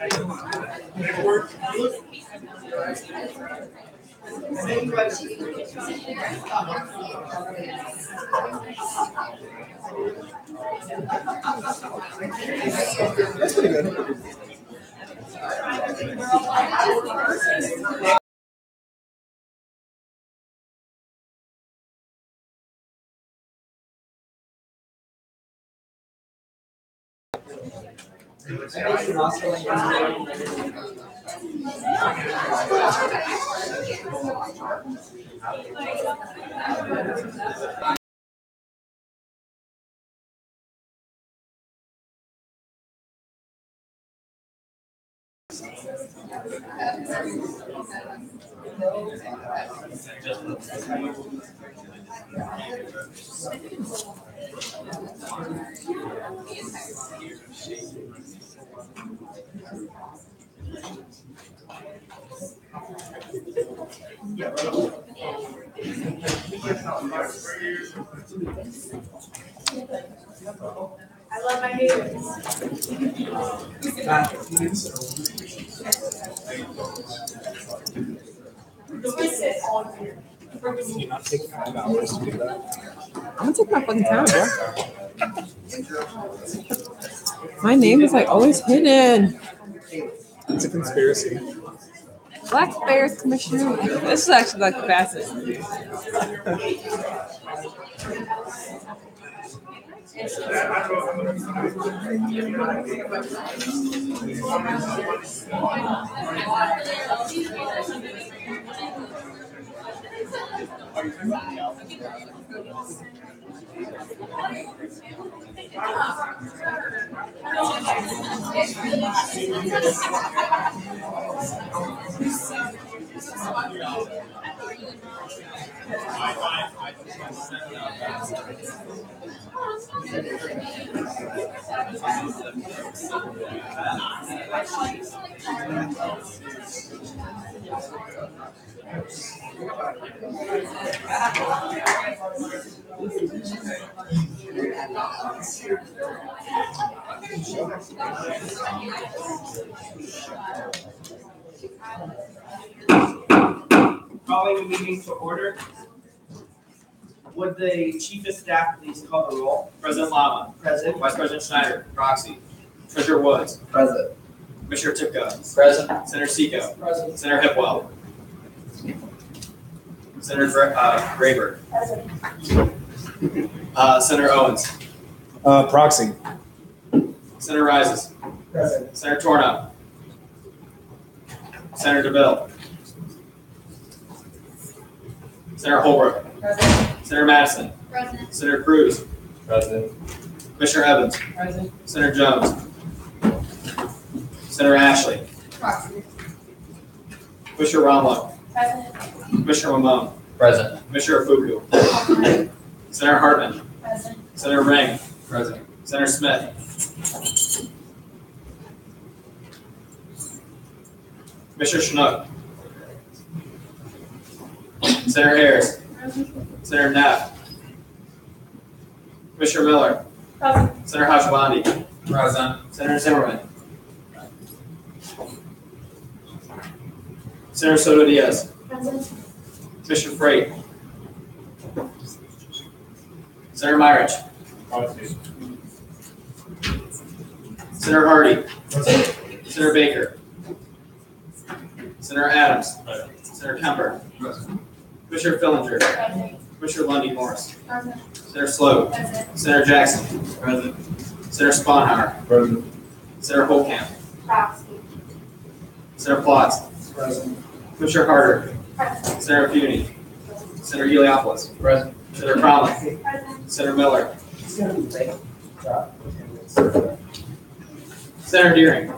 That's pretty good. I love my neighbors. Can you not take 5 hours to do that? I'm gonna take my fucking time, bro. My name is like always hidden. It's a conspiracy. Black Bears Commissioner. This is actually like the fastest. Calling the meeting to order. Would the chief of staff please call the roll? President Lama. Present. Vice President Schneider. Proxy. Treasurer Woods. Present. Commissioner Tipka. Present. Senator Seco. Present. Senator Hipwell. Senator Graber. Present. Senator Owens. Proxy. Senator Rises. Present. Senator Torno. Senator DeVille. Senator Holbrook. Present. Senator Madison. Present. Senator Cruz. Present. Commissioner Evans. Present. Senator Jones. Senator Ashley. Proxy. Commissioner Romlo. Present. Commissioner Mamone. Present. Commissioner Fuku. Senator Hartman. Present. Senator Ring. Present. Senator Smith. Commissioner Chinook. Senator Ayers. Senator Knapp. Commissioner Miller. Present. Senator Hashwandi. Present. Senator Zimmerman. Senator Soto Diaz. Present. Commissioner Freight. Senator Myrich. Senator Hardy. Senator Baker. Senator Adams. Senator Kemper. Commissioner Fillinger. Present. Commissioner Lundy Morris. Present. Senator Sloat. Present. Senator Jackson. President. Senator Sponhauer. Present. Senator Holcamp. Proxy. Senator Plotz. Present. Commissioner Carter. Present. Senator Puny. Senator Eliopoulos. Present. Senator Cromley. Present. Senator Miller. Senator Deering.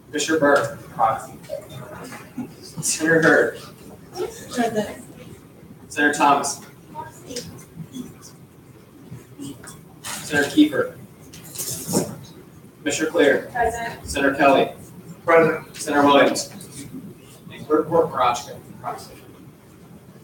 Commissioner Burke. Senator Hurd. Present. Senator Thomas. Senator Kiefer. Commissioner Clear. Present. Senator Kelly. Present. Senator Williams. And Clerk Court Marachka.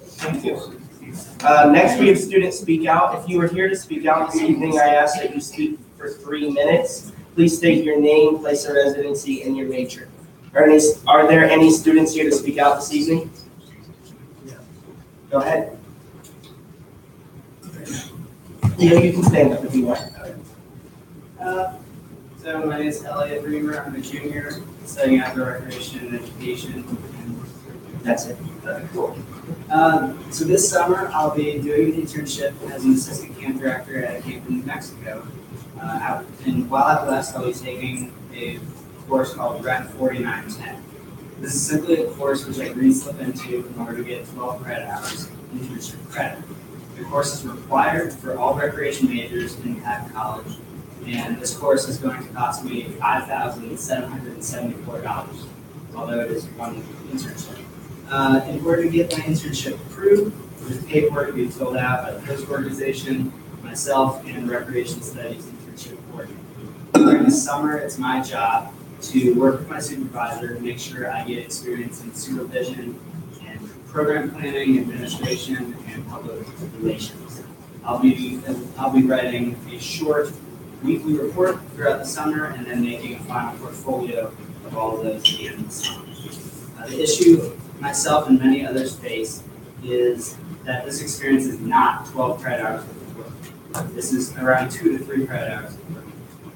Thank you. Next, we have student speak out. If you are here to speak out this evening, I ask that you speak for 3 minutes. Please state your name, place of residency, and your major. Are there any students here to speak out this evening? Go ahead. You can stand up if you want. So my name is Elliot Reamer. I'm a junior studying outdoor recreation and education. That's it. Cool. So this summer I'll be doing an internship as an assistant camp director at a camp in New Mexico. And while out west, I'll be taking a course called Rep 4910. This is simply a course which I re-slip into in order to get 12 credit hours of internship credit. The course is required for all recreation majors in Ag College, and this course is going to cost me $5,774, although it is one internship. In order to get my internship approved, there's paperwork to be filled out by the host organization, myself, and the Recreation Studies internship coordinator. During the summer, it's my job to work with my supervisor to make sure I get experience in supervision and program planning, administration, and public relations. I'll be writing a short weekly report throughout the summer and then making a final portfolio of all of those at the end of the summer. The issue myself and many others face is that this experience is not 12 credit hours of work. This is around 2 to 3 credit hours of work.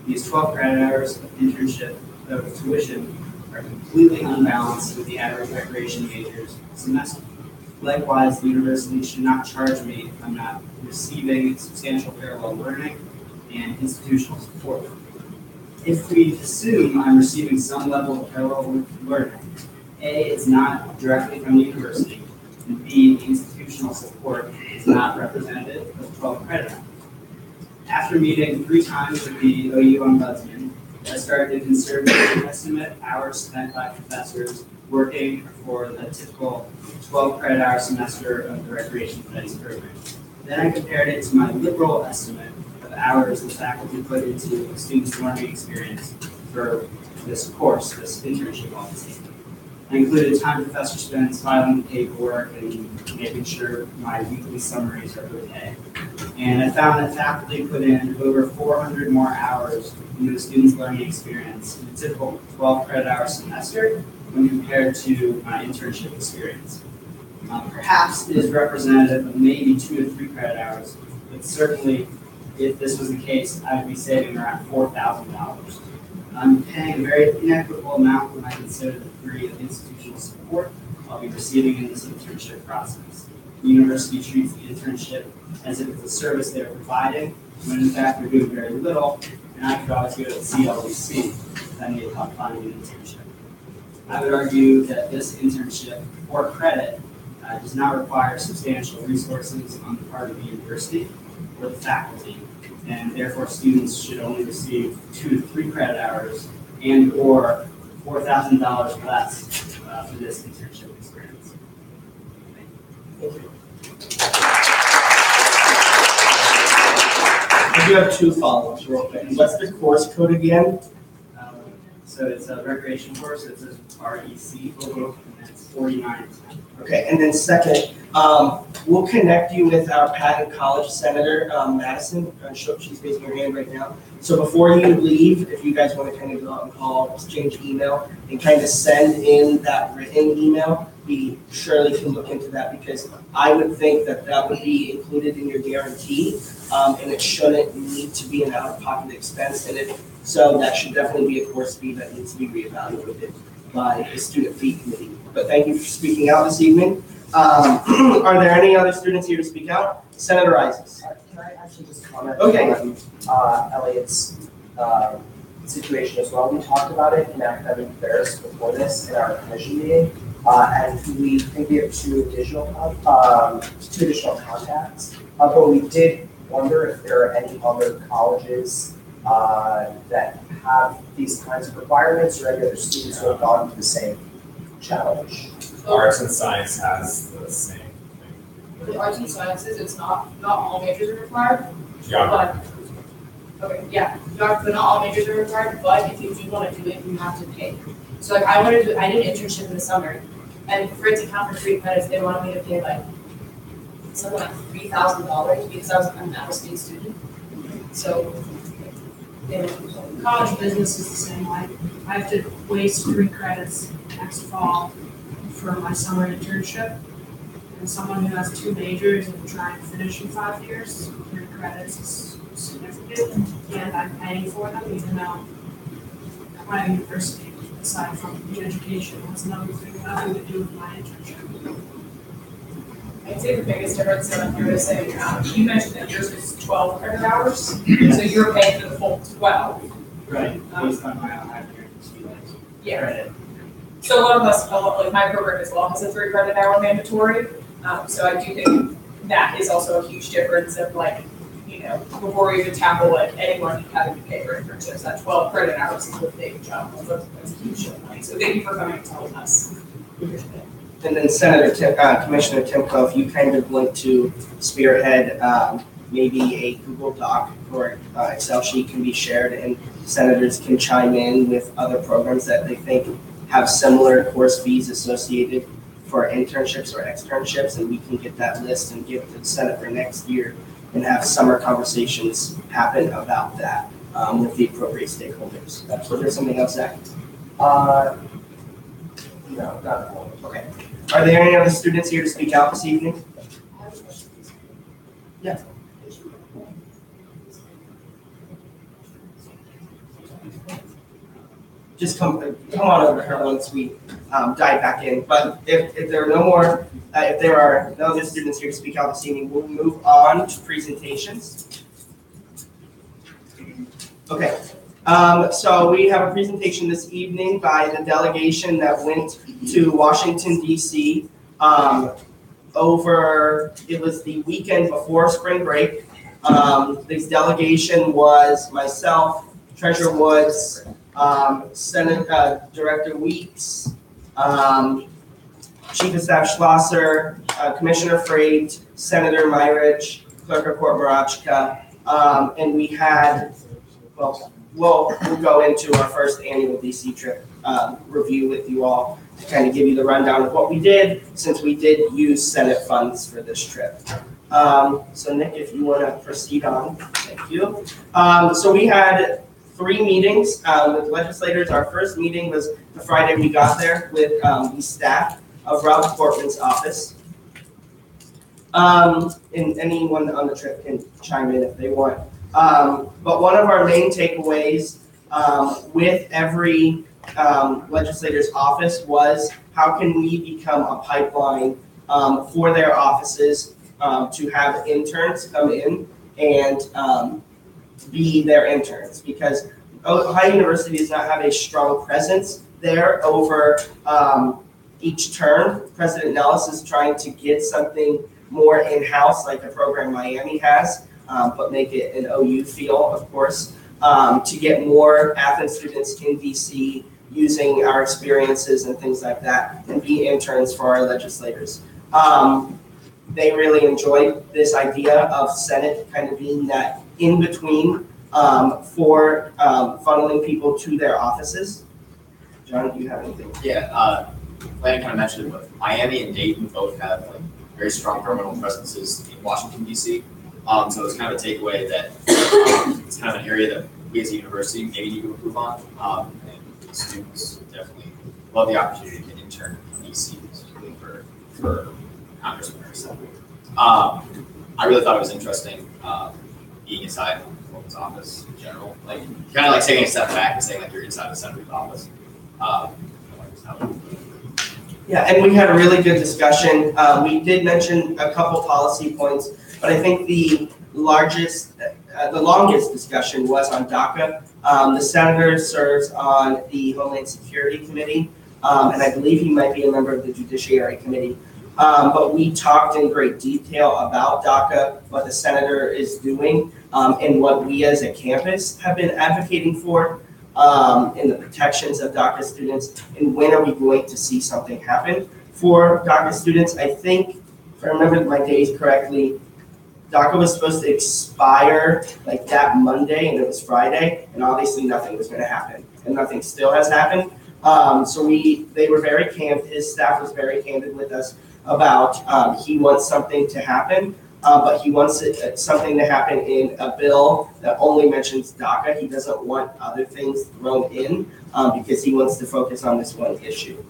These 12 credit hours of internship of tuition are completely unbalanced with the average recreation major's semester. Likewise, the university should not charge me if I'm not receiving substantial parallel learning and institutional support. If we assume I'm receiving some level of parallel learning, A, it's not directly from the university, and B, the institutional support is not representative of 12 credit hours. After meeting 3 times with the OU Ombudsman, I started to conservatively estimate hours spent by professors working for the typical 12 credit hour semester of the Recreation Studies program. Then I compared it to my liberal estimate of hours the faculty put into a student's learning experience for this course, this internship I'll be taking. I included time professor spends filing the paperwork and making sure my weekly summaries are okay. And I found that faculty put in over 400 more hours into the student's learning experience in a typical 12 credit hour semester when compared to my internship experience. Perhaps it is representative of maybe 2 to 3 credit hours, but certainly if this was the case, I would be saving around $4,000. I'm paying a very inequitable amount when I consider the degree of institutional support I'll be receiving in this internship process. The university treats the internship as if it's a service they're providing, when in fact they're doing very little, and I could always go to CLVC if I needed help finding an internship. I would argue that this internship, or credit, does not require substantial resources on the part of the university or the faculty, and therefore students should only receive 2 to 3 credit hours and or $4,000 less for this internship experience. Thank you. I do have 2 follow-ups real quick. What's the course code again? So it's a recreation course. It says REC, and it's 49. Okay, and then second, we'll connect you with our Patton College Senator, Madison. She's raising her hand right now. So before you leave, if you guys want to kind of go out and call, exchange email, and kind of send in that written email, we surely can look into that, because I would think that that would be included in your guarantee, and it shouldn't need to be an out-of-pocket expense. And so that should definitely be a course fee that needs to be reevaluated by the student fee committee. But thank you for speaking out this evening. Are there any other students here to speak out? Senator Isaacs. Can I actually just comment Okay. on Elliot's situation as well? We talked about it in academic affairs before this in our commission meeting, and we think we have 2 additional contacts. But we did wonder if there are any other colleges that have these kinds of requirements, or any other students who have gone through the same challenge. Arts and science has the same thing. For the arts and sciences, it's not all majors are required. Yeah. But, okay, yeah, not all majors are required, but if you do want to do it, you have to pay. So like I did an internship in the summer, and for it to count for 3 credits, they wanted me to pay like something like $3,000 because I'm an out-of-state student. So, College business is the same way. I have to waste 3 credits next fall for my summer internship. And someone who has 2 majors and trying to finish in 5 years, 3 credits is significant. And I'm paying for them even though my university, aside from the education, has nothing to do with my internship. I'd say the biggest difference that I'm noticing, you mentioned that yours is 12 credit hours, so you're paying for the full 12. Right, based on my own experience. Yeah. Credit. So one of us, like my program as well, has a 3 credit hour mandatory. So I do think that is also a huge difference of like, you know, before we even tackle like anyone having to pay for internships, that 12 credit hours is a big jump. That's a huge jump. So thank you for coming and telling us. And then Commissioner Timko, if you kind of want to spearhead, maybe a Google Doc or Excel sheet can be shared and senators can chime in with other programs that they think have similar course fees associated for internships or externships, and we can get that list and give it to the Senate for next year and have summer conversations happen about that with the appropriate stakeholders. Was there something else, Zach? No, not at all. Okay. Are there any other students here to speak out this evening? Yeah. Just come on over to her once we dive back in. But if there are no more, if there are no other students here to speak out this evening, we'll move on to presentations. Okay. So we have a presentation this evening by the delegation that went to Washington, D.C. It was the weekend before spring break. This delegation was myself, Treasurer Woods, Senate Director Weeks, Chief of Staff Schlosser, Commissioner Freight, Senator Myrich, Clerk of Court Barachka, and we had, we'll go into our first annual DC trip review with you all to kind of give you the rundown of what we did, since we did use Senate funds for this trip. So Nick, if you want to proceed on, thank you. So we had 3 meetings with legislators. Our first meeting was the Friday we got there with the staff of Rob Portman's office. And anyone on the trip can chime in if they want. But one of our main takeaways with every legislator's office was how can we become a pipeline for their offices to have interns come in and be their interns, because Ohio University does not have a strong presence there over each term. President Nellis is trying to get something more in-house like the program Miami has, but make it an OU feel, of course, to get more Athens students in DC using our experiences and things like that and be interns for our legislators. They really enjoyed this idea of Senate kind of being that in-between for funneling people to their offices. John, do you have anything? Yeah, Landon kind of mentioned it, but Miami and Dayton both have like very strong permanent presences in Washington, D.C. So it's kind of a takeaway that it's kind of an area that we as a university maybe need to improve on. And students definitely love the opportunity to intern in D.C., specifically for congressmen or assembly. I really thought it was interesting being inside Logan's office in general. Like, kind of like taking a step back and saying like you're inside the senator's office. Yeah, and we had a really good discussion. We did mention a couple policy points, but I think the longest discussion was on DACA. The senator serves on the Homeland Security Committee, and I believe he might be a member of the Judiciary Committee. But we talked in great detail about DACA, what the senator is doing, and what we as a campus have been advocating for, and the protections of DACA students, and when are we going to see something happen for DACA students. I think, if I remember my days correctly, DACA was supposed to expire like that Monday, and it was Friday, and obviously nothing was going to happen, and nothing still has happened. So they were very candid, his staff was very candid with us about he wants something to happen, but he wants something to happen in a bill that only mentions DACA. He doesn't want other things thrown in because he wants to focus on this one issue.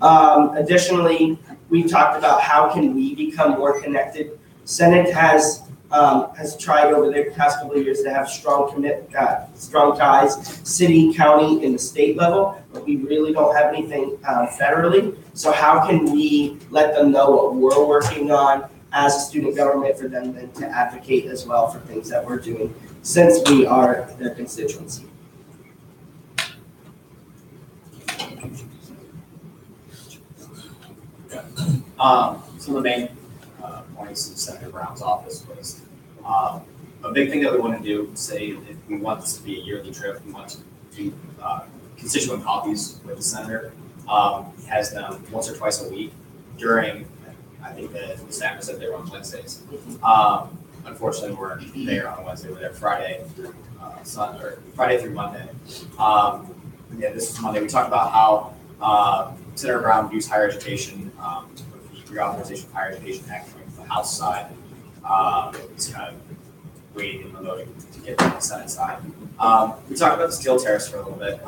Additionally, we talked about how can we become more connected. Senate has tried over the past couple of years to have strong ties, city, county, and the state level, but we really don't have anything federally. So how can we let them know what we're working on as a student government for them then to advocate as well for things that we're doing since we are their constituency? Some of the main points of Senator Brown's office was a big thing that we want to do, say if we want this to be a yearly trip, we want to do constituent coffees with the senator. He has them once or twice a week during, I think the staff said they were on Wednesdays. Unfortunately, we weren't there on Wednesday, we were there Friday through Friday through Monday. Yeah, this was Monday. We talked about how Senator Brown views higher education, the Reauthorization of Higher Education Act from the House side. It's kind of waiting in limbo to get to the Senate side. We talked about the steel tariffs for a little bit.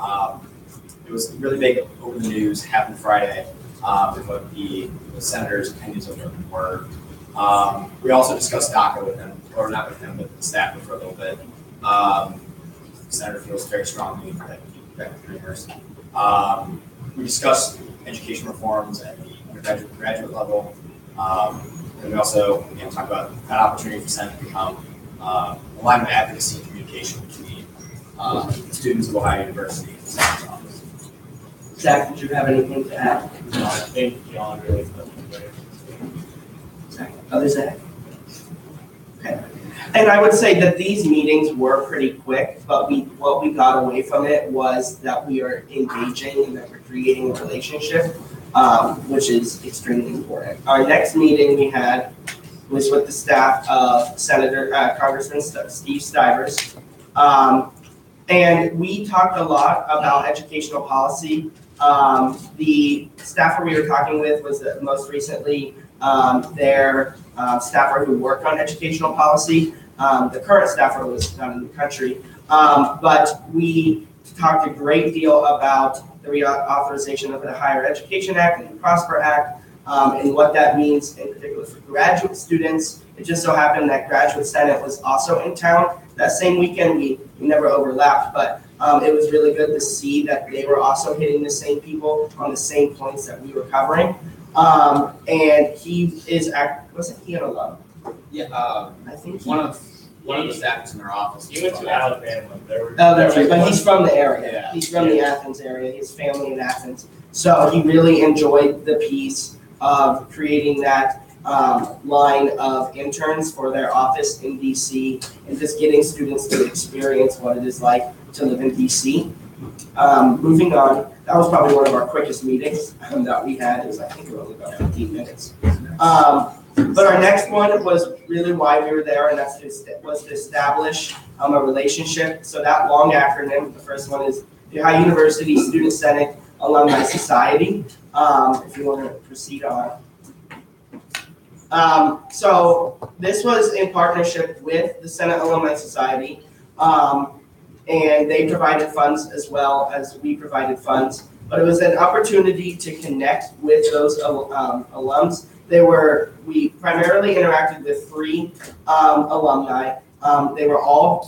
It was really big over the news, happened Friday, with what the senator's opinions of them were. We also discussed DACA with him, or not with him, but the staff for a little bit. The senator feels very strongly that the dreamers. We discussed education reforms at the undergraduate graduate level. And we also talk about that opportunity for Senate to become a line of advocacy and communication between students of Ohio University and the Senate's office. Zach, did you have anything to add? No, I think John really put it Zach, other Zach? Okay. And I would say that these meetings were pretty quick, but what we got away from it was that we are engaging and that we're creating a relationship, which is extremely important. Our next meeting we had was with the staff of Congressman Steve Stivers. And we talked a lot about educational policy. The staffer we were talking with was most recently their staffer who worked on educational policy. The current staffer was not in the country. But we talked a great deal about the reauthorization of the Higher Education Act and the Prosper Act, and what that means in particular for graduate students. It just so happened that Graduate Senate was also in town that same weekend. We never overlapped, but it was really good to see that they were also hitting the same people on the same points that we were covering. And he is, wasn't he an alum? Yeah, I think one of the staffers in their office. He went to Alabama. Oh, that's right, but he's from the area. Yeah. He's from the Athens area, his family in Athens. So he really enjoyed the piece of creating that line of interns for their office in DC and just getting students to experience what it is like to live in DC. Moving on, that was probably one of our quickest meetings that we had. It was, I think, only about 15 minutes. But our next one was really why we were there, and was to establish a relationship. So that long acronym, the first one is the Ohio University Student Senate Alumni Society. If you want to proceed on. So this was in partnership with the Senate Alumni Society, and they provided funds as well as we provided funds. But it was an opportunity to connect with those alums. We primarily interacted with 3 alumni. They were all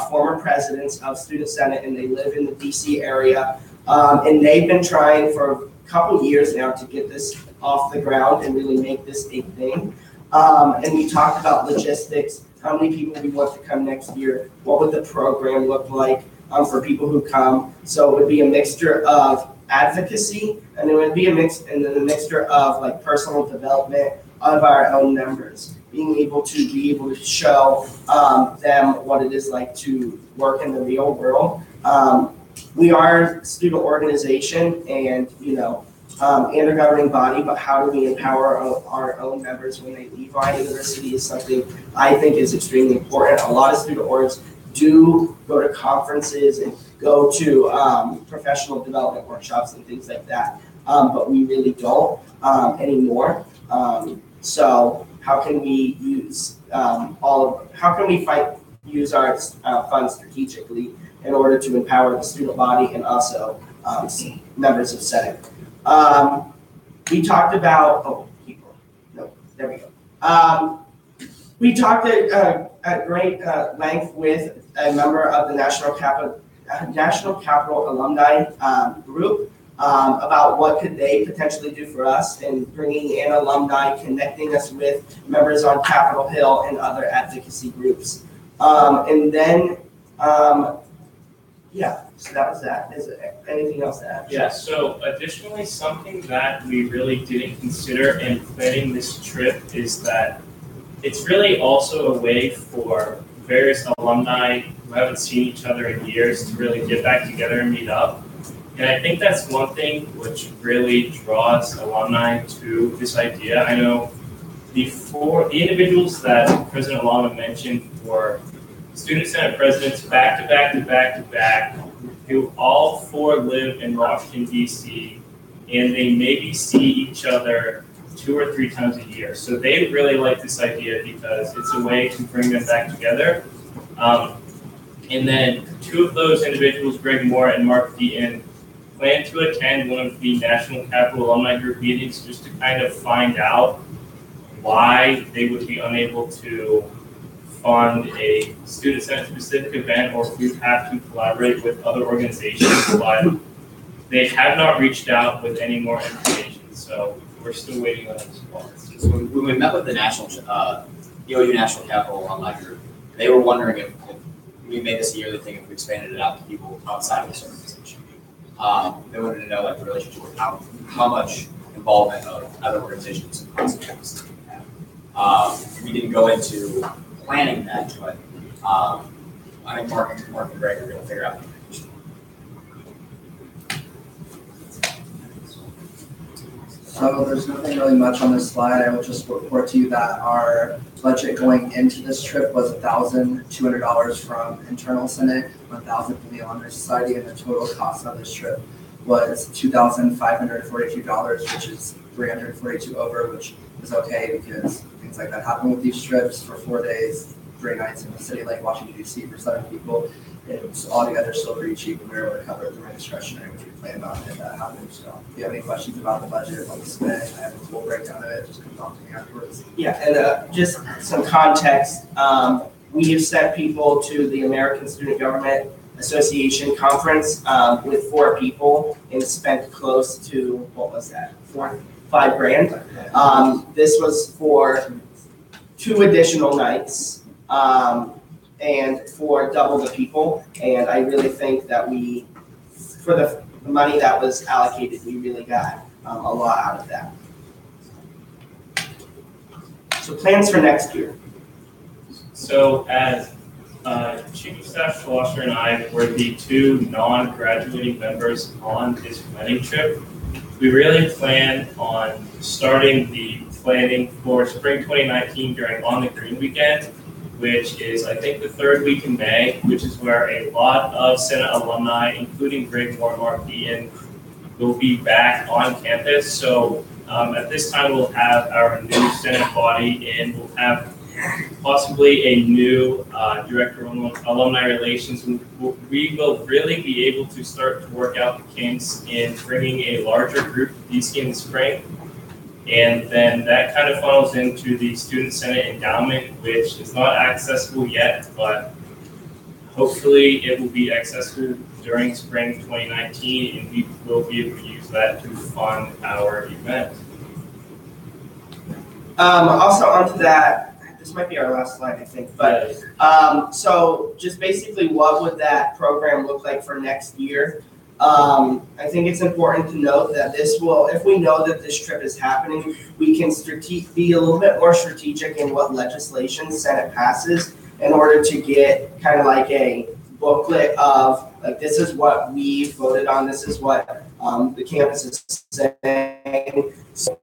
former presidents of Student Senate, and they live in the DC area. And they've been trying for a couple years now to get this off the ground and really make this a thing. And we talked about logistics, how many people we want to come next year, what would the program look like for people who come. So it would be a mixture of advocacy, and it would be a mixture of like personal development of our own members, being able to show them what it is like to work in the real world. We are a student organization and and a governing body, but how do we empower our own members when they leave our university is something I think is extremely important. A lot of student orgs do go to conferences and go to professional development workshops and things like that, but we really don't anymore. So how can we use use our funds strategically in order to empower the student body and also members of Senate? We talked about, there we go. We talked at great length with a member of the National Capital Alumni group about what could they potentially do for us in bringing in alumni, connecting us with members on Capitol Hill and other advocacy groups. And then, yeah, so that was that. Is there anything else to add? Yeah, so additionally, something that we really didn't consider in planning this trip is that it's really also a way for various alumni who haven't seen each other in years to really get back together and meet up. And I think that's one thing which really draws alumni to this idea. I know the individuals that President Obama mentioned were student senate presidents back to back to back to back, who all four live in Washington, D.C., and they maybe see each other 2 or 3 times a year. So they really like this idea because it's a way to bring them back together. And then 2 of those individuals, Greg Moore and Mark Deaton, plan to attend one of the National Capital Alumni Group meetings just to kind of find out why they would be unable to fund a student senate specific event, or if we have to collaborate with other organizations, but they have not reached out with any more information. So we're still waiting on a response. So when we met with the EOU National Capital Alumni Group, they were wondering if we made this a yearly thing, if we expanded it out to people outside of this organization. They wanted to know like the relationship with how much involvement of other organizations and concepts we have. We didn't go into planning that, but I think Mark and Greg are going to figure out. So there's nothing really much on this slide. I will just report to you that our budget going into this trip was $1,200 from internal Senate, $1,000 from the Alumni Society, and the total cost of this trip was $2,542, which is $342 over, which is okay because things like that happen with these trips for 4 days, 3 nights in a city like Washington, D.C. for 7 people. It's altogether still pretty cheap, and we were able to cover the discretionary, which we planned on, and that happened. So if you have any questions about the budget, let me spend, I have a full breakdown of it, just come talk to me afterwards. Yeah, and just some context, we have sent people to the American Student Government Association conference with 4 people and spent close to, what was that, $5 grand. This was for 2 additional nights. And for double the people, and I really think that for the money that was allocated, we really got a lot out of that. So plans for next year. So as Chief of Staff Schlosser and I were the 2 non-graduating members on this planning trip, we really plan on starting the planning for spring 2019 during On the Green weekend, which is, I think, the 3rd week in May, which is where a lot of Senate alumni, including Greg Moore and Mark Deaton, will be back on campus. So at this time, we'll have our new Senate body in. We'll have possibly a new Director of Alumni Relations. We will really be able to start to work out the kinks in bringing a larger group to DC in the spring. And then that kind of funnels into the Student Senate Endowment, which is not accessible yet, but hopefully it will be accessible during spring 2019, and we will be able to use that to fund our event. Also onto that, this might be our last slide, I think, but so just basically what would that program look like for next year? I think it's important to note that this will, if we know that this trip is happening, we can be a little bit more strategic in what legislation Senate passes in order to get kind of like a booklet of, like, this is what we voted on, this is what the campus is saying. So,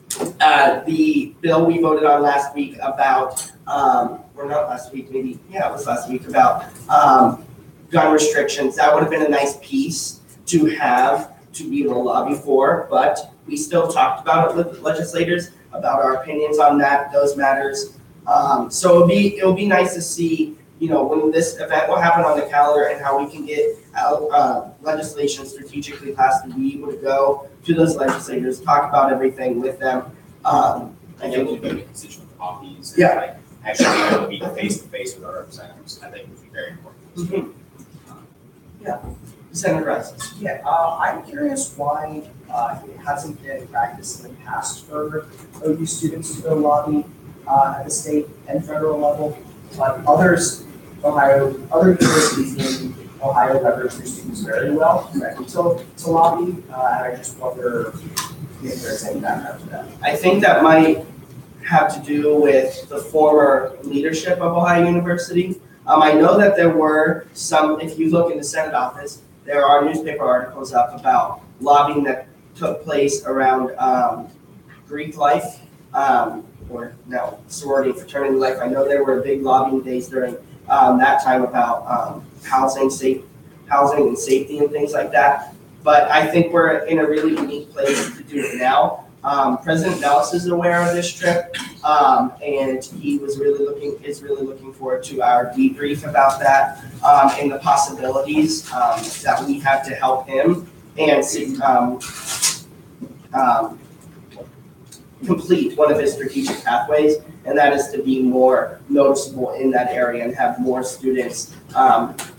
the bill we voted on last week about, or not last week, maybe, yeah, it was last week, about gun restrictions, that would have been a nice piece to have to be able to lobby for, but we still talked about it with legislators, about our opinions on those matters. So it'll be nice to see, when this event will happen on the calendar and how we can get legislation strategically passed to be able to go to those legislators, talk about everything with them. I think we go to constituent coffees and like actually be able to meet face to face with our representatives. I think would be very important. Senator Rice. Yeah, I'm curious why it hasn't been practiced in the past for OU students to go lobby at the state and federal level. But other universities in Ohio leverage their students very well to lobby. And I just wonder if there's any background to that. I think that might have to do with the former leadership of Ohio University. I know that there were some, if you look in the Senate office, there are newspaper articles up about lobbying that took place around Greek life, or now sorority and fraternity life. I know there were big lobbying days during that time about housing and safety and things like that. But I think we're in a really unique place to do it now. President Nellis is aware of this trip, and he is really looking forward to our debrief about that and the possibilities that we have to help him and complete one of his strategic pathways, and that is to be more noticeable in that area and have more students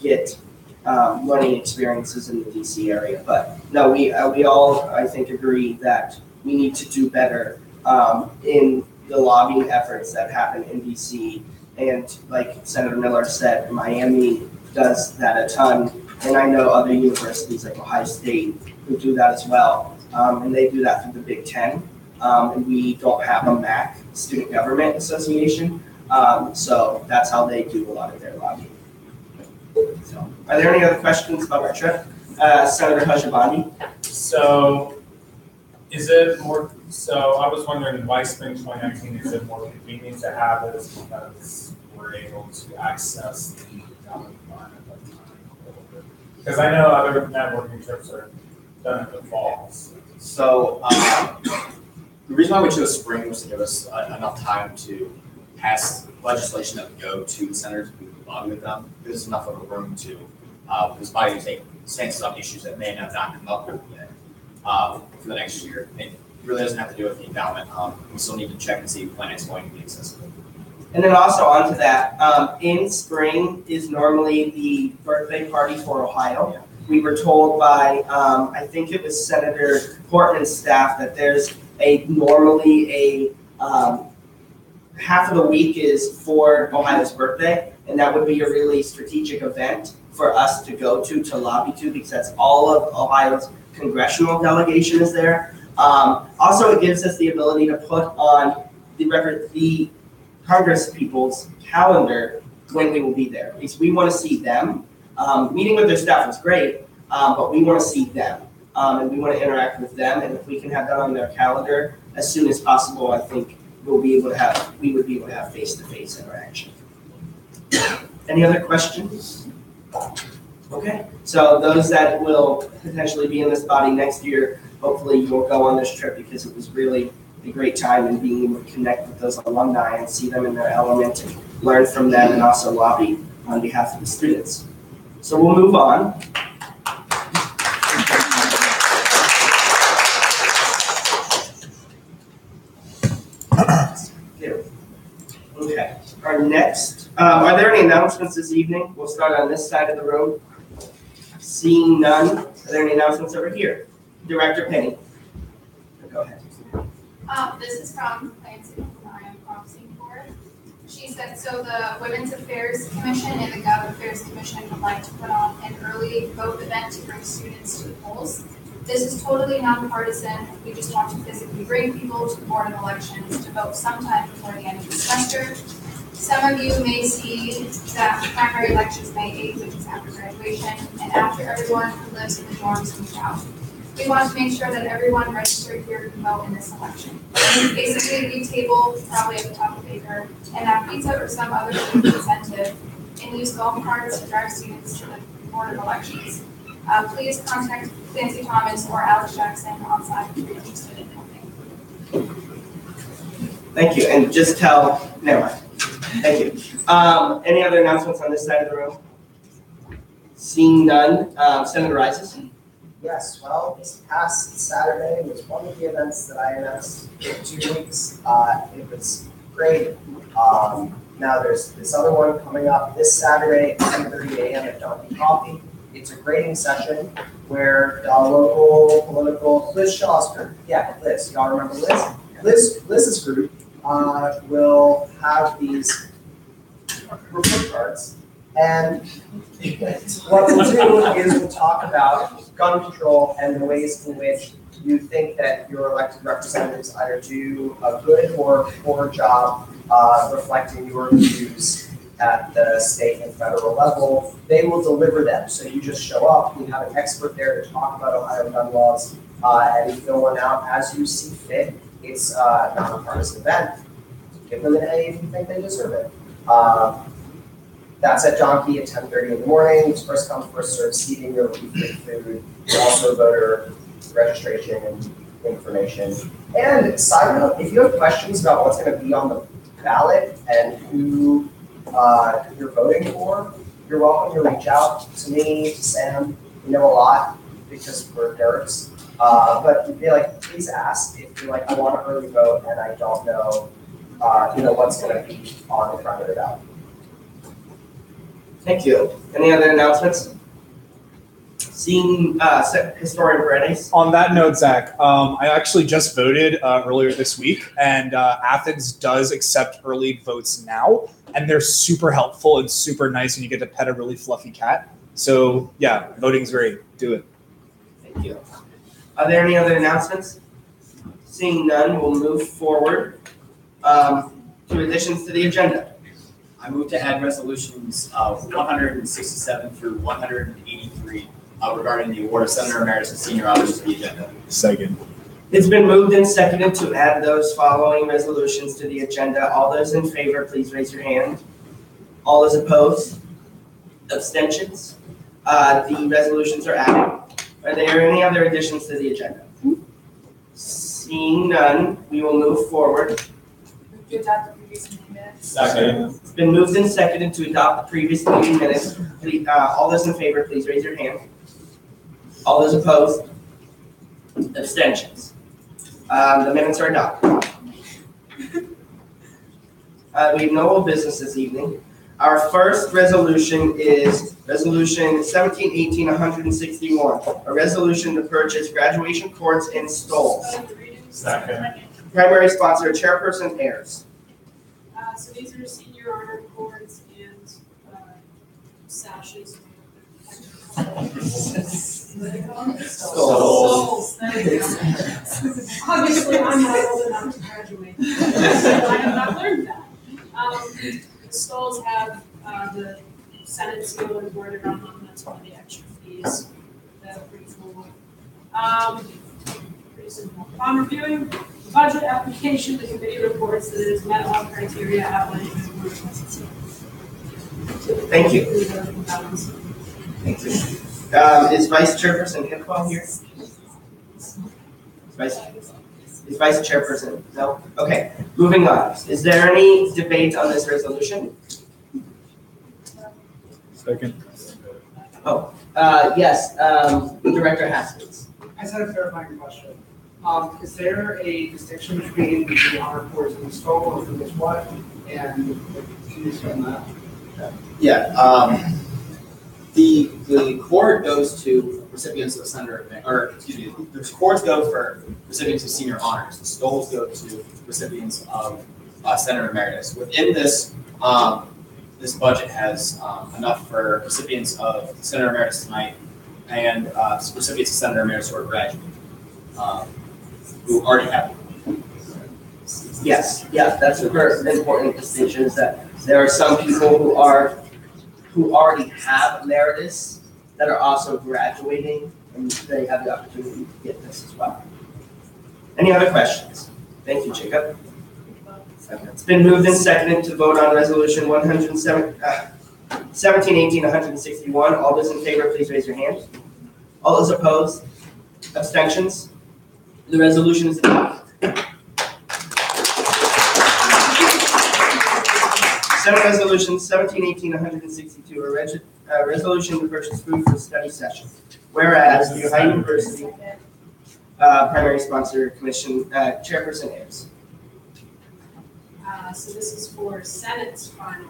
get learning experiences in the DC area. But no, we all, I think, agree that we need to do better in the lobbying efforts that happen in DC. And like Senator Miller said, Miami does that a ton. And I know other universities like Ohio State who do that as well. And they do that through the Big Ten. And we don't have a MAC, Student Government Association. So that's how they do a lot of their lobbying. So, are there any other questions about our trip? Senator Hajabandi? So, is it more, I was wondering why spring 2019, is it more convenient to have this because we're able to access the down environment at the time a little bit? Because I know other networking trips are done in the fall. So the reason why we chose spring was to give us enough time to pass legislation that would go to the senators who would lobby with them. There's enough of a room to, this body to take stance on issues that may have not come up yet for the next year. It really doesn't have to do with the endowment. We still need to check and see when it's going to be accessible. And then also onto that, in spring is normally the birthday party for Ohio. Yeah. We were told by, I think it was Senator Portman's staff, that there's normally half of the week is for Ohio's birthday, and that would be a really strategic event for us to go to lobby to, because that's all of Ohio's congressional delegation is there. Also, it gives us the ability to put on the Congress people's calendar when we will be there, because we want to see them. Meeting with their staff was great, but we want to see them, and we want to interact with them. And if we can have that on their calendar as soon as possible, I think we would be able to have face-to-face interaction. Any other questions? Okay, so those that will potentially be in this body next year, hopefully you'll go on this trip, because it was really a great time in being able to connect with those alumni and see them in their element and learn from them, and also lobby on behalf of the students. So we'll move on. Okay, our next, are there any announcements this evening? We'll start on this side of the room. Seeing none, are there any announcements over here? Director Penny. Go ahead. This is from Clancy, who I am proxying for. She said, so the Women's Affairs Commission and the Gov Affairs Commission would like to put on an early vote event to bring students to the polls. This is totally nonpartisan. We just want to physically bring people to the Board of Elections to vote sometime before the end of the semester. Some of you may see that the primary election is May 8th, which is after graduation, and after everyone who lives in the dorms moves out. We want to make sure that everyone registered here can vote in this election. Basically, we table probably at the top of the paper and have pizza or some other food incentive, and use golf carts to drive students to the Board of Elections. Please contact Clancy Thomas or Alex Jackson on site if you're interested in helping. Thank you, and just tell, never mind. Thank you. Any other announcements on this side of the room? Seeing none, Senator Rises. Yes, well, this past Saturday was one of the events that I announced in 2 weeks. It was great. Now there's this other one coming up this Saturday at 10:30 a.m. at Donkey Coffee. It's a grading session where the local political Liz Shawster, Liz, y'all remember Liz? Liz's group will have these report cards, and what we'll do is we'll talk about gun control and the ways in which you think that your elected representatives either do a good or poor job reflecting your views at the state and federal level. They will deliver them. So you just show up, we have an expert there to talk about Ohio gun laws, and you fill one out as you see fit. It's a nonpartisan event. Give them an A if you think they deserve it. That's at Donkey at 10:30 in the morning. It's first come, first served seating. There will be free food, also voter registration and information. And side note, if you have questions about what's going to be on the ballot and who you're voting for, you're welcome to reach out to me, to Sam. We know a lot because we're nerds. But please ask if you're like, I want to early vote and I don't know, what's going to be on the front of the ballot. Thank you. Any other announcements? Seeing Historian Paredes. On that note, Zach, I actually just voted earlier this week, and Athens does accept early votes now, and they're super helpful and super nice, and you get to pet a really fluffy cat. So yeah, voting's great. Do it. Thank you. Are there any other announcements? Seeing none, we'll move forward to additions to the agenda. I move to add resolutions 167 through 183 regarding the award of Senator Emeritus and Senior Honors to the agenda. Second. It's been moved and seconded to add those following resolutions to the agenda. All those in favor, please raise your hand. All those opposed? Abstentions? The resolutions are added. Are there any other additions to the agenda? Seeing none, we will move forward. To adopt the previous meeting minutes. Second. It's been moved and seconded to adopt the previous meeting minutes. Please, all those in favor, please raise your hand. All those opposed? Abstentions? The minutes are adopted. We have no old business this evening. Our first resolution is Resolution 1718-161, a resolution to purchase graduation courts in Stoll. Second. Primary sponsor, Chairperson Ayers. So these are senior honor boards and sashes. Stoles. Obviously, I'm not old enough to graduate. I have not learned that. Stoles have the Senate seal embroidered on them. That's one of the extra fees. That's pretty cool. Pretty simple. Upon reviewing the budget application, the committee reports that it has met all criteria outlined in the board policy. Thank you. Thank you. Is Vice Chairperson Hipwell here? Is Vice Chairperson? No? Okay, moving on. Is there any debate on this resolution? Second. Oh, yes, Director Haskins. I just had a clarifying question. Is there a distinction between the honor courts and the Stoll, or who is what? And can you explain that? Yeah, the court goes to recipients of the courts go for recipients of senior honors. The Stoles go to recipients of Senator Emeritus. Within this, this budget has enough for recipients of Senator Emeritus tonight and recipients of Senator Emeritus who are graduating, who already have it. Yes, that's a very important distinction, is that there are some people who already have emeritus that are also graduating, and they have the opportunity to get this as well. Any other questions? Thank you, Jacob. It's been moved and seconded to vote on resolution 1718-161. All those in favor, please raise your hand. All those opposed? Abstentions? The resolution is adopted. Senate Resolution 1718-162, a resolution to purchase food for study session. Whereas the Ohio University primary sponsor commission chairperson Ayers. So this is for Senate's final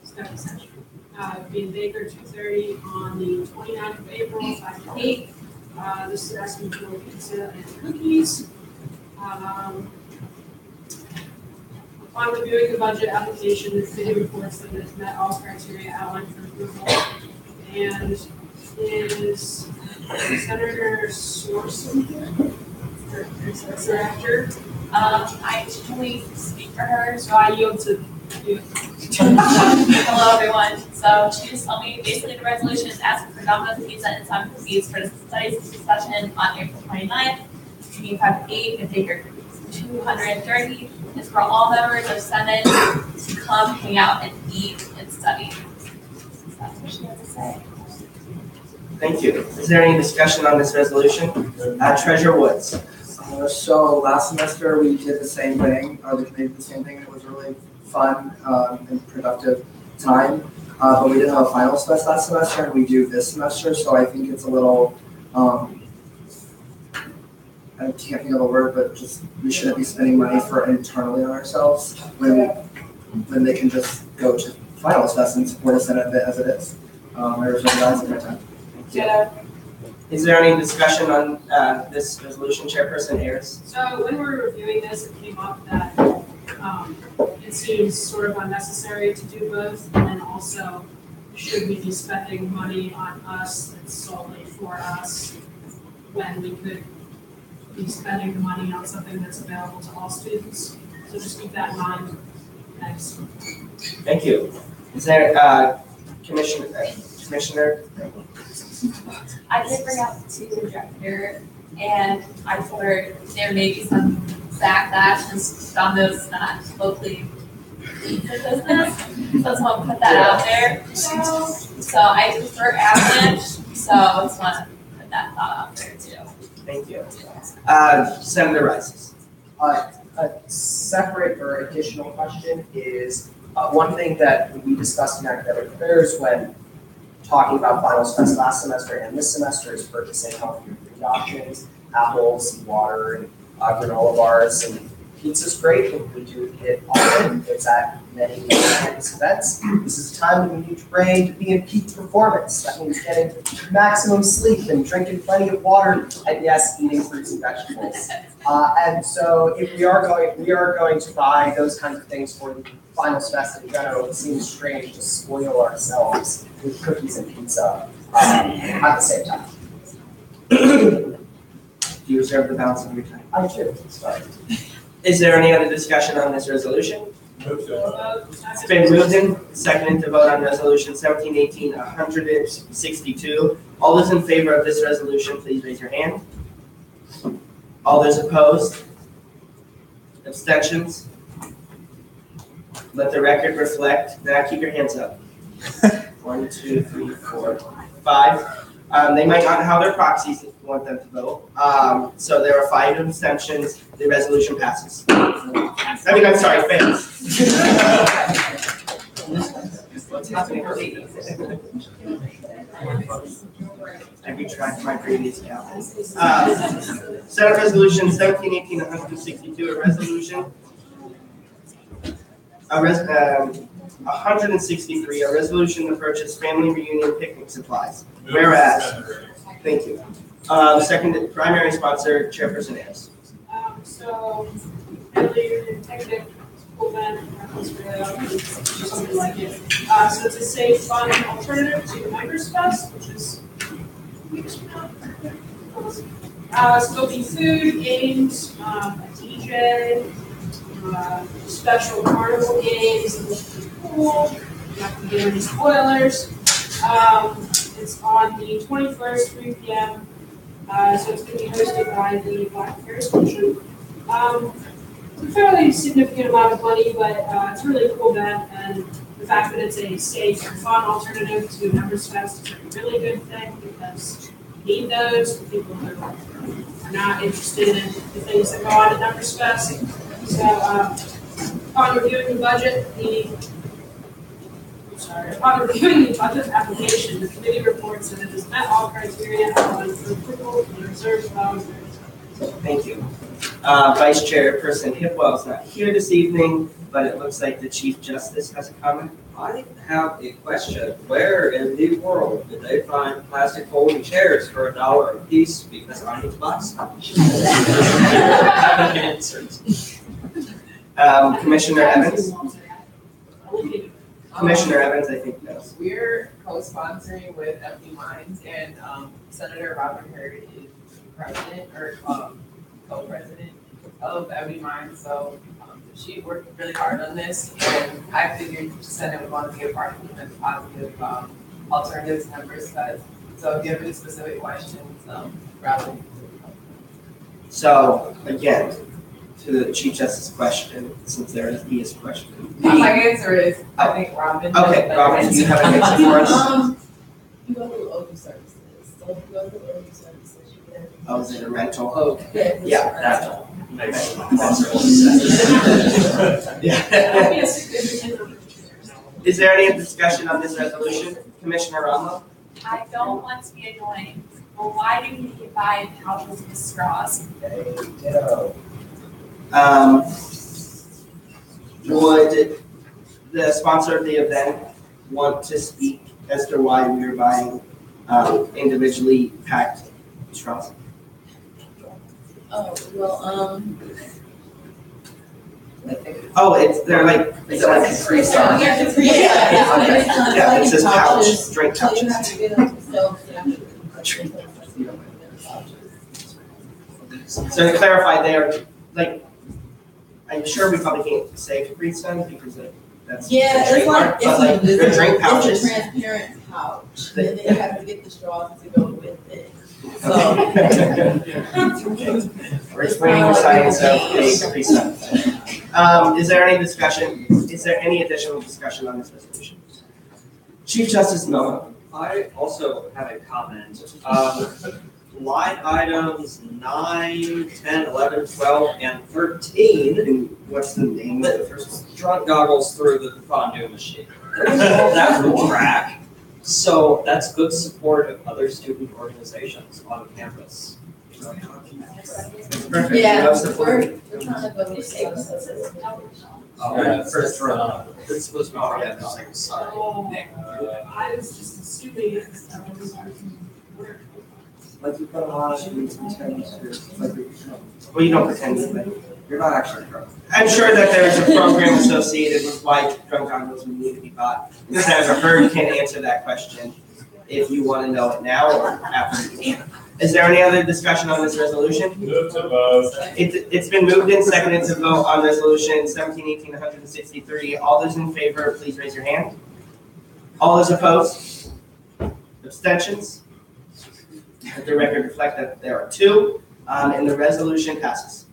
study session. It'll be in Baker, 2:30 on the 29th of April, 5 to 8. This is asking for pizza and cookies. Upon reviewing the budget application, the committee reports that it has met all criteria outlined for approval. And is Senator Sorson here? Director? I usually speak for her, so I yield to you. hello everyone. So she just told me basically the resolution is asking for Domino's Pizza and some cookies for the study session on April 29th, between 5 to 8, and Baker 230. It's for all members of Senate to come hang out and eat and study. That's what she has to say. Thank you. Is there any discussion on this resolution? Treasurer Woods. So last semester we did the same thing, the committee did the same thing. It was really fun and productive time. But we didn't have a finals test last semester, and we do this semester. So I think it's a little, I can't think of a word, but just we shouldn't be spending money for internally on ourselves when they can just go to finals test and support us in it as it is. I reserve that my time. Is there any discussion on this resolution, Chairperson Ayers? So when we were reviewing this, it came up that it seems sort of unnecessary to do both, and then also should we be spending money on us that's solely for us when we could be spending the money on something that's available to all students? So just keep that in mind. Thanks. Thank you. Is there Commissioner? I did bring up to the director, and I told her there may be some backlash since Domino's not locally pizza business. So I just want to put that out there. So I prefer Avalanche, so I just want to put that thought out there too. Thank you. Senator Rice. A separate or additional question is one thing that we discussed in academic affairs when talking about finals fest last semester and this semester is purchasing healthier food options, apples, water, and granola bars. And pizza's great, and we do eat it often. It's at many campus events. This is a time when we need to train to be in peak performance. That means getting maximum sleep and drinking plenty of water, and yes, eating fruits and vegetables. And so if we are going to buy those kinds of things for the finals fest in general, it seems strange to spoil ourselves with cookies and pizza at the same time. Do you reserve the balance of your time? I do. Sorry. Is there any other discussion on this resolution? It's been moved and seconded to vote on resolution 1718-162. All those in favor of this resolution, please raise your hand. All those opposed? Abstentions? Let the record reflect. Now keep your hands up. 1, 2, 3, 4, 5. They might not know how their proxies want them to vote. So there are 5 abstentions. The resolution passes. I'm sorry, fails. What's happening? I retract my previous count. Senate Resolution 1718-162, a resolution. 163, a resolution to purchase family reunion picnic supplies. Whereas, thank you. Second, primary sponsor, Chairperson Ayers. So, family reunion picnic, event, something like it. So it's a safe, fun alternative to Members Fest, which is weeks from now. So there'll be food, games, a DJ, special carnival games, and it's cool. You have to get any spoilers. It's on the 21st, 3 p.m. So it's going to be hosted by the Black Affairs Commission. It's a fairly significant amount of money, but it's a really cool event, and the fact that it's a safe and fun alternative to Members Fest is a really good thing because need those, for people who are not interested in the things that go on at Numbers Fest. So, upon reviewing the budget, upon reviewing the budget application, the committee reports that it has met all criteria outlined for approval and reserves allowance. Thank you. Vice Chairperson Hipwell is not here this evening, but it looks like the Chief Justice has a comment. I have a question. Where in the world did they find plastic folding chairs for $1 a piece? Because I need to buy some. Commissioner Evans? Commissioner Evans, I think knows. We're co-sponsoring with FD Minds, and Senator Robert Hurd is president or co-president of FD Minds. So she worked really hard on this, and I figured the Senate would want to be a part of the positive alternatives numbers. So if you have any specific questions, Robert. So again, to the Chief Justice's question, since he is questioning. My answer is, I think Robin. Okay, Robin, do you have an answer for us? You go through OU services. So if you go through OU services, you can. Oh, is it a rental? Okay. Yeah, that's all. Yeah. Is there any discussion on this resolution? Commissioner Ramos? I don't want to be annoying, but why do we need to buy pouches with straws? Would the sponsor of the event want to speak as to why we are buying individually packed straws? Oh, well, they're like, is it like a free straw? Yeah, it says pouch, drink So you pouches. have to get them yourself. So to clarify, they're like, I'm sure we probably can't say Capri Sun because that's Yeah, the it's like, trademark, but they're drink pouches. it's a transparent pouch, and then you have to get the straws to go with it. So. We're explaining the science of a Capri Sun. Is there any discussion? Is there any additional discussion on this resolution? Chief Justice Noah. I also have a comment. Line items 9, 10, 11, 12, and 13. And what's the name of the first one? Drunk goggles through the fondue machine. That will track. So that's good support of other student organizations on campus. Perfect. Yeah, No support. we're trying to go with First run. It's supposed to be. Oh, I was just assuming it's work. Like you put on, you pretend like Well, you don't pretend to, but you're not actually drunk. I'm sure that there's a program associated with why drunk goggles would need to be bought. Senator Hurd can answer that question if you want to know it now or after the meeting. Is there any other discussion on this resolution? Move to vote. It's been moved and seconded to vote on resolution 17-18-163. All those in favor, please raise your hand. All those opposed? Abstentions? Let the record reflect that there are 2, and the resolution passes.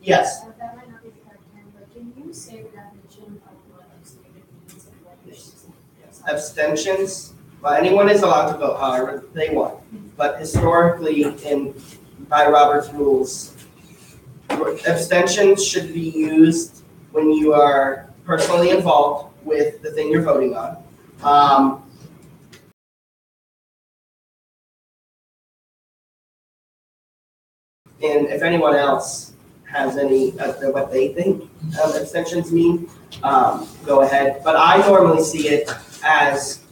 Yes. That might not be the correct term, but can you say the definition of what abstaining means and what is? Abstentions, well, anyone is allowed to vote however they want, but historically, by Robert's rules, abstentions should be used when you are personally involved with the thing you're voting on. And if anyone else has any what they think abstentions mean, go ahead. But I normally see it as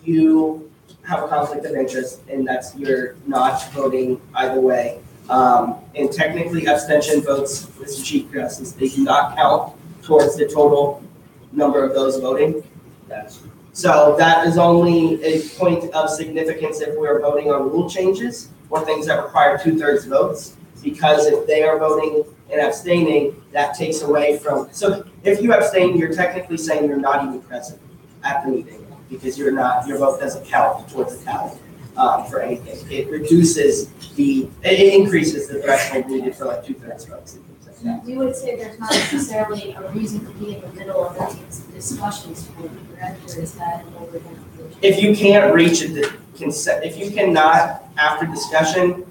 you have a conflict of interest, and that's you're not voting either way. And technically, abstention votes, Mr. Chief Justice, they do not count towards the total number of those voting. So that is only a point of significance if we're voting on rule changes or things that require 2/3 votes. Because if they are voting and abstaining, that takes away from. So if you abstain, you're technically saying you're not even present at the meeting because you're not. Your vote doesn't count towards the tally. for anything. It increases the threshold needed for like 2/3 votes and things like that. We would say there's not necessarily a reason to be in the middle of these discussions for the director, is that what we're going to do? If you can't reach if you cannot, after discussion,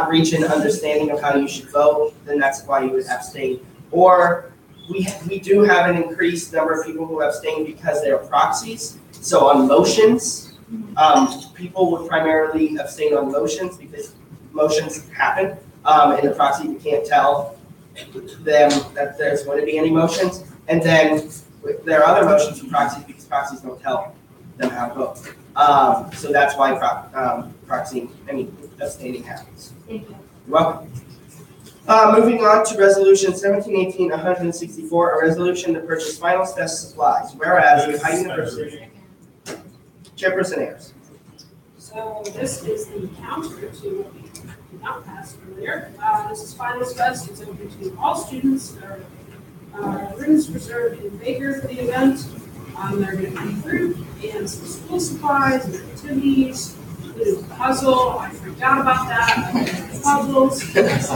reach an understanding of how you should vote, then that's why you would abstain. Or we do have an increased number of people who abstain because they're proxies. So on motions, people would primarily abstain on motions because motions happen. In the proxy, you can't tell them that there's going to be any motions. And then there are other motions in proxies because proxies don't tell them how to vote. So that's why abstaining happens. Thank you. You're welcome. Moving on to resolution 1718-164, a resolution to purchase final test supplies. Whereas the Ohio University Chairperson Ayers. So this is the counter to what we did not pass earlier. This is finals fest. It's open to all students. There are rooms reserved in Baker for the event. They're going to be fruit and some school supplies and activities. There's a puzzle. I freaked out about that. Puzzles. It's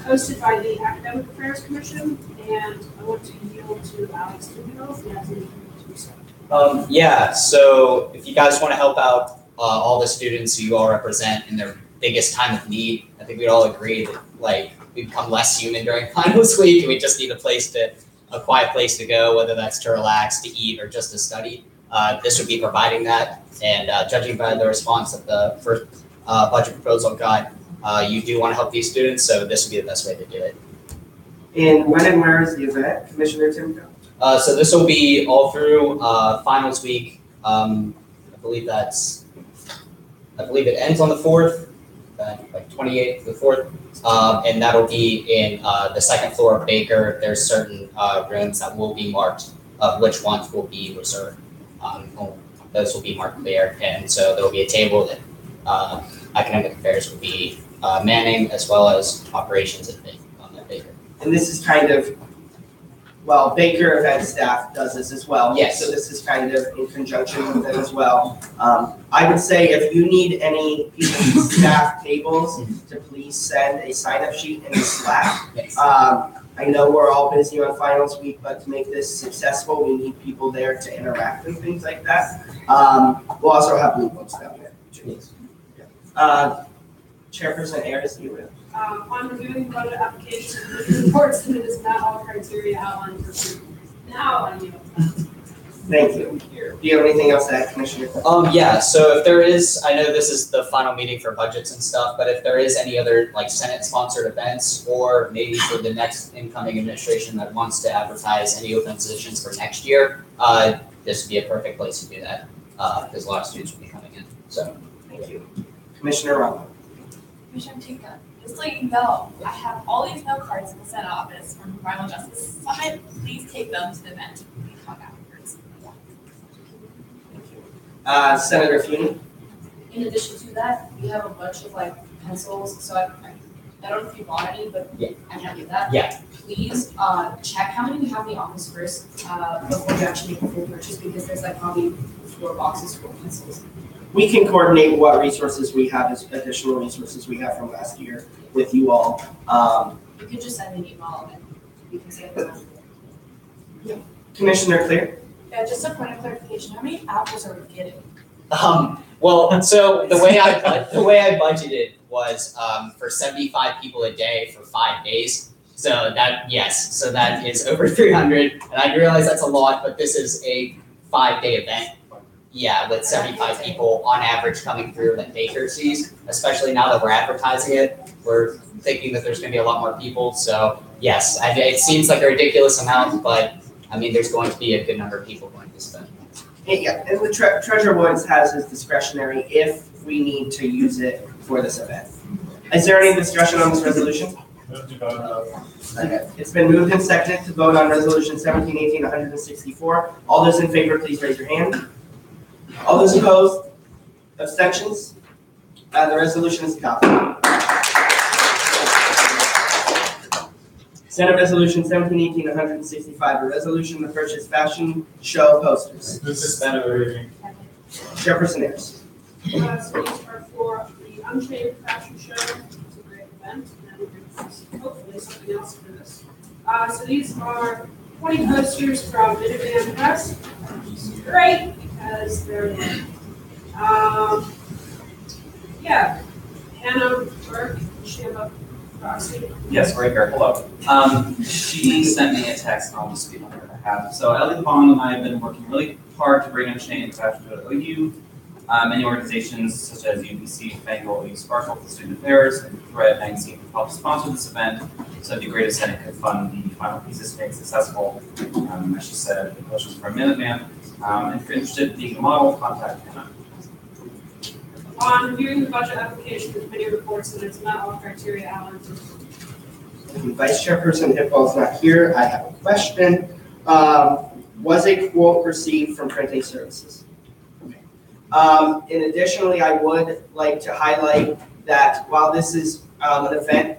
hosted by the Academic Affairs Commission, and I want to yield to Alex to know if he has anything to say. Yeah, so if you guys want to help out all the students who you all represent in their biggest time of need, I think we'd all agree that we become less human during finals week, and we just need a quiet place to go, whether that's to relax, to eat, or just to study. This would be providing that, and judging by the response that the first budget proposal got, you do want to help these students, so this would be the best way to do it. And when and where is the event, Commissioner Timko? So this will be all through finals week. I believe it ends on the 4th, like 28th, the 4th, and that'll be in the second floor of Baker. There's certain rooms that will be marked of which ones will be reserved. Those will be marked there, and so there will be a table that Academic Affairs will be manning, as well as operations at Baker. And this is kind of, well, Baker event staff does this as well. Yes. So this is kind of in conjunction with them as well. I would say if you need any people staff tables, to please send a sign-up sheet in the Slack. Yes. I know we're all busy on finals week, but to make this successful, we need people there to interact and things like that. We'll also have blue books down there. Yes. Chairperson Ayers, you will. On reviewing budget applications, it reports that it is not all criteria outlined for approval. Now I yield. Thank you. Do you have anything else to add, Commissioner? Yeah, so if there is, I know this is the final meeting for budgets and stuff, but if there is any other Senate-sponsored events, or maybe for the next incoming administration that wants to advertise any open positions for next year, this would be a perfect place to do that, because a lot of students will be coming in. So, thank you. Commissioner Romano. Commissioner Tinka, just so you know, I have all these note cards in the Senate office from Environmental Justice Summit. Please take them to the event. We talk afterwards. Senator Feeney. In addition to that, we have a bunch of pencils, so I don't know if you bought any, but yeah. I can't do that. Yeah. Please check how many we have in the office first before you actually make a full purchase, because there's probably 4 boxes full of pencils. We can coordinate what resources we have, as additional resources we have from last year with you all. You could just send an email and we can say it. Yeah. Commissioner Clear. Yeah, just a point of clarification. How many apples are we getting? Well, so the way I budgeted was for 75 people a day for 5 days. So that is over 300, and I realize that's a lot, but this is a 5-day event. Yeah, with 75 people on average coming through that Baker sees, especially now that we're advertising it, we're thinking that there's going to be a lot more people. So yes, it seems like a ridiculous amount, but I mean, there's going to be a good number of people going to spend. Yeah, and the Treasurer Woods has his discretionary if we need to use it for this event. Is there any discussion on this resolution? Okay. It's been moved and seconded to vote on resolution 1718-164. All those in favor, please raise your hand. All those opposed? Abstentions? The resolution is adopted. Senate Resolution 1718-165, a resolution to purchase fashion show posters. This is Senate reading. Chairperson Ayers. So these are for the Unchained Fashion Show. It's a great event, and hopefully something else for this. So these are 20 posters from Minuteman Press, which is great because they're yeah, Hannah Burke, does she have a proxy? Yes, right here. Hello. She sent me a text, and I'll just speak on her behalf. So Ellie Bond and I have been working really hard to bring Unchained Fashion to OU. Many organizations such as UBC, Fangle, OU Sparkle for Student Affairs, and Thread 19 have helped sponsor this event. So it'd be great if Senate could fund the final pieces to make it successful. As she said, the questions from Minuteman. And if you're interested in being a model, contact Hannah. On reviewing the budget application, the committee reports that it's met all criteria outlined. Vice Chairperson Hipwell's not here. I have a question. Was a quote received from printing services? And additionally, I would like to highlight that while this is an event,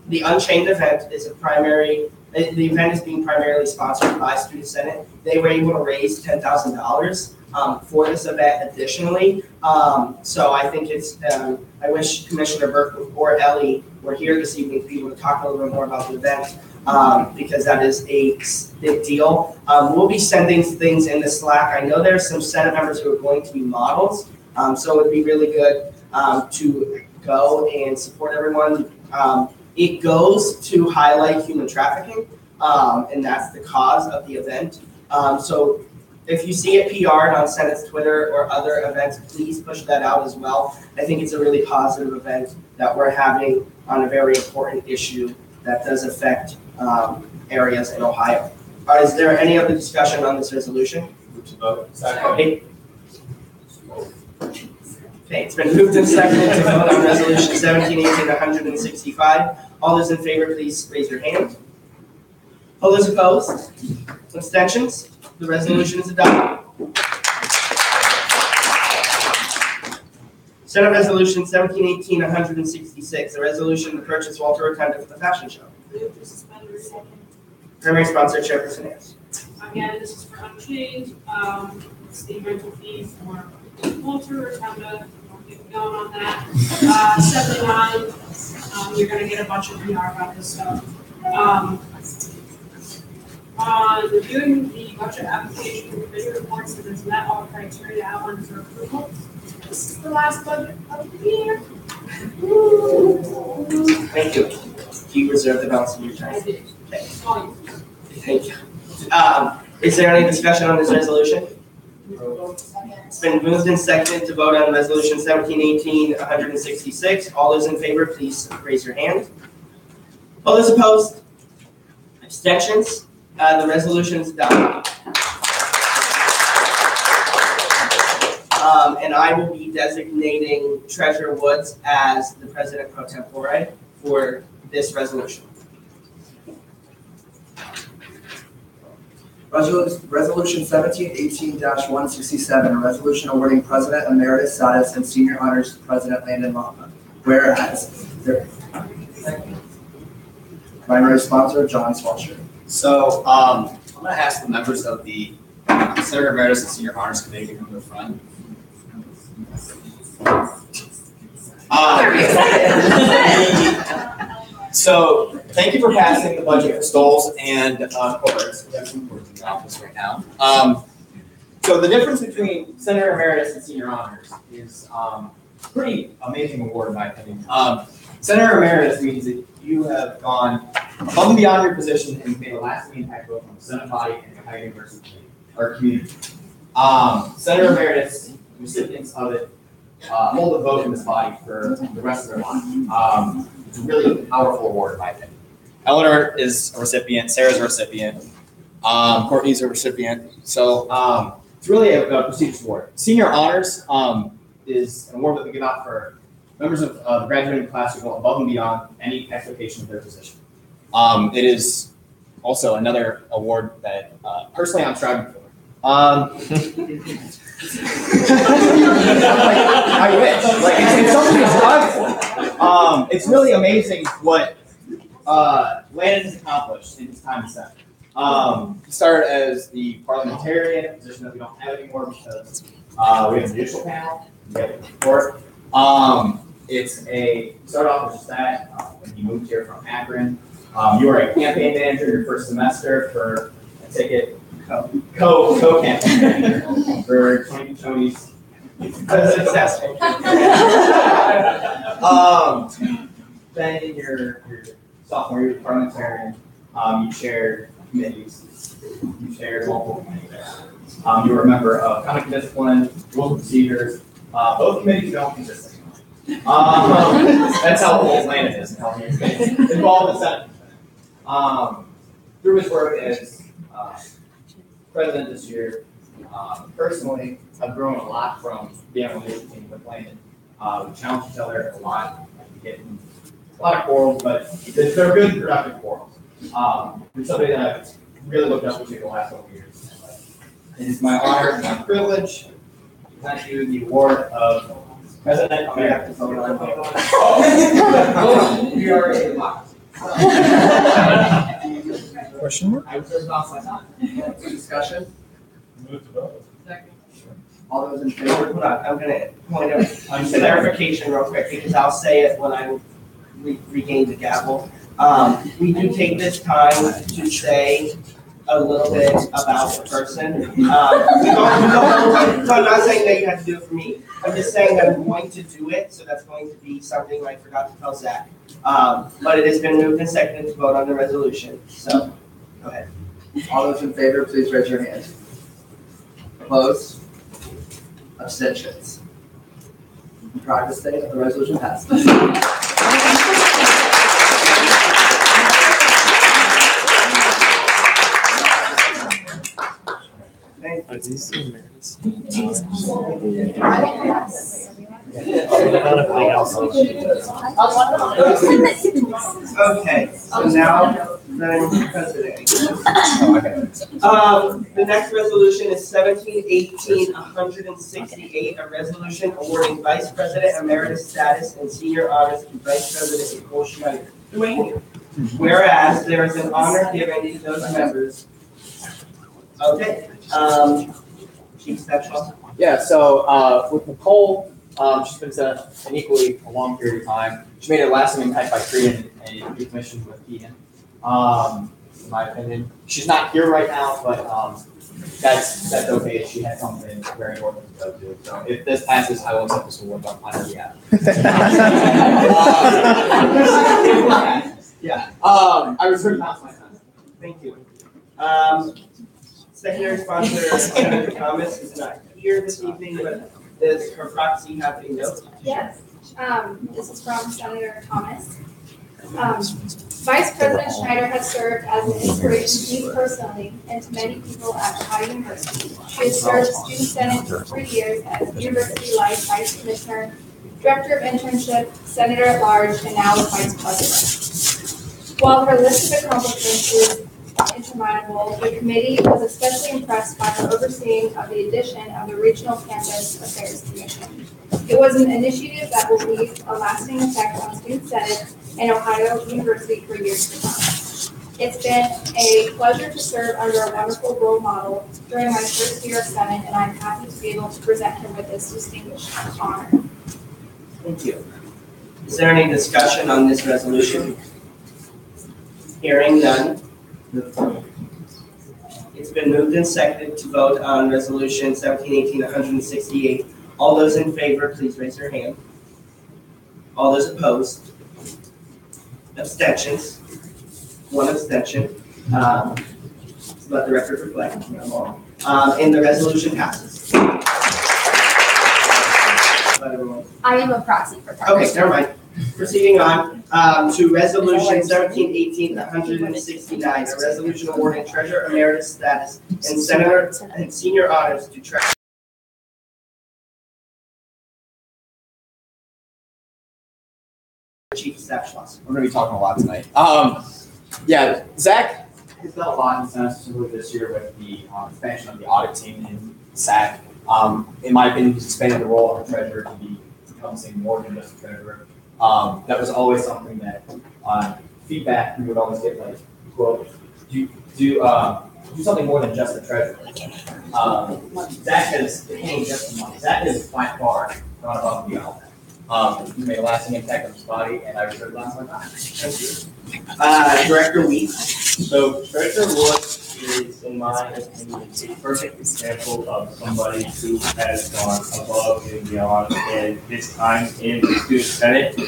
the Unchained event is the event is being primarily sponsored by Student Senate. They were able to raise $10,000 for this event additionally. So I think it's, I wish Commissioner Burke or Ellie were here this evening to be able to talk a little bit more about the event. Because that is a big deal. We'll be sending things in the Slack. I know there's some Senate members who are going to be models, so it would be really good to go and support everyone. It goes to highlight human trafficking, and that's the cause of the event. So if you see it PR'd on Senate's Twitter or other events, please push that out as well. I think it's a really positive event that we're having on a very important issue that does affect areas in Ohio. Is there any other discussion on this resolution? Move to vote. Okay. Okay, it's been moved and seconded to vote on resolution 1718-165. All those in favor, please raise your hand. All those opposed? Abstentions? The resolution is adopted. Senate Resolution 1718-166, a resolution to purchase Walter Rotunda for the fashion show. Move to suspend the second. Primary sponsor, Chairperson Ayers. Again, this is for Unchained. It's the rental fee for Walter Rotunda. Don't get going on that. 79. You're going to get a bunch of PR about this stuff. On reviewing the budget application, the committee reports that it's met all criteria outlined for approval. This is the last budget of the year. Thank you. Do you reserve the balance of your time? I did. Okay. Thank you. Is there any discussion on this resolution? It's been moved and seconded to vote on resolution 1718-166. All those in favor, please raise your hand. All those opposed? Abstentions? The resolution is adopted. And I will be designating Treasurer Woods as the president pro tempore for this resolution. Resolution 1718-167, a resolution awarding President Emeritus status and Senior Honors President Landon Lama. Whereas their primary sponsor, John Swalcher. So I'm going to ask the members of the Senator Emeritus and Senior Honors Committee to come to the front. So thank you for passing the budget for Stoles and corporates. We have some boards in the office right now. So the difference between Senator Emeritus and Senior Honors is pretty amazing award in my opinion. Senator Emeritus means that you have gone above and beyond your position and made a lasting impact both on the Senate body and the Ohio University or community. Senator Emeritus, recipients of it, hold a vote in this body for the rest of their life. It's a really powerful award, in my opinion. Eleanor is a recipient, Sarah's a recipient, Courtney's a recipient. So it's really a prestigious award. Senior Honors is an award that we give out for members of the graduating class who go above and beyond any expectation of their position. It is also another award that personally I'm striving for. I wish. Like it's something to strive for. It's really amazing what Landon has accomplished in his time in Senate. He started as the parliamentarian, a position that we don't have anymore because We have a judicial panel, we have a report. Start off with just that, when you moved here from Akron, you were a campaign manager your first semester for, I take it, co-campaign manager for 2020's successful. Then in your sophomore year parliamentarian, you chaired committees, you chaired multiple committees. You were a member of conduct and discipline, rules and procedures. Both committees don't consist of that's how old Landon is, how he's involved in Senate. Through his work as president this year, personally, I've grown a lot from being on the leadership team with Landon. We challenge each other a lot. We get in a lot of quarrels, but they're good, productive quarrels. You're somebody that I've really looked up to the last couple of years. It is my honor and my privilege to present you the award of President Emeritus. We are a democracy. Question mark? I reserve my time. Discussion? Move to vote. All those in favor? Hold on, I'm gonna point out clarification real quick, because I'll say it when I regain the gavel. We do take this time to say a little bit about the person. So I'm not saying that you have to do it for me. I'm just saying that I'm going to do it, so that's going to be something I forgot to tell Zach. But it has been moved and seconded to vote on the resolution, so go ahead. All those in favor, please raise your hand. Opposed? Abstentions? I'm proud to say that the resolution passes. Are these emeritus? Okay, so now then president. The next resolution is 1718-168, a resolution awarding vice president emeritus status and senior honors to vice president Nicole Schneider. Whereas there is an honor given to those members. Okay, Chief Special. Yeah, so with Nicole, she's been an equally a long period of time. She made a lasting impact by creating a new commission with Keegan. In my opinion, she's not here right now, but that's okay. She had something very important to go to. So if this passes, I will accept this award on my behalf. Yeah. I reserve my time. Thank you. Secondary sponsor, Senator Thomas, is not here this evening, but does her proxy have a note? Yes, this is from Senator Thomas. Vice President Schneider has served as an inspiration to me personally and to many people at Ohio University. She has served Student Senate for 3 years as University Life Vice Commissioner, Director of Internship, Senator at Large, and now Vice President. While her list of accomplishments is interminable, the committee was especially impressed by her overseeing of the addition of the Regional Campus Affairs Commission. It was an initiative that will leave a lasting effect on Student Senate and Ohio University for years to come. It's been a pleasure to serve under a wonderful role model during my first year of Senate, and I'm happy to be able to present her with this distinguished honor. Thank you. Is there any discussion on this resolution? Hearing none. It's been moved and seconded to vote on resolution 1718-168. All those in favor, please raise your hand. All those opposed? Abstentions? One abstention. Let the record reflect. And the resolution passes. I am a proxy for that. Okay, never mind. Proceeding on to resolution 1718-169, a resolution awarding treasurer emeritus status and senator and senior honors to treasurer. Chief Staff Schloss. We're going to be talking a lot tonight. Yeah, Zach has done a lot in Senate specifically this year with the expansion of the audit team in SAC. In my opinion, he's expanded the role of the treasurer to become something more than just a treasurer. That was always something that feedback we would always get, like, quote, do do something more than just the treasurer. Zach has handled just the money. Zach is by far gone above and beyond that. He's made a lasting impact on his body, and I reserve that for time. Thank you. Director Weed. So Treasurer Wood is, in my opinion, a perfect example of somebody who has gone above and beyond in his time in the student senate.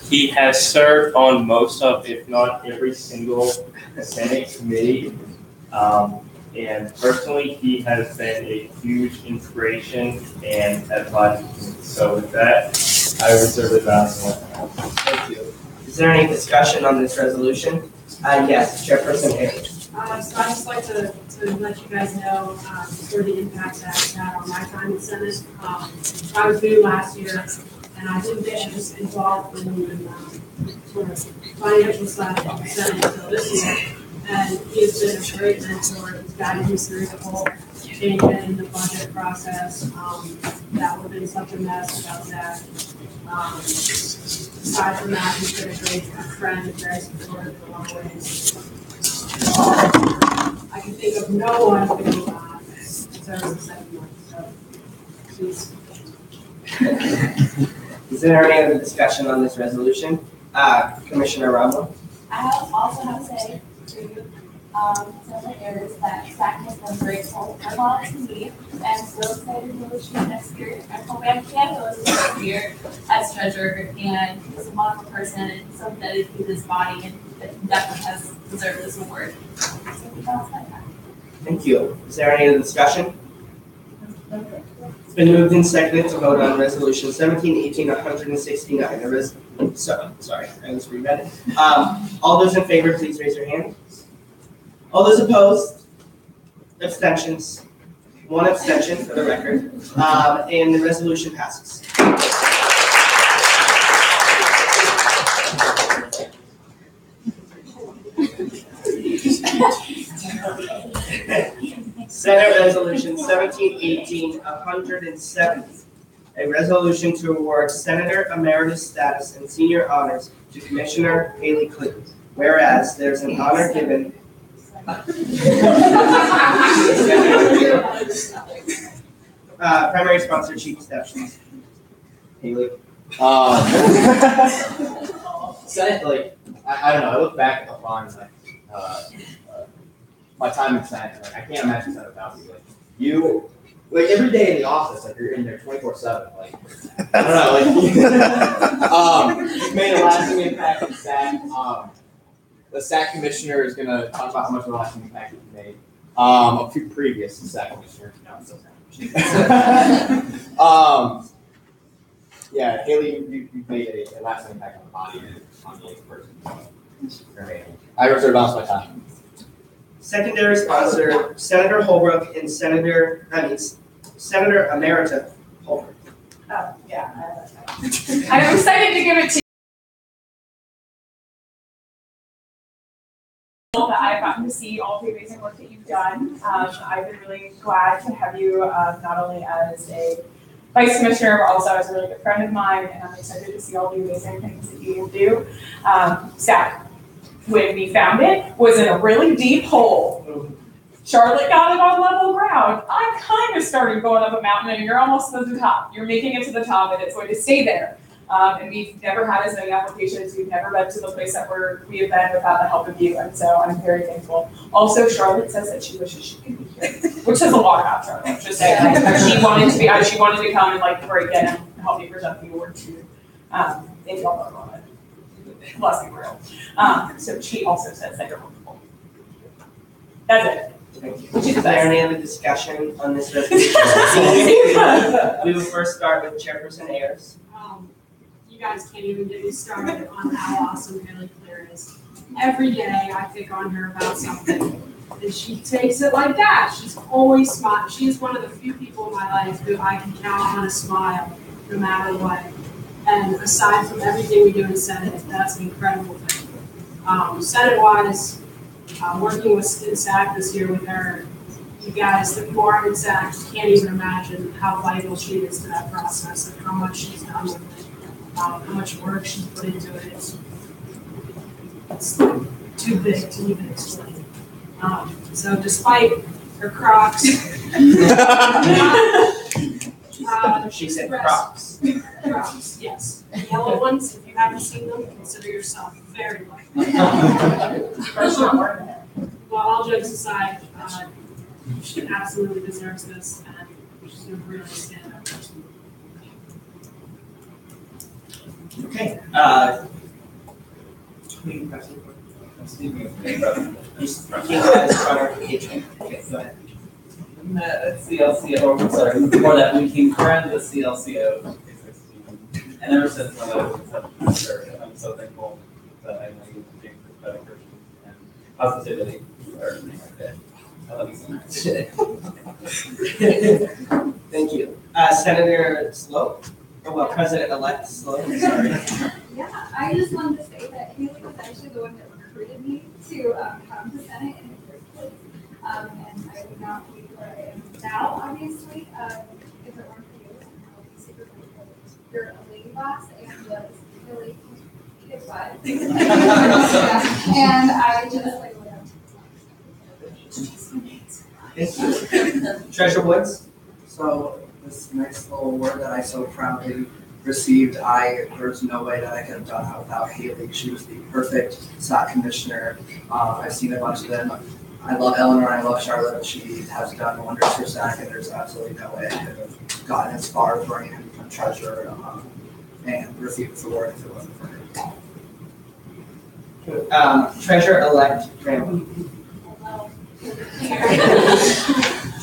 He has served on most of, if not every single Senate committee. And personally, he has been a huge inspiration and advice. So with that, I reserve the balance. Thank you. Is there any discussion on this resolution? Yes, Chairperson Ayers. So I'd just like to let you guys know sort of the impact that it's had on my time in Senate. I was new last year, and I didn't get just involved in sort of financial side of the Senate until this year. And he has been a great mentor. He's guided me through the whole change in the budget process. That would have been such a mess without that. Aside from that, he's been a great friend, very supportive in a lot of ways. I can think of no one who deserves a second one. So, please. Is there any other discussion on this resolution? Commissioner Rambo. I also have to say to Senator Ayers that Zach has been grateful for a lot to me, and so excited to wish you next year. I hope I can go next year as treasurer, and he's a wonderful person and so dedicated to his body, and definitely has deserved this award. So that's my time. Thank you. Is there any other discussion? It's been moved and seconded to vote on resolution 17-18-169. Sorry, I just reread it. All those in favor, please raise your hand. All those opposed? Abstentions? One abstention for the record. And the resolution passes. Senate Resolution 17-18-170. A resolution to award Senator Emeritus status and senior honors to Commissioner Haley Clinton. Whereas there's an honor given. Primary sponsor, Chief of Staff. Haley. Senate, like, I don't know, I look back upon my time in Senate, like, I can't imagine Senate without you. Like, you, like, every day in the office, like, you're in there 24/7, like, I don't know, like, you've made a lasting impact in SAC. The SAC commissioner is gonna talk about how much of a lasting impact you've made. A few previous SAC commissioners, now it's SAC commissioner. Yeah, Haley, you've made a lasting impact on the body and on the person. I reserve balance my time. Secondary sponsor, Senator Holbrook and Senator Emerita Holbrook. Oh, yeah. I'm excited to give it to you. That I've gotten to see all the amazing work that you've done. I've been really glad to have you not only as a vice commissioner, but also as a really good friend of mine, and I'm excited to see all the amazing things that you will do. SAC, when we found it, was in a really deep hole. Charlotte got it on level ground. I kind of started going up a mountain, and you're almost at the top. You're making it to the top, and it's going to stay there. And we've never had as many applications. We've never been to the place that we have been without the help of you, and so I'm very thankful. Also, Charlotte says that she wishes she could be here, which says a lot about Charlotte. Just saying, she wanted to come and like break in and help me present the award to you. If y'all don't know it, bless you, real. So she also says that you're wonderful. That's it. Is there any other discussion on this resolution? We will first start with Chairperson Ayers. You guys can't even get me started on how awesome Haley Clear is. Every day I pick on her about something, and she takes it like that. She's always smiling. She is one of the few people in my life who I can count on a smile no matter what. And aside from everything we do in Senate, that's an incredible thing. Senate-wise, working with SAC this year with her, you guys, the core in SAC, can't even imagine how vital she is to that process and how much she's done with it. How much work she's put into it. It's too big to even explain. So despite her Crocs, She said Crocs. Crocs, yes. Yellow ones, if you haven't seen them, consider yourself very lucky. Well, all jokes aside, she absolutely deserves this, and she's a really stand-up person. Okay, Okay, go ahead. CLCO, sorry, before that we became friends with CLCO. And ever since my life was served, I'm so thankful that I know you being a better person and positivity or everything like that. I love you so much. Thank you. Senator Sloat, or well, President-elect Sloat, sorry. Yeah, I just wanted to say that Haley was actually the one that recruited me to come to Senate in the first place. And I would not be where I am now, obviously, if it weren't for you. And I'll be super grateful. You're a lady boss and was really good vibe. Yeah, and I just like went Thank you. Treasurer Woods? So this nice little award that I so proudly received, there's no way that I could have done that without Haley. She was the perfect SAC commissioner. I've seen a bunch of them. I love Eleanor, I love Charlotte. She has done wonders for SAC, and there's absolutely no way I could have gotten as far as running a treasurer and received this award if it wasn't for her. Treasurer-elect Randall.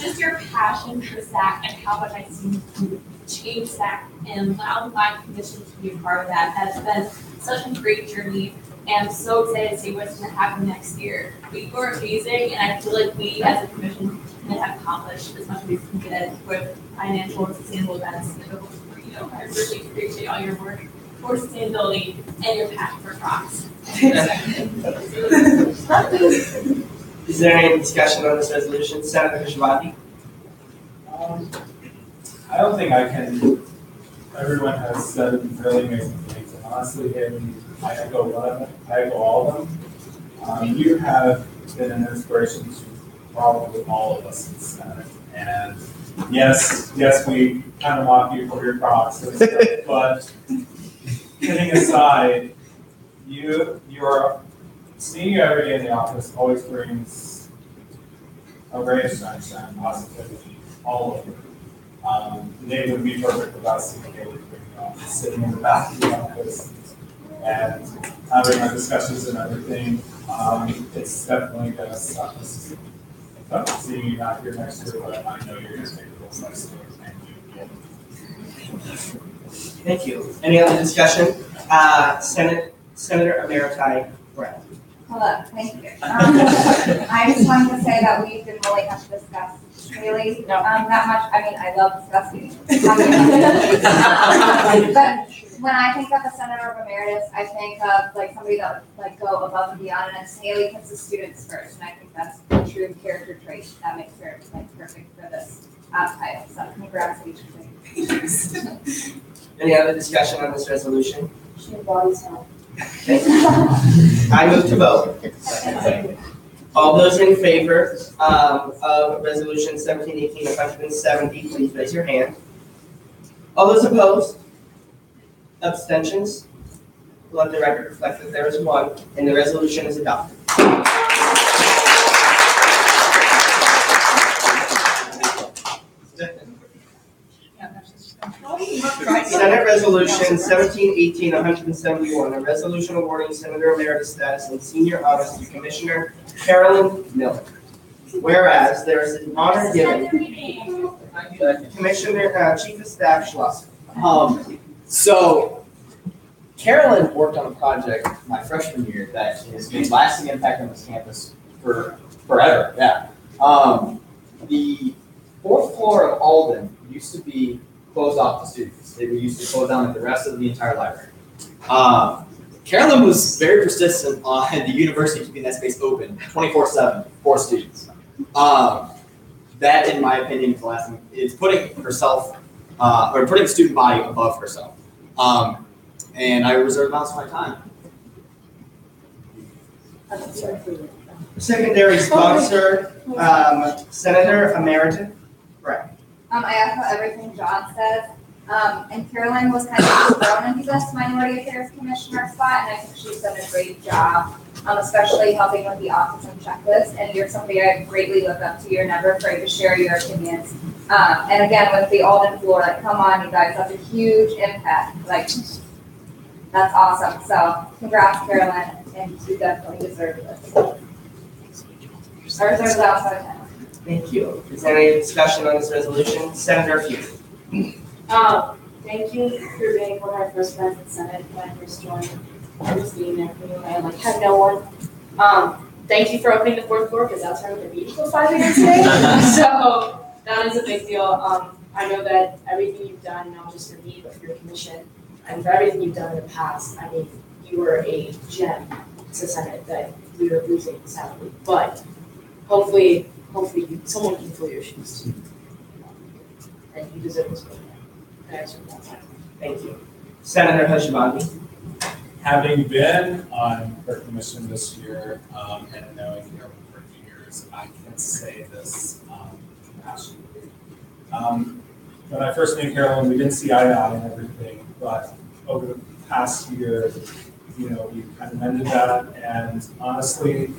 Just your passion for SAC and how much I've seen you change SAC and allow my commission to be a part of that. That's been such a great journey, and I'm so excited to see what's going to happen next year. You are amazing, and I feel like we as a commission have accomplished as much as we can get with financial and sustainable events. I really appreciate all your work for sustainability and your passion for Crocs. Is there any discussion on this resolution? Senator Kushwati? I don't think I can, everyone has said really amazing things, and honestly, I echo all of them. You have been an inspiration to probably all of us in the Senate, and yes, we kind of mock you for your Crocs and stuff, but kidding aside, you're seeing you every day in the office always brings a ray of sunshine, positivity, all over. The day would be perfect without seeing Haley sitting in the back of the office and having our discussions and everything. It's definitely going to suck. Seeing you not here next year, but I know you're going to take roles next year. Thank you. Any other discussion? Senator Emeritus Brett. Hello, thank you. I just wanted to say that we didn't really have to discuss Haley that much. I mean, I love discussing. But when I think of a senator of emeritus, I think of like somebody that would like go above and beyond, and Haley puts the students first, and I think that's a true character trait that makes her like perfect for this title. So congrats to each of you. Any other discussion on this resolution? She embodies health. I move to vote. All those in favor of resolution 1718-170, please raise your hand. All those opposed? Abstentions? Let the record reflect that there is one, and the resolution is adopted. Senate Resolution 1718-171, a resolution awarding Senator Emeritus status and senior honors to Commissioner Carolyn Miller. Whereas there is an honor given Commissioner Chief of Staff Schluss. So Carolyn worked on a project my freshman year that has made lasting impact on this campus for forever. Yeah. The fourth floor of Alden used to be closed off to students. They used to close down like the rest of the entire library. Carolyn was very persistent on the university keeping that space open 24/7 for students. That, in my opinion, is the last thing, is putting herself, or putting the student body above herself. And I reserve most of my time. Secondary sponsor, Senator Emeritus Brett. I echo everything John said. And Carolyn was kind of thrown into this Minority Affairs Commissioner spot, and I think she's done a great job, especially helping with the autism checklist. And you're somebody I greatly look up to. You're never afraid to share your opinions. And again, with the Alden floor, like, come on, you guys, that's a huge impact. Like, that's awesome. So, congrats, Carolyn, and you definitely deserve this. I reserve the outside time. Thank you. Is there any discussion on this resolution? Senator Pugh. Thank you for being one of our first friends in the Senate when I first joined. I was being there for you, and I had no one. Thank you for opening the fourth floor, because that's where I'm going to be for 5 years today. So that is a big deal. I know that everything you've done, not just for me, but for your commission, and for everything you've done in the past, I mean, you were a gem to the Senate that we were losing, sadly. But hopefully someone can fill your shoes. And you deserve this program. Thank you. Senator Hushabandi. Having been on her commission this year, and knowing Carolyn for a few years, I can say this passionately. When I first met Carolyn, we didn't see eye to eye on everything, but over the past year, you know, we kind of mended that, and honestly,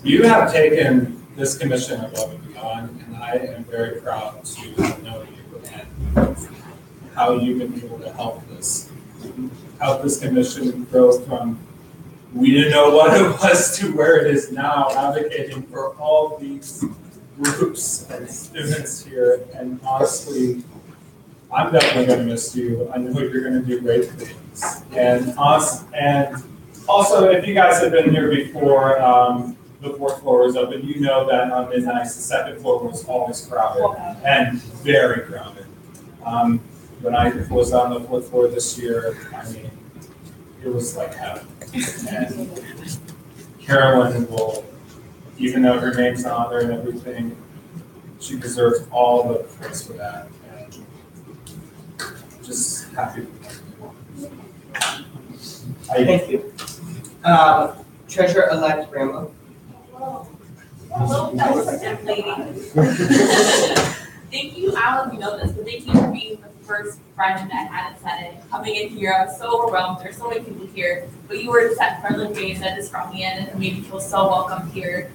you have taken this commission above and beyond, and I am very proud to know you and how you've been able to help this commission grow from we didn't know what it was to where it is now, advocating for all these groups and students here. And honestly, I'm definitely going to miss you. I know you're going to do great things. And also, if you guys have been here before, the fourth floor was open, you know that on midnights, the second floor was always crowded and very crowded. When I was on the fourth floor this year, I mean, it was like heaven. And Carolyn will, even though her name's on there and everything, she deserves all the praise for that. And just happy. Thank you. Treasurer-elect Rambo. Hello, that lady. Thank you, I don't know if you know this, but thank you for being the first friend that I had in Senate. Coming in here, I was so overwhelmed. There's so many people here, but you were just that friendly face that just brought me in and made me feel so welcome here.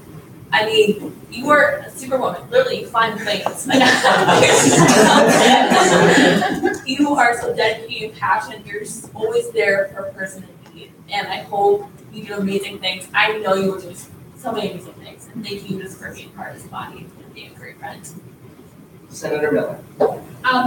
I mean, you were a superwoman. Literally, you climb planes. You are so dedicated and passionate. You're just always there for a person in need. And I hope you do amazing things. I know you will do so many amazing things. And thank you just for being part of this body and being a great friend. Senator Miller.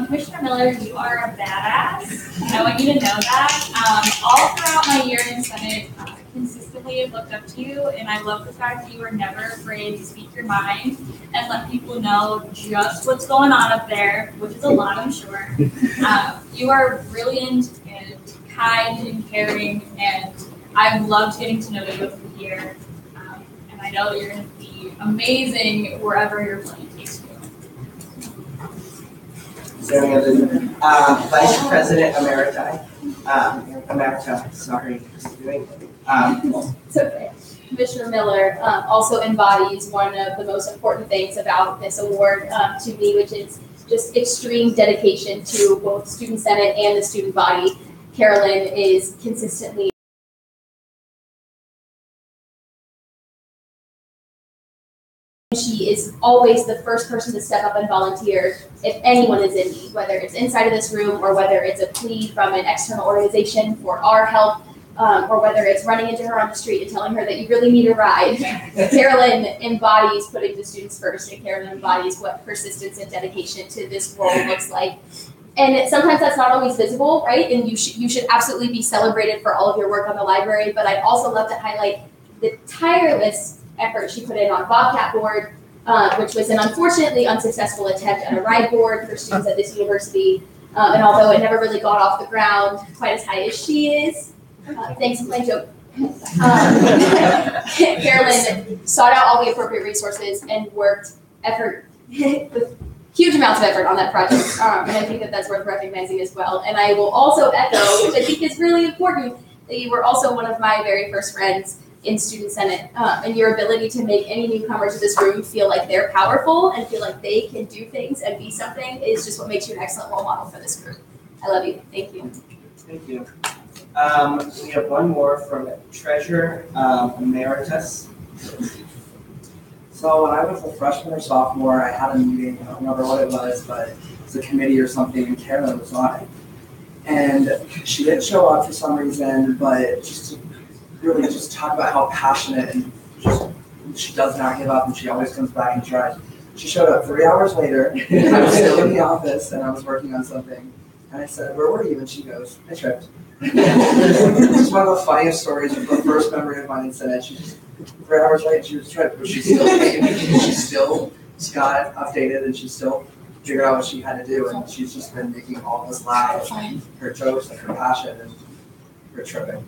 Commissioner Miller, you are a badass. I want you to know that. All throughout my year in Senate, I consistently have looked up to you, and I love the fact that you are never afraid to speak your mind and let people know just what's going on up there, which is a lot, I'm sure. You are brilliant and kind and caring, and I've loved getting to know you over here. And I know that you're going to be amazing wherever your plan takes you. Is there any other, Vice President Emerita, sorry. It's okay. Commissioner Miller also embodies one of the most important things about this award to me, which is just extreme dedication to both Student Senate and the student body. Carolyn is consistently she is always the first person to step up and volunteer if anyone is in need, whether it's inside of this room or whether it's a plea from an external organization for our help, or whether it's running into her on the street and telling her that you really need a ride. Carolyn embodies putting the students first, and Carolyn embodies what persistence and dedication to this role looks like. And sometimes that's not always visible, right? And you should absolutely be celebrated for all of your work on the library, but I'd also love to highlight the tireless effort she put in on Bobcat Board, which was an unfortunately unsuccessful attempt at a ride board for students at this university. And although it never really got off the ground quite as high as she is, thanks for my joke. Carolyn sought out all the appropriate resources and worked with huge amounts of effort on that project. And I think that that's worth recognizing as well. And I will also echo, which I think is really important, that you were also one of my very first friends in Student Senate. And your ability to make any newcomer to this room feel like they're powerful and feel like they can do things and be something is just what makes you an excellent role model for this group. I love you. Thank you. Thank you. We have one more from Treasurer Emeritus. So when I was a freshman or sophomore, I had a meeting, I don't remember what it was, but it's a committee or something, and Carolyn was on it. And she didn't show up for some reason, but just to really just talk about how passionate and just she does not give up and she always comes back and tries. She showed up 3 hours later, I was still in the office and I was working on something. And I said, "Where were you?" And she goes, "I tripped." It's one of the funniest stories of the first memory of mine in Senate. She just 3 hours late, she was tripped, but she still got updated and she still figured out what she had to do. And she's just been making all of us laugh, her jokes and her passion and her tripping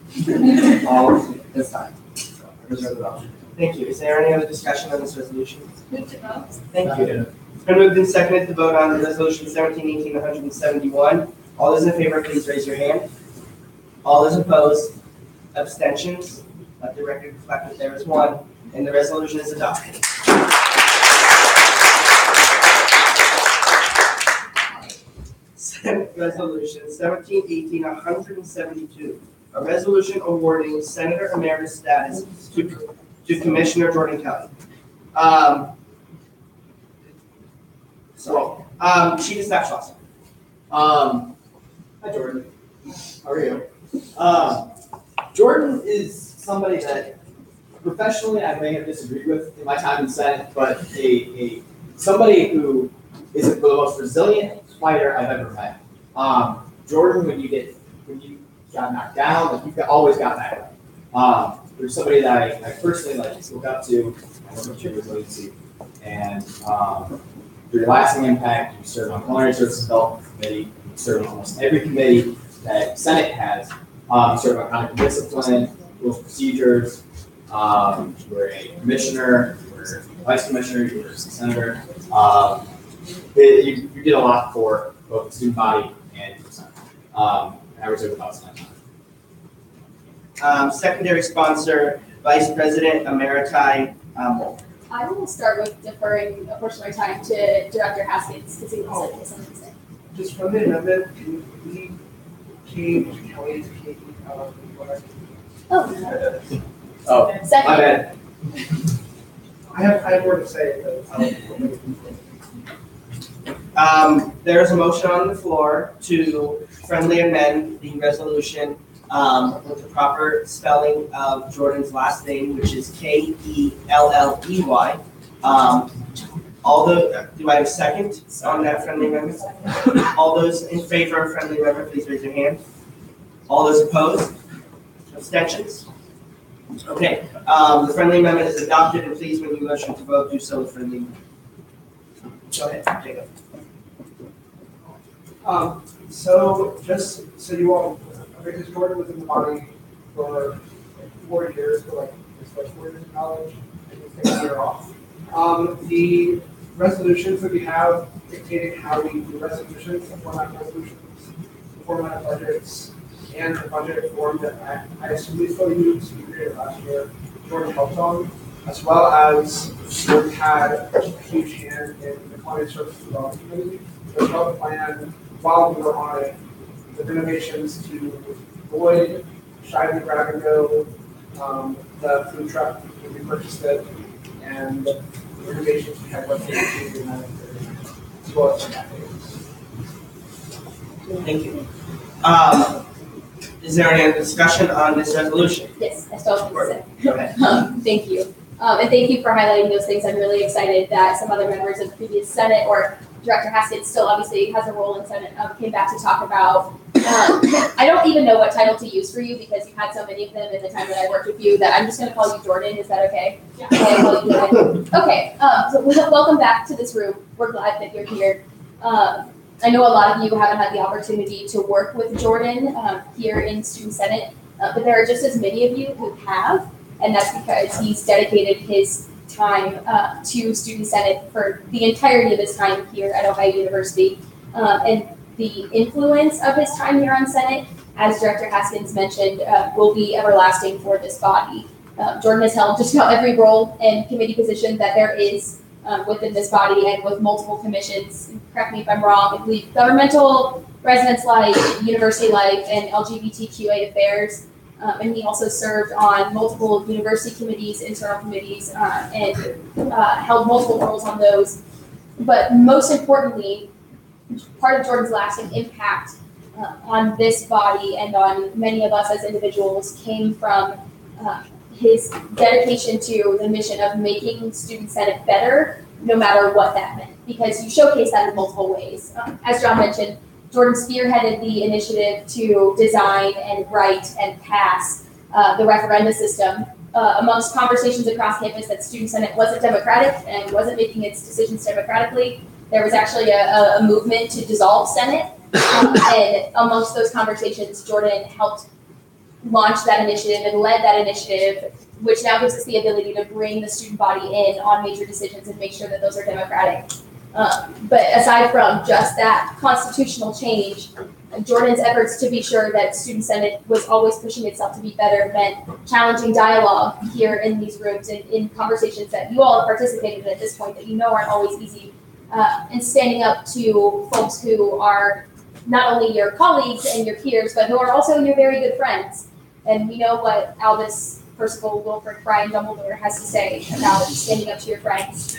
all of this time. So I reserve the vote. Thank you. Is there any other discussion on this resolution? Move to vote. Thank you. It's been moved and seconded to vote on resolution 1718-171. All those in favor, please raise your hand. All those opposed, abstentions, let the record reflect that there is one, and the resolution is adopted. Resolution 1718-172, a resolution awarding Senator Emeritus status to Commissioner Jordan Kelly. Chief of Staff Schloss. Hi, Jordan. How are you? Jordan is somebody that professionally I may have disagreed with in my time in Senate, but somebody who is the most resilient fighter I've ever met. Jordan, when you got knocked down, like you've always got back up. There's somebody that I personally look up to. I look up to your resiliency, and your lasting impact. You serve on Culinary Services Development Committee. You serve on almost every committee that Senate has. You serve on conduct and discipline, rules and procedures. You're a commissioner. You're a vice commissioner. You're a senator. You did a lot for both the student body and the Senate. I reserve the balance of my time. Secondary sponsor, Vice President Emeriti Mold. I will start with deferring a portion of my time to Director Haskins because he wants to say something to say. Just from the amendment, can we change Kelly to Katie? Oh, second. My bad. I have more to say, but There is a motion on the floor to friendly amend the resolution with the proper spelling of Jordan's last name, which is Kelley. Do I have a second on that friendly amendment? All those in favor of friendly amendment, please raise your hand. All those opposed? Abstentions? Okay, the friendly amendment is adopted, and please, when you motion to vote, do so with friendly. Go ahead, Jacob. So just so you all, because Jordan was in the body for 4 years, for his first 4 years in college, and he's taking a year off. The resolutions that we have dictating how we do resolutions, the format of resolutions, the format of budgets, and the budget form that I assume we still use, we created last year, Jordan helped on, as well as Jordan had a huge hand in the Culinary Services Development Committee, as well as plan while we were on it, the renovations to Boyd, Shively Grab and Go, the food truck when we purchased it, and the renovations we had with the as well as some activities. Thank you. Is there any discussion on this resolution? Yes, I still have to say. Go ahead. Thank you. And thank you for highlighting those things. I'm really excited that some other members of the previous Senate, or Director Haskins still obviously has a role in Senate, came back to talk about. I don't even know what title to use for you because you've had so many of them in the time that I worked with you that I'm just going to call you Jordan. Is that okay? Yeah. Okay, I'll call you Jordan. Okay, so welcome back to this room. We're glad that you're here. I know a lot of you haven't had the opportunity to work with Jordan here in Student Senate, but there are just as many of you who have, and that's because he's dedicated his time to Student Senate for the entirety of his time here at Ohio University. And the influence of his time here on Senate, as Director Haskins mentioned, will be everlasting for this body. Jordan has held just about every role and committee position that there is within this body and with multiple commissions. Correct me if I'm wrong, I believe governmental, residence life, university life, and LGBTQA affairs. And he also served on multiple university committees, internal committees, and held multiple roles on those. But most importantly, part of Jordan's lasting impact on this body and on many of us as individuals came from his dedication to the mission of making Student Senate better, no matter what that meant, because you showcase that in multiple ways. As John mentioned, Jordan spearheaded the initiative to design and write and pass the referenda system. Amongst conversations across campus that Student Senate wasn't democratic and wasn't making its decisions democratically, there was actually a movement to dissolve Senate. And amongst those conversations, Jordan helped launch that initiative and led that initiative, which now gives us the ability to bring the student body in on major decisions and make sure that those are democratic. But aside from just that constitutional change, Jordan's efforts to be sure that Student Senate was always pushing itself to be better meant challenging dialogue here in these rooms and in conversations that you all have participated in at this point that you know aren't always easy, and standing up to folks who are not only your colleagues and your peers, but who are also your very good friends. And we know what Albus, Percival, Wilfred, Brian, Dumbledore has to say about standing up to your friends.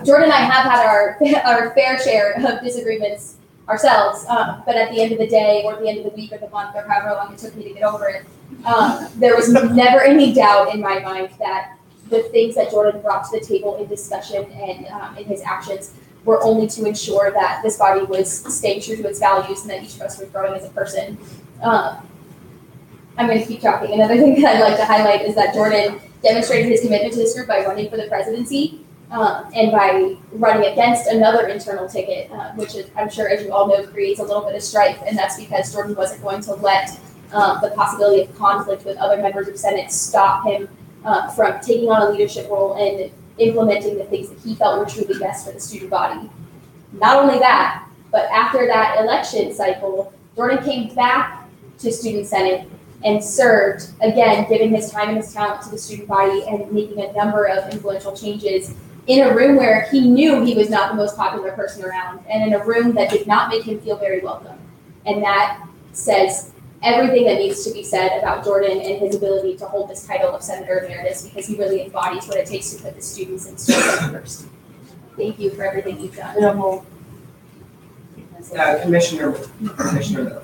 Jordan and I have had our fair share of disagreements ourselves, but at the end of the day, or at the end of the week or the month, or however long it took me to get over it, there was never any doubt in my mind that the things that Jordan brought to the table in discussion and in his actions were only to ensure that this body was staying true to its values and that each of us was growing as a person. I'm going to keep talking. Another thing that I'd like to highlight is that Jordan demonstrated his commitment to this group by running for the presidency and by running against another internal ticket, which is, I'm sure, as you all know, creates a little bit of strife, and that's because Jordan wasn't going to let the possibility of conflict with other members of Senate stop him from taking on a leadership role and implementing the things that he felt were truly best for the student body. Not only that, but after that election cycle, Jordan came back to Student Senate and served, again, giving his time and his talent to the student body and making a number of influential changes in a room where he knew he was not the most popular person around, and in a room that did not make him feel very welcome. And that says everything that needs to be said about Jordan and his ability to hold this title of Senator Emeritus, because he really embodies what it takes to put the students and students first. Thank you for everything you've done. Commissioner Miller.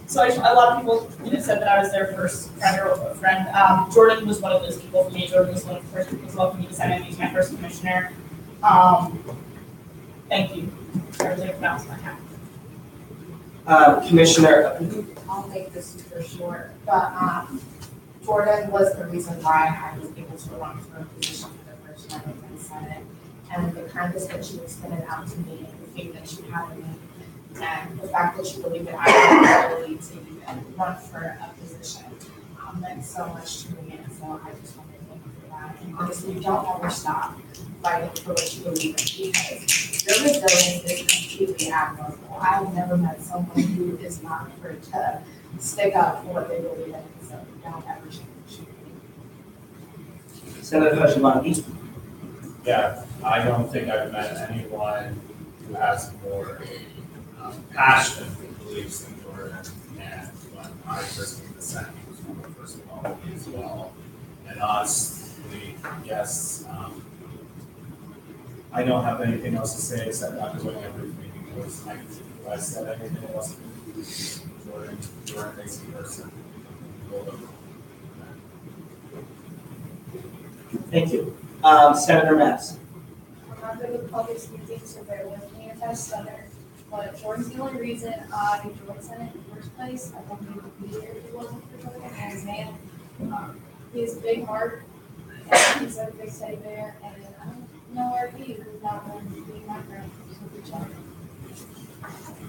So a lot of people said that I was their first friend or friend. Jordan was one of those people for me. Jordan was one of the first people to welcome me to Senate. He's my first commissioner. Thank you for everything about my hat. Commissioner. I'll make this super short, but Jordan was the reason why I was able to run for a position for the first time in the Senate, and the kindness that she extended out to me, and the faith that she had in me, and the fact that she believed that I had the ability to even run for a position meant so much to me, and so I just want to thank you for that. And honestly, don't ever stop fighting for what you believe in, because your resilience is completely admirable. I've never met someone who is not afraid to stick up for what they believe in, so don't ever change. Senator Hashimaki. Yeah, I don't think I've met anyone who has more passion and beliefs in Jordan. And when I first came to the Senate, he was one of the first to follow me as well. And honestly, yes, I don't have anything else to say except after winning everything, because I said anything else. Jordan makes me person. Thank you. Senator Mass. I'm not good with public speaking, so bear with me if I stutter. But Jordan's the only reason I joined Senate in the first place. I wouldn't even be here if it wasn't for Jordan and his man. He has a big heart, and he's a big teddy bear, and I don't know where he'd be without him being my friend. So good job.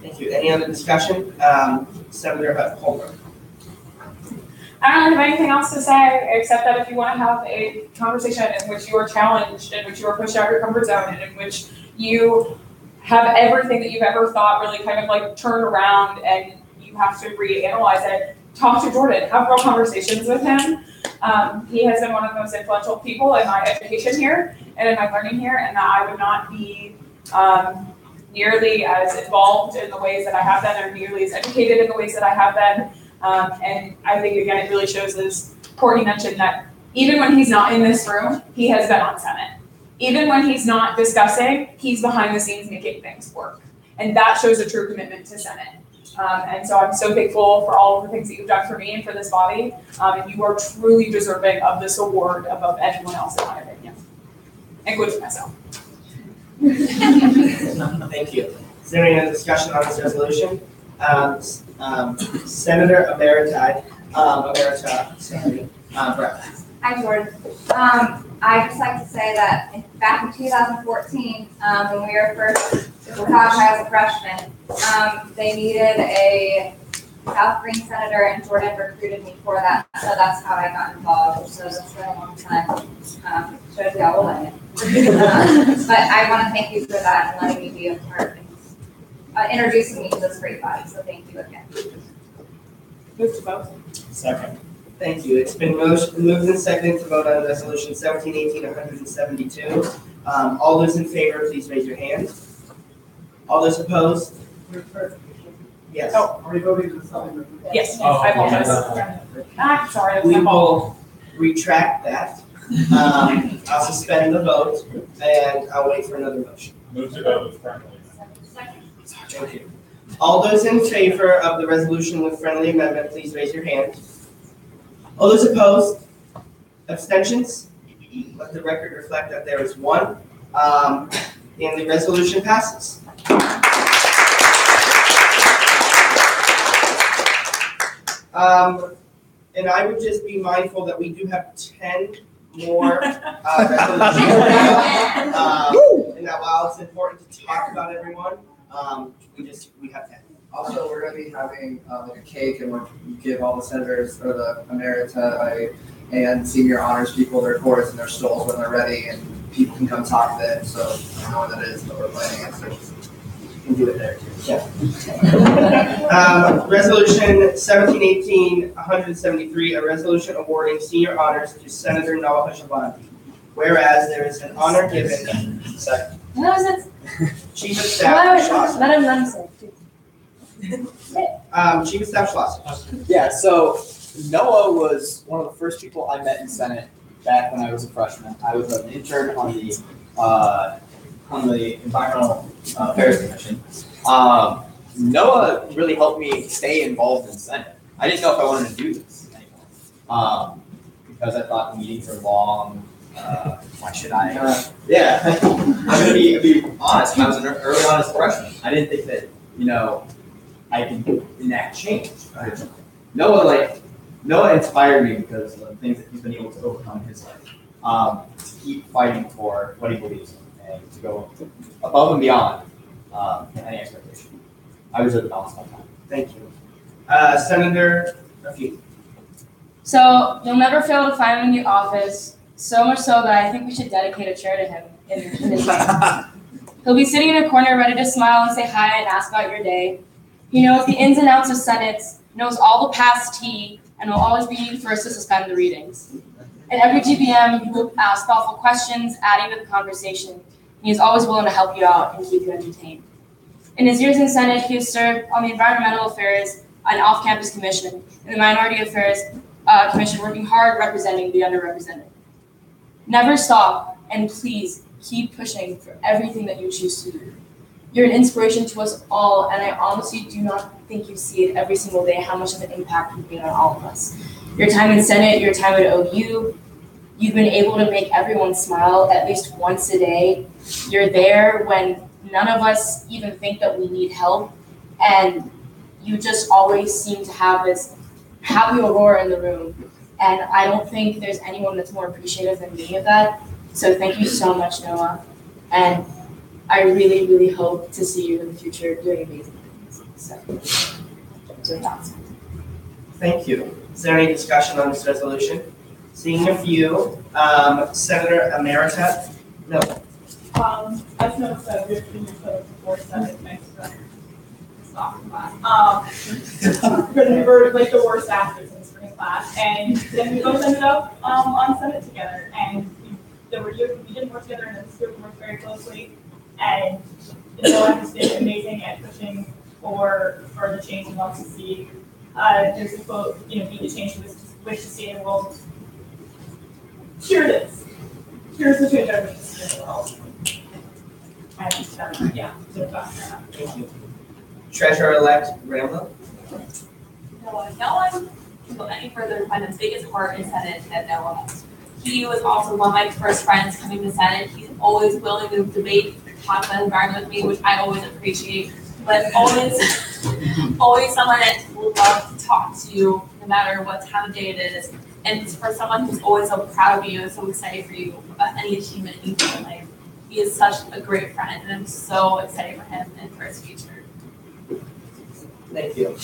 Thank you. Any other discussion? Senator Holbrook. I don't have anything else to say except that if you want to have a conversation in which you are challenged, in which you are pushed out of your comfort zone, and in which you have everything that you've ever thought really kind of like turned around and you have to reanalyze it, talk to Jordan, have real conversations with him. He has been one of the most influential people in my education here and in my learning here, and that I would not be nearly as involved in the ways that I have been, or nearly as educated in the ways that I have been. And I think, again, it really shows, as Courtney mentioned, that even when he's not in this room, he has been on Senate. Even when he's not discussing, he's behind the scenes making things work. And that shows a true commitment to Senate. And so I'm so thankful for all of the things that you've done for me and for this body. And you are truly deserving of this award above anyone else, in my opinion, including myself. Thank you. Is there any other discussion on this resolution? Senator Emerita, Brett. Hi, Jordan. I'd just like to say that back in 2014, when we were first talking as a freshman, they needed a South Green senator, and Jordan recruited me for that. So that's how I got involved. So that's been a long time. Shows y'all will let it. But I want to thank you for that and letting me be a part of introducing me to this great body. So thank you again. Move to vote. Second. Thank you. It's been moved and seconded to vote on resolution 1718-172. All those in favor, please raise your hand. All those opposed? Yes. Oh, are we voting to something? Yes, I apologize. I'm sorry, that's We my fault. will retract that. I'll suspend the vote and I'll wait for another motion. Move to vote with friendly. Thank you. All those in favor of the resolution with friendly amendment, please raise your hand. All those opposed? Abstentions? Let the record reflect that there is one. And the resolution passes. And I would just be mindful that we do have 10 more resolutions. And that while it's important to talk about everyone, we have 10. Also, we're going to be having like a cake, and we'll give all the senators or the emerita and senior honors people their cords and their stoles when they're ready, and people can come talk to them. So I don't know what that is, but we're planning it. So you can do it there too. Yeah. Resolution 1718-173, a resolution awarding senior honors to Senator Noah Hushabandi. Whereas there is an honor given. Second. What was it? Chief of Staff Schlosser. Let him say. Chief of Staff Schlosser. Yeah, so Noah was one of the first people I met in Senate back when I was a freshman. I was an intern on the Environmental Affairs Commission. Noah really helped me stay involved in Senate. I didn't know if I wanted to do this anymore because I thought the meetings are long. Why should I? Yeah, I'm gonna be honest. When I was early on as a freshman, I didn't think that I could enact change. Noah inspired me because of the things that he's been able to overcome in his life. To keep fighting for what he believes in and to go above and beyond any expectation. I was at the balance of my time. Thank you. Senator Rafiki. So you'll never fail to find him in the office, so much so that I think we should dedicate a chair to him in his name. He'll be sitting in a corner ready to smile and say hi and ask about your day. He knows the ins and outs of Senate, knows all the past tea, and will always be first to suspend the readings. At every GBM, he will ask thoughtful questions, adding to the conversation. He is always willing to help you out and keep you entertained. In his years in Senate, he has served on the Environmental Affairs and Off-Campus Commission and the Minority Affairs Commission, working hard representing the underrepresented. Never stop, and please keep pushing for everything that you choose to do. You're an inspiration to us all, and I honestly do not think you see it every single day how much of an impact you've made on all of us. Your time in Senate, your time at OU, you've been able to make everyone smile at least once a day. You're there when none of us even think that we need help, and you just always seem to have this happy aurora in the room. And I don't think there's anyone that's more appreciative than me of that. So thank you so much, Noah. And I really, really hope to see you in the future doing amazing things. So that's it. Thank you. Is there any discussion on this resolution? Seeing a few, Senator Emerita. No. I've noticed that you're putting your foot before Senate next time. sophomore class. Because we were like the worst actors in spring class, and then we both ended up on Senate together, and we didn't work together in the group, we worked very closely, and Noah has been amazing at pushing for the change he wants to see. There's a quote, be the change we wish to see in the world. Here it is. Here's the change I wish to see in the world. And yeah, so that's that. Thank you. Treasurer-elect Rambo. No one can go any further to find the biggest part in Senate than Noah. He was also one of my first friends coming to Senate. He's always willing to debate, talk about the environment with me, which I always appreciate. But always someone that will love to talk to you, no matter what time of day it is. And for someone who's always so proud of you and so excited for you about any achievement in your life, he is such a great friend, and I'm so excited for him and for his future. Thank you.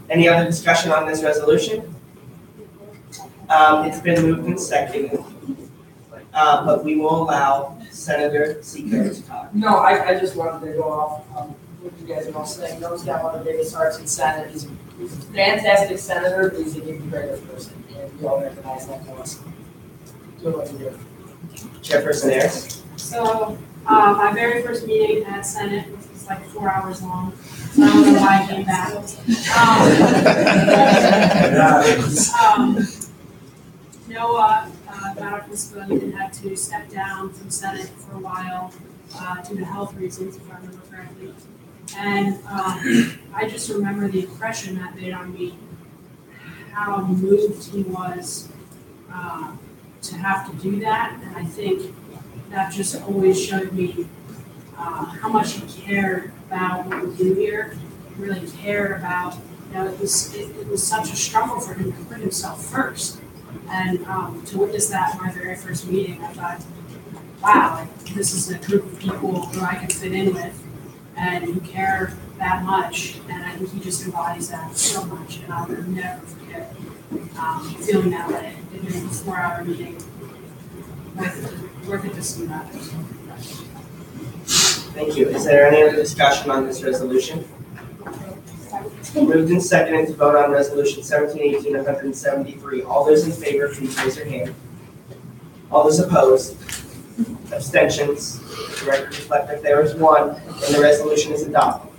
Any other discussion on this resolution? It's been moved and seconded, but we will allow Senator Seeker to talk. No, I just wanted to go off what you guys are all saying. Noah's got one of the biggest hearts in Senate. He's a fantastic senator, but he's a good, great person, and we all recognize that from us. Do what you do. Chairperson Ayers. So, my very first meeting at Senate was like 4 hours long, so I don't know why I came back. Noah got up this book and had to step down from Senate for a while due to health reasons, if I remember correctly. And I just remember the impression that made on me, how moved he was to have to do that, and I think that just always showed me how much he cared about what we do here, really cared about, it was such a struggle for him to put himself first. And to witness that in my very first meeting, I thought, wow, this is a group of people who I can fit in with and who care that much. And I think he just embodies that so much, and I'll never forget feeling that way in a 4-hour meeting worth it to see that. Thank you. Is there any other discussion on this resolution? Moved and seconded to vote on resolution 1718-173. All those in favor, please raise your hand. All those opposed? Abstentions? The record reflect that there is one, and the resolution is adopted.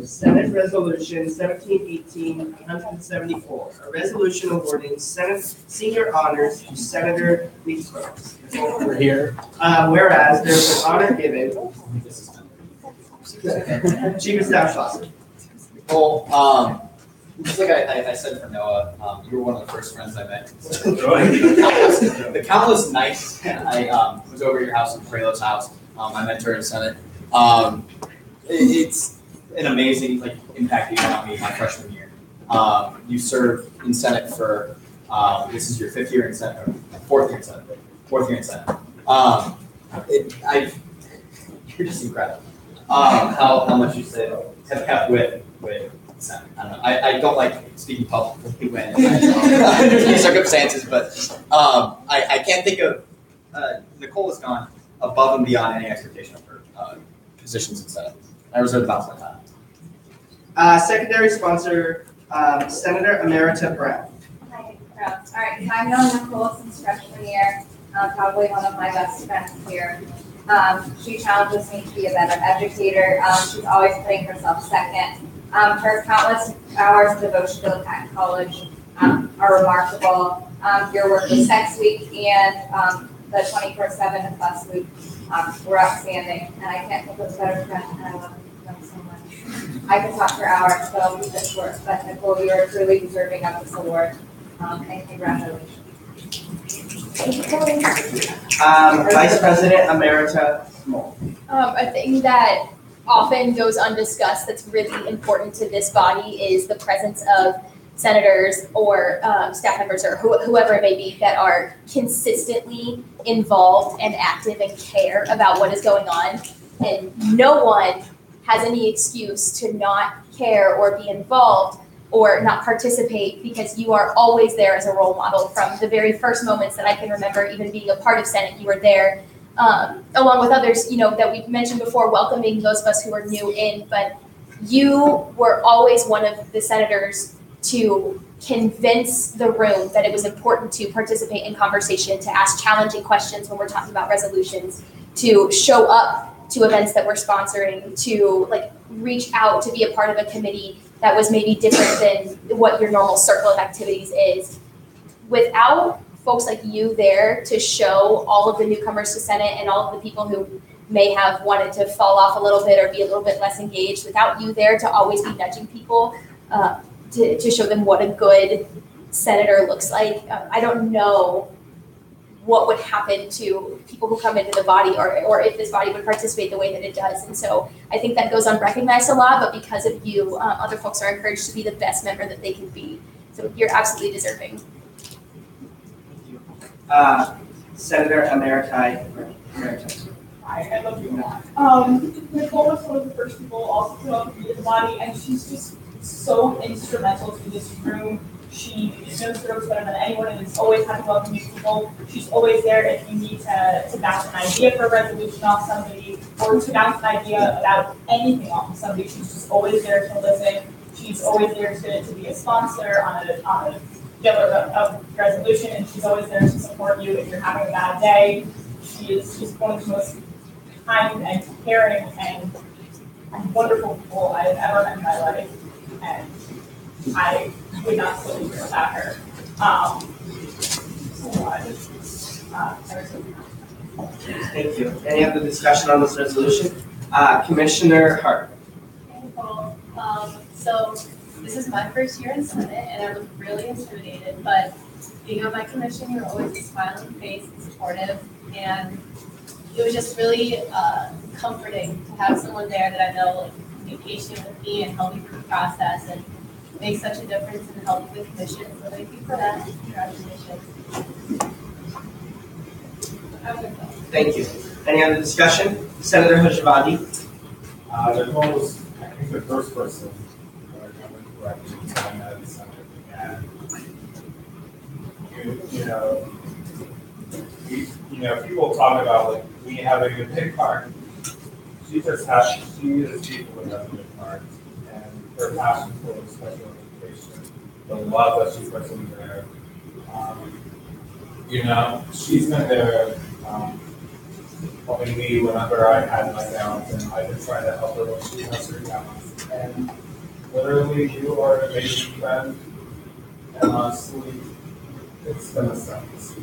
Senate Resolution 1718-174, a resolution awarding Senate senior honors to Senator Lee Crooks. We're here. Whereas there's an honor given. Chief of Staff Schlosser. Well, just like I said for Noah, you were one of the first friends I met. The count was nice. I was over at your house and Frelo's house. I met her in Senate. It's an amazing impact you had on me my freshman year. You served in Senate for this is your 5th year in Senate, or 4th year in Senate. 4th year in Senate. You're just incredible. How much you have kept with Senate. I don't know. I don't like speaking publicly when under these circumstances, but I can't think of Nicole has gone above and beyond any expectation of her positions in Senate. I reserve the balance of my time. Secondary sponsor, Senator Emerita Brown. Hi, Brown. All right, so I've known Nicole since freshman year, probably one of my best friends here. She challenges me to be a better educator. She's always putting herself second. Her countless hours of devotion to at college are remarkable. Your work with Sex Week and the 24/7 Plus Week were outstanding, and I can't think of a better friend, and I love them so much. I could talk for hours, so I'll keep it short, but Nicole, you are truly deserving of this award, and congratulations. Vice President Emerita Small. A thing that often goes undiscussed that's really important to this body is the presence of senators or staff members or whoever it may be that are consistently involved and active and care about what is going on. And no one has any excuse to not care or be involved or not participate, because you are always there as a role model from the very first moments that I can remember even being a part of Senate. You were there along with others, that we mentioned before, welcoming those of us who are new in, but you were always one of the senators to convince the room that it was important to participate in conversation, to ask challenging questions when we're talking about resolutions, to show up to events that we're sponsoring, to reach out to be a part of a committee that was maybe different than what your normal circle of activities is. Without folks like you there to show all of the newcomers to Senate and all of the people who may have wanted to fall off a little bit or be a little bit less engaged, without you there to always be nudging people to show them what a good senator looks like, I don't know what would happen to people who come into the body or if this body would participate the way that it does. And so I think that goes unrecognized a lot, but because of you, other folks are encouraged to be the best member that they can be. So you're absolutely deserving. Senator Emeritus. I love you. Nicole was one of the first people also to come to the body, and she's just so instrumental to this room. She knows the ropes better than anyone and is always happy to welcome new people. She's always there if you need to bounce an idea for a resolution off somebody or to bounce an idea about anything off of somebody. She's just always there to listen. She's always there to be a sponsor on a bill of resolution, and she's always there to support you if you're having a bad day. She is just one of the most kind and caring and wonderful people I've ever met in my life, and I would not still be here without her. Thank you. Any other discussion on this resolution? Commissioner Hart. So this is my first year in Senate, and I was really intimidated, but being on my commission, you're always a smiling face and supportive, and it was just really comforting to have someone there that I know be patient with me and help me through the process and make such a difference in helping the commission. So thank you for that. Congratulations. Thank you. Any other discussion? Senator Hajavadi. Nicole was, I think, the first person, if I remember correctly, to come out of the Senate. And people talk about we having a big card. She is people with having a big card, and her passion for special education, the love that she puts in there. She's been there helping me whenever I had my downs, and I've been trying to help her when she has her downs. And literally, you are an amazing friend, and honestly, it's been a sentence.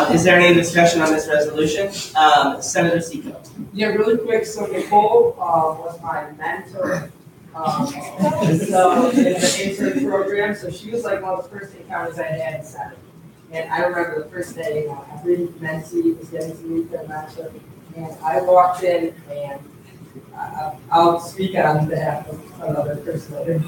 Is there any discussion on this resolution? Senator Seco. Yeah, really quick. So Nicole was my mentor. So in the intern program, so she was like one of the first encounters I had in Senate. And I remember the first day, every mentee was getting to meet their mentor, and I walked in, and I'll speak on behalf of another person later,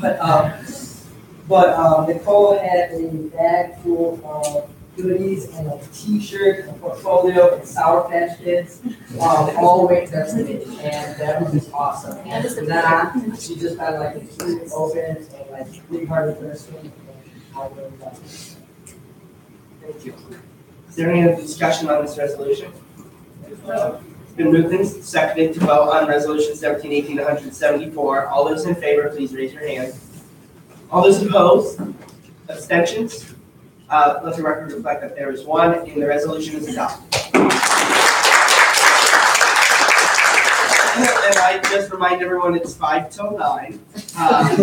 but Nicole had a bag full of goodies and a T-shirt, a portfolio, and Sour Patch Kids, all the way to that stage, and that was just awesome. And from then on, she just had a completely open and big-hearted person, and I really loved it. Thank you. Is there any other discussion on this resolution? It's been moved and seconded to vote on resolution 17-18-174. All those in favor, please raise your hand. All those opposed? Abstentions? Let the record reflect that there is one, and the resolution is adopted. And I just remind everyone it's 5 till 9. I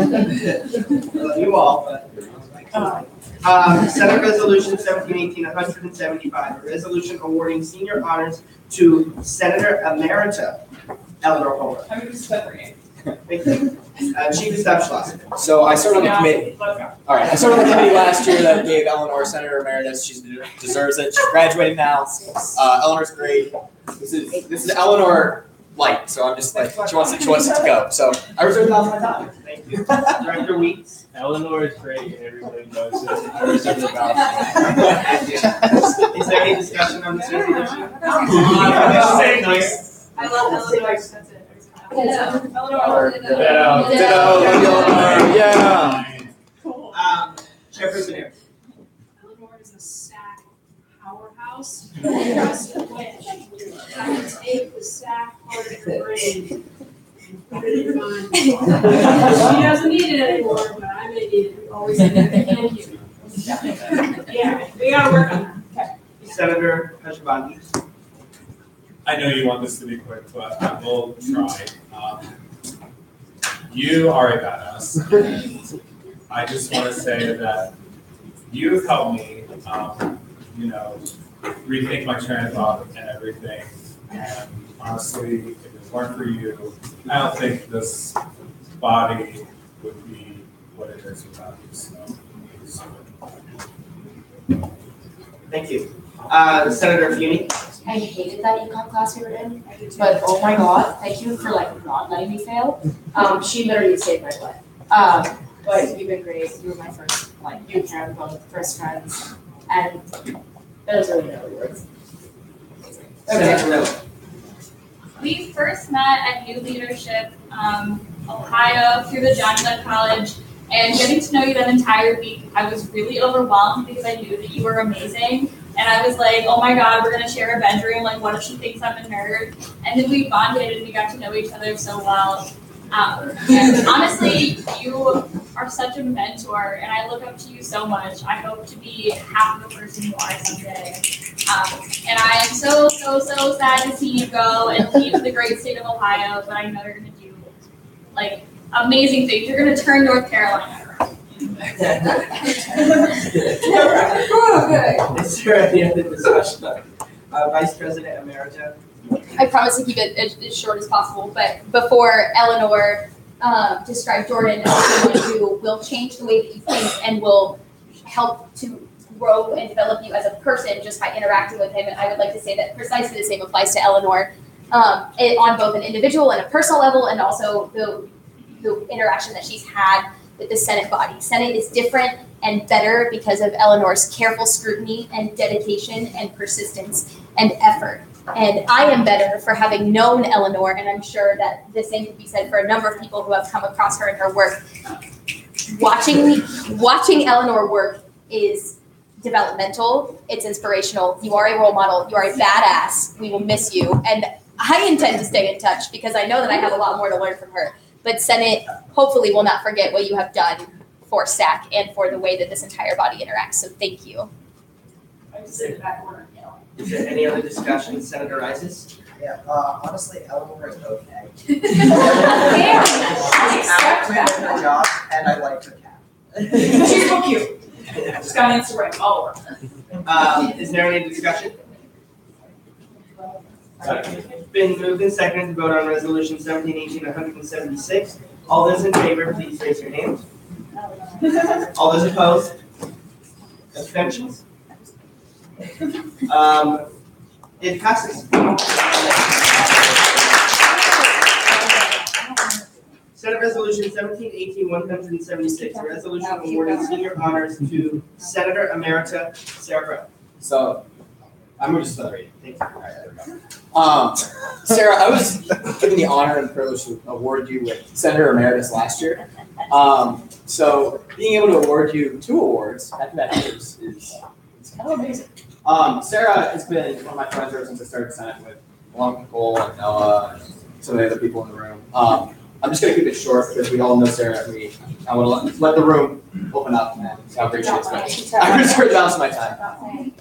love you all, but Senate Resolution 17-18-175, a resolution awarding senior honors to Senator Emerita Eleanor Hobart. I'm going to separate. Thank you. Chief of Staff Schlosser. So I served on the committee. All right, I served on the committee last year that gave Eleanor Senator Emeritus. She deserves it. She's graduating now. Eleanor's great. This is Eleanor light, so I'm just she wants it to go. So I reserve that my time. Thank you. Director Weeks. Eleanor is great. Everybody knows it. I reserve the balance. Is there any discussion on this resolution? I love Eleanor. That's it. Eleanor. Yeah. Chair Chairperson Aaron. Eleanor is a SAC powerhouse. Just a witch. I can take the SAC part of her brain and put it in mine. She doesn't need it anymore, but I may need it. Always need it. Thank you. Yeah, we gotta work on that. Okay. Senator Hashibandi. I know you want this to be quick, but I will try. You are a badass. And I just want to say that you've helped me, rethink my train of thought and everything. And honestly, if it weren't for you, I don't think this body would be what it is without you. So. Thank you. Senator Feeney. I hated that econ class we were in, but oh my god, thank you for not letting me fail. She literally saved my butt. But you've been great. You were my first, you and Karen were both first friends, and those are no words. Okay. We first met at New Leadership, Ohio, through the John Glenn College, and getting to know you that entire week, I was really overwhelmed because I knew that you were amazing. And I was like, oh my God, we're gonna share a bedroom. Like, what if she thinks I'm a nerd? And then we bonded and we got to know each other so well. And honestly, you are such a mentor, and I look up to you so much. I hope to be half of the person you are someday. And I am so, so, so sad to see you go and leave the great state of Ohio, but I know you're gonna do amazing things. You're gonna turn North Carolina around. Is there any other discussion? Vice President Emerita. I promise to keep it as short as possible, but before Eleanor described Jordan as someone who will change the way that you think and will help to grow and develop you as a person just by interacting with him, and I would like to say that precisely the same applies to Eleanor on both an individual and a personal level, and also the interaction that she's had with the Senate body. Senate is different and better because of Eleanor's careful scrutiny and dedication and persistence and effort. And I am better for having known Eleanor, and I'm sure that the same could be said for a number of people who have come across her in her work. Watching Eleanor work is developmental, it's inspirational. You are a role model, you are a badass, we will miss you. And I intend to stay in touch because I know that I have a lot more to learn from her. But Senate hopefully will not forget what you have done for SAC and for the way that this entire body interacts. So thank you. I just sit back corner. Is there any other discussion? Senator Isis? Yeah, honestly, Eleanor is okay. She's Adequate with her job, and I like her cat. so cute. She's got an Instagram follower. Is there any discussion? It's been moved and seconded to vote on resolution 1718-176. All those in favor, please raise your hands. All those opposed? Abstentions? It passes. Senate Resolution 1718-176, a resolution awarding senior honors to Senator Emerita Sarah Brown. So, I'm going to just read it. Thank you. All right, there we go. Sarah, I was given the honor and privilege to award you with Senator Emeritus last year. So, being able to award you 2 awards at that is kind of amazing. Sarah has been one of my friends ever since I started Senate with along with Cole and Noah and some of the other people in the room. I'm just going to keep it short because we all know Sarah. I want to let the room open up and see how great she is. But I'm going to start the balance of my time.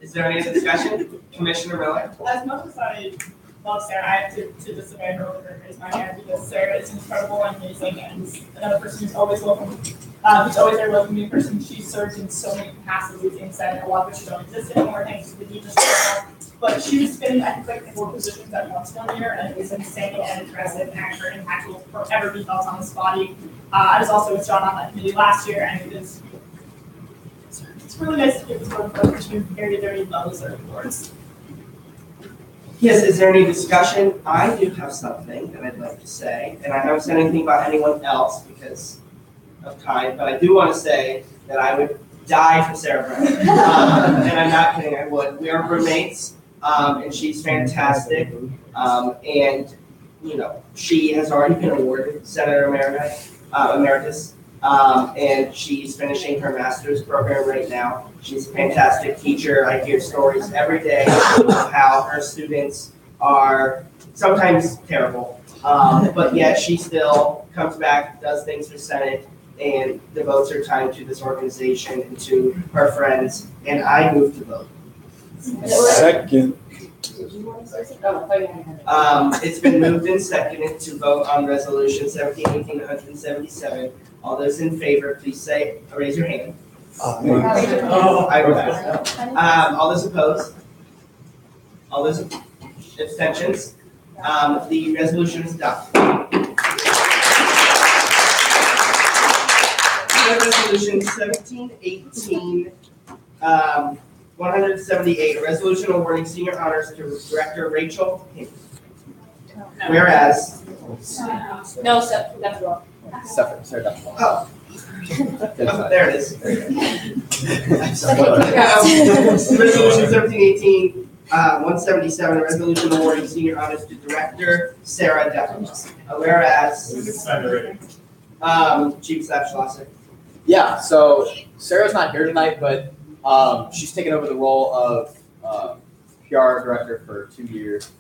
Is there any other discussion? Commissioner Miller? As much as I love Sarah, I have to disobey her order and raise my hand because Sarah is incredible and amazing and another person who's always welcome. Who's always a welcoming person. She served in so many capacities in Senate, a lot of which don't exist anymore thanks to the need to. But she was spinning, I think, like 4 positions at once one year, and it was insane and impressive, and I'm sure impact will forever be felt on this body. I was also with John on that committee last year, and it's really nice to give this one for 2 very, very well-deserved awards. Yes, is there any discussion? I do have something that I'd like to say, and I haven't said anything about anyone else because of time, but I do want to say that I would die for Sarah Brown. And I'm not kidding, I would. We are roommates, and she's fantastic. And, you know, she has already been awarded Senator Emeritus. and she's finishing her master's program right now. She's a fantastic teacher. I hear stories every day of how her students are sometimes terrible, but yet she still comes back, does things for Senate, and devotes her time to this organization and to her friends, and I move to vote. Second. It's been moved and seconded to vote on resolution 1718-177. All those in favor, please raise your hand. All those opposed? All those abstentions? The resolution is adopted. Resolution 1718-178, a resolution awarding senior honors to Director Rachel Hink. Whereas. No, that's wrong. Sorry, that's wrong. Oh. There it is. Resolution 1718-177, a resolution awarding senior honors to Director Sarah Devlin. Whereas. Chief Staff Schlosser. Yeah, so Sarah's not here tonight, but she's taken over the role of PR director for 2 years.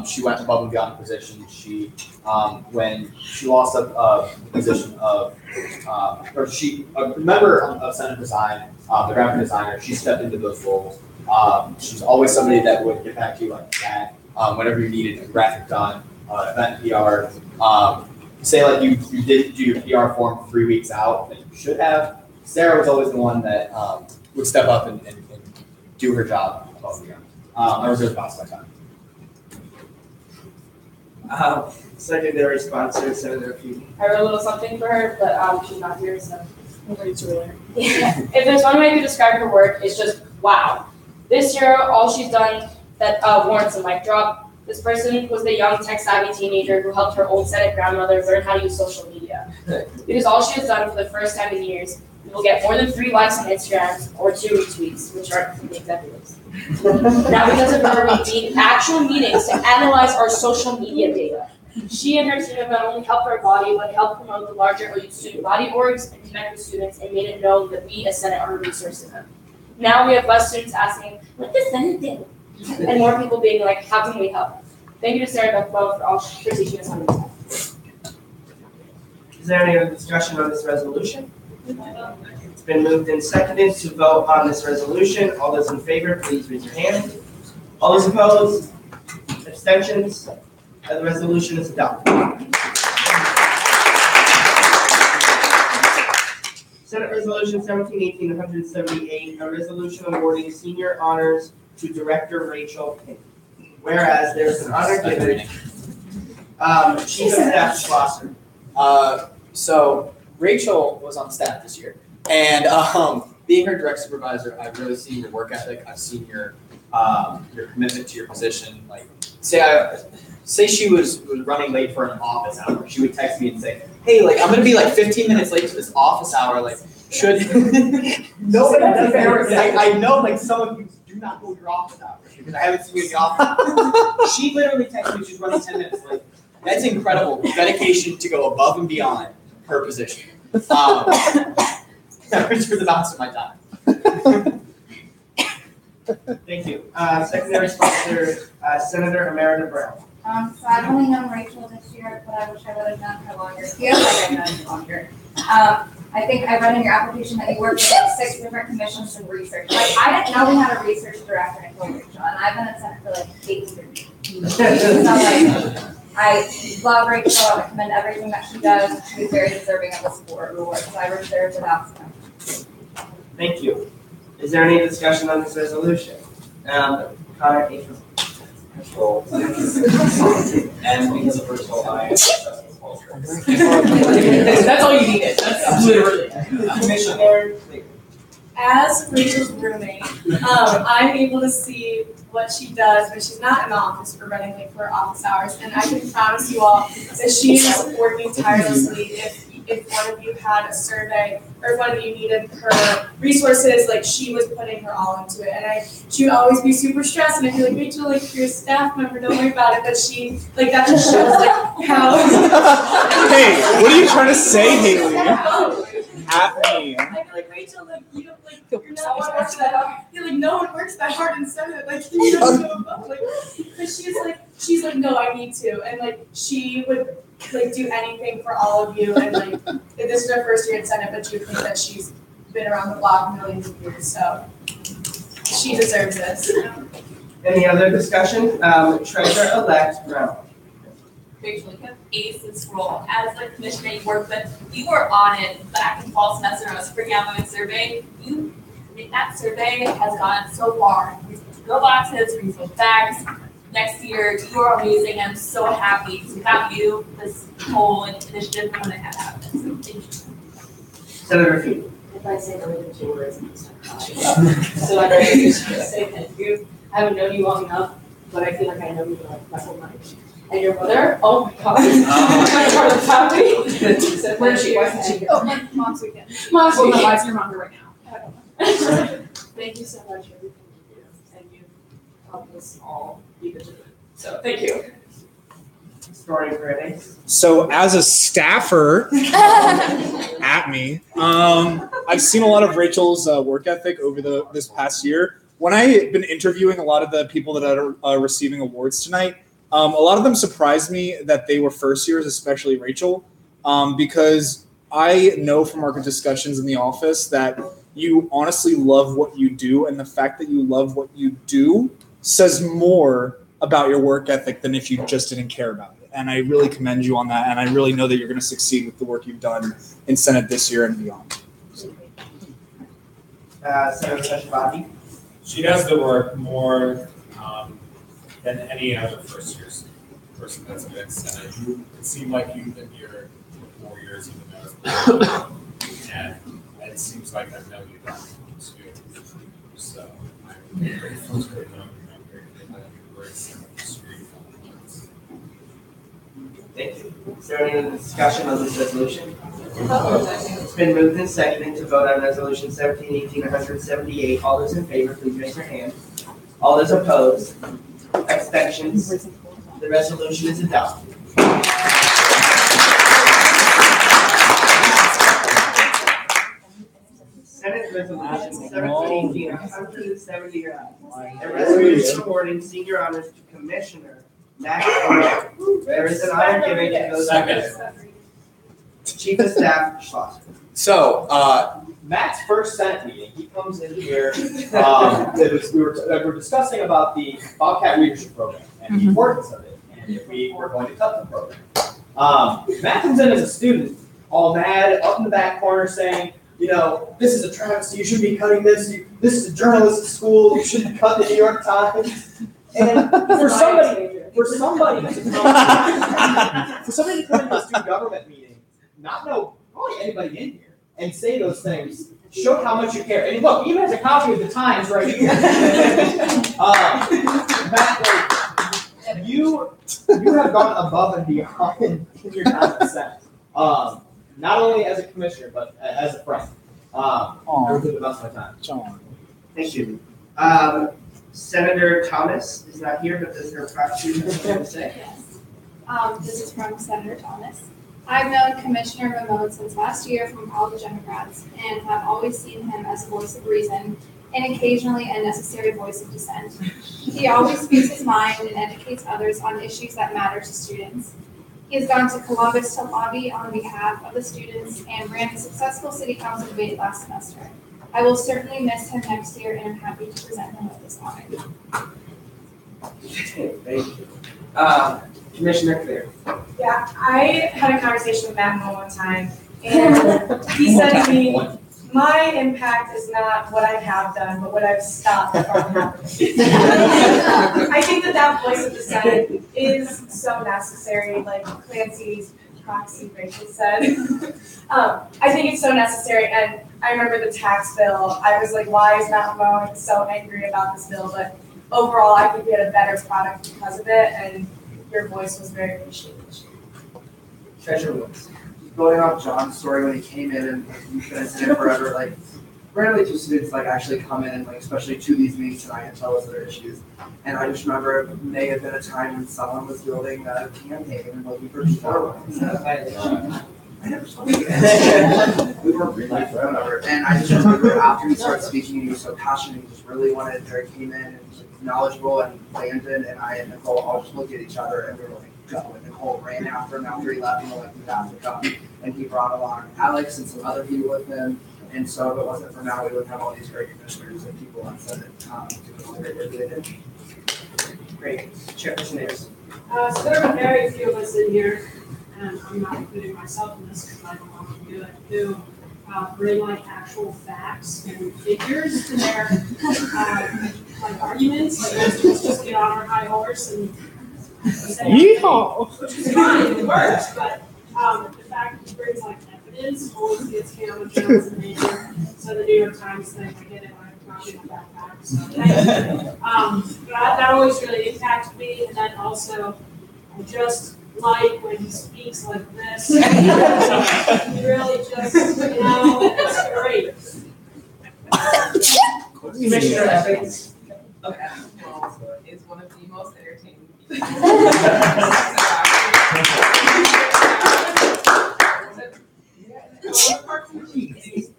She went above and beyond the position. She, when she lost a position of, or she, a member of Senate resigned, the graphic designer, she stepped into those roles. She's always somebody that would get back to you like that, whenever you needed a graphic done, event PR. Say like you did do your PR form 3 weeks out that you should have. Sarah was always the one that would step up and do her job above and beyond. I reserve the my time. Secondary sponsor, Senator Pugh. I wrote a little something for her, but she's not here, so I'm ready to relay. Yeah. If there's one way to describe her work, it's just wow. This year, all she's done that warrants a mic drop. This person was the young tech-savvy teenager who helped her old Senate grandmother learn how to use social media. Because all she has done for the first time in years, you will get more than 3 likes on Instagram or 2 retweets, which are from the executives. Now, because of her, we need actual meetings to analyze our social media data. She and her team have not only helped our body, but helped promote the larger student body orgs and connect with students and made it known that we as Senate are a resource to them. Now we have less students asking, what does Senate do? And more people being like, how can we help? Thank you to Sarah Duckwell for teaching us how to do that. Is there any other discussion on this resolution? It's been moved and seconded to vote on this resolution. All those in favor, please raise your hand. All those opposed? Abstentions? The resolution is adopted. Senate Resolution 1718-178, a resolution awarding senior honors to Director Rachel Pink. Whereas there's an honor given, Chief of Staff Schlosser. So Rachel was on staff this year, and being her direct supervisor, I've really seen your work ethic. I've seen your commitment to your position. Like, say she was running late for an office hour, she would text me and say, "Hey, like I'm gonna be like 15 minutes late to this office hour. Like, should nobody does that? I know, like some of you do not know your office hours because I haven't seen you in the office." She literally texted me she's running 10 minutes late. That's incredible dedication to go above and beyond her position. I reserve the balance of my time. Thank you. Secondary sponsor, Senator Emeritus Brown. So I've only known Rachel this year, but I wish I would have known her longer. Feels like I've known her longer. I think I read in your application that you worked with like 6 different commissions and research. Like I didn't know we had a research director until Rachel, and I've been at Senate for like 8 years. So like, I love Rachel. I recommend everything that she does. She's very deserving of the support award, so I reserve the balance. Thank you. Is there any discussion on this resolution? Connor, And because of first of all, I am That's all you needed. That's literally. Commissioner. As Rachel's roommate, I'm able to see what she does when she's not in the office for running late for office hours, and I can promise you all that she is working tirelessly. If one of you had a survey or if one of you needed her resources, like she was putting her all into it, and she would always be super stressed, and I'd be like, Rachel, like you're a staff member, don't worry about it. But she, like that just shows like how. Hey, what are you trying to say, Haley? at me. I feel like Rachel, like you don't like you're not one works that hard. You're like no one works that hard in Senate. Like you don't go above. Like because she's like no, I need to, and like she would like do anything for all of you. And like this is her first year in Senate, but you think that she's been around the block millions of years, so she deserves this. Any other discussion? Treasurer-elect Brown. Rachel, you have aced this role. As the commissioner you work with, you were on it back in fall semester when I was freaking out my survey. That survey has gone so far. Refill boxes, refill bags. Next year, you are amazing. I'm so happy. Because without you, this whole initiative wouldn't have happened. So thank you. Senator Feet. If I say no to 2 words, I'm just gonna cry. So I really just say thank you. I haven't known you long enough, but I feel like I know you like my whole life. And your mother, oh my god, I'm part of the family. So Where is she? Why thank isn't she? you. Oh, mom's weekend. Mom's Well, no, weekend. why is your mom here right now? I don't know. Thank you so much for everything you do, and you helped us all be the So thank you. Story critics. So as a staffer at me, I've seen a lot of Rachel's work ethic over this past year. When I've been interviewing a lot of the people that are receiving awards tonight, a lot of them surprised me that they were first years, especially Rachel, because I know from our discussions in the office that you honestly love what you do, and the fact that you love what you do says more about your work ethic than if you just didn't care about it. And I really commend you on that, and I really know that you're going to succeed with the work you've done in Senate this year and beyond. Senator Sessions. She does the work more than any other first years person that's been in Senate. It seemed like you've been here for 4 years, even though and it seems like I've known you that long too. So I'm grateful to you. I'm grateful that you were in Senate history. Thank you. Is there any other discussion on this resolution? It's been moved and seconded to vote on resolution 17-18-178. All those in favor, please raise your hand. All those opposed? Abstentions? The resolution is adopted. Senate resolution 17-18-179. A resolution awarding senior honors to Commissioner Matt. There is an honor given to those. Chief of Staff Schlosser. So, Matt's first Senate meeting, he comes in here, we were discussing about the Bobcat Leadership Program and the importance of it, and if we were going to cut the program. Matt comes in as a student, all mad, up in the back corner saying, you know, this is a travesty, you shouldn't be cutting this, this is a journalism school, you shouldn't cut the New York Times. And for somebody to come into a student government meeting, not know probably anybody in here, and say those things, showed how much you care. And look, he even has a copy of the Times right here. Matt, like, you have gone above and beyond in your time in Senate. Not only as a commissioner, but as a friend. Everything the best of my time. Thank you. Senator Thomas is not here, but does her proxy have something to say? Yes. This is from Senator Thomas. I've known Commissioner Ramon since last year from college undergrads and have always seen him as a voice of reason and occasionally a necessary voice of dissent. He always speaks his mind and educates others on issues that matter to students. He has gone to Columbus to lobby on behalf of the students and ran a successful city council debate last semester. I will certainly miss him next year and am happy to present him with this honor. Thank you. Commissioner Clear. Yeah, I had a conversation with Matt one time, and he said to me, my impact is not what I have done, but what I've stopped from happening. I think that voice of dissent is so necessary, like Clancy's proxy Rachel said. I think it's so necessary, and I remember the tax bill. I was like, why is Matt Ramon so angry about this bill? But overall, I think we had a better product because of it, and your voice was very appreciated. Treasurer Woods. Going off John's story when he came in and you've been in Senate forever, like rarely do students like actually come in and like especially to these meetings tonight and tell us their issues. And I just remember it may have been a time when someone was building a campaign and looking for people. We were really forever, and I just remember after he started speaking, he was so passionate, he just really wanted, Derek came in and was knowledgeable, and Landon and I and Nicole all just looked at each other and we were like, go, and Nicole ran after him after he left, and we're like, we have to come, and he brought along Alex and some other people with him, and so if it wasn't for now, we would have all these great commissioners and people on Senate, doing great work they did. Great. Chairperson Ayers. So there are very few of us in here, and I'm not including myself in this because I don't want to do it, who bring like actual facts and figures to their like arguments. Like let's just get on our high horse and say Yeehaw! which is fine, it works, but the fact that he brings like evidence always gets camera channels in nature. So the New York Times thing, I get it, I'm probably not that fact, so thank you. But that always really impacted me, and then also I just like when he speaks like this. He really just, it's great. Commissioner Evans. Okay. It's one of the most entertaining people. It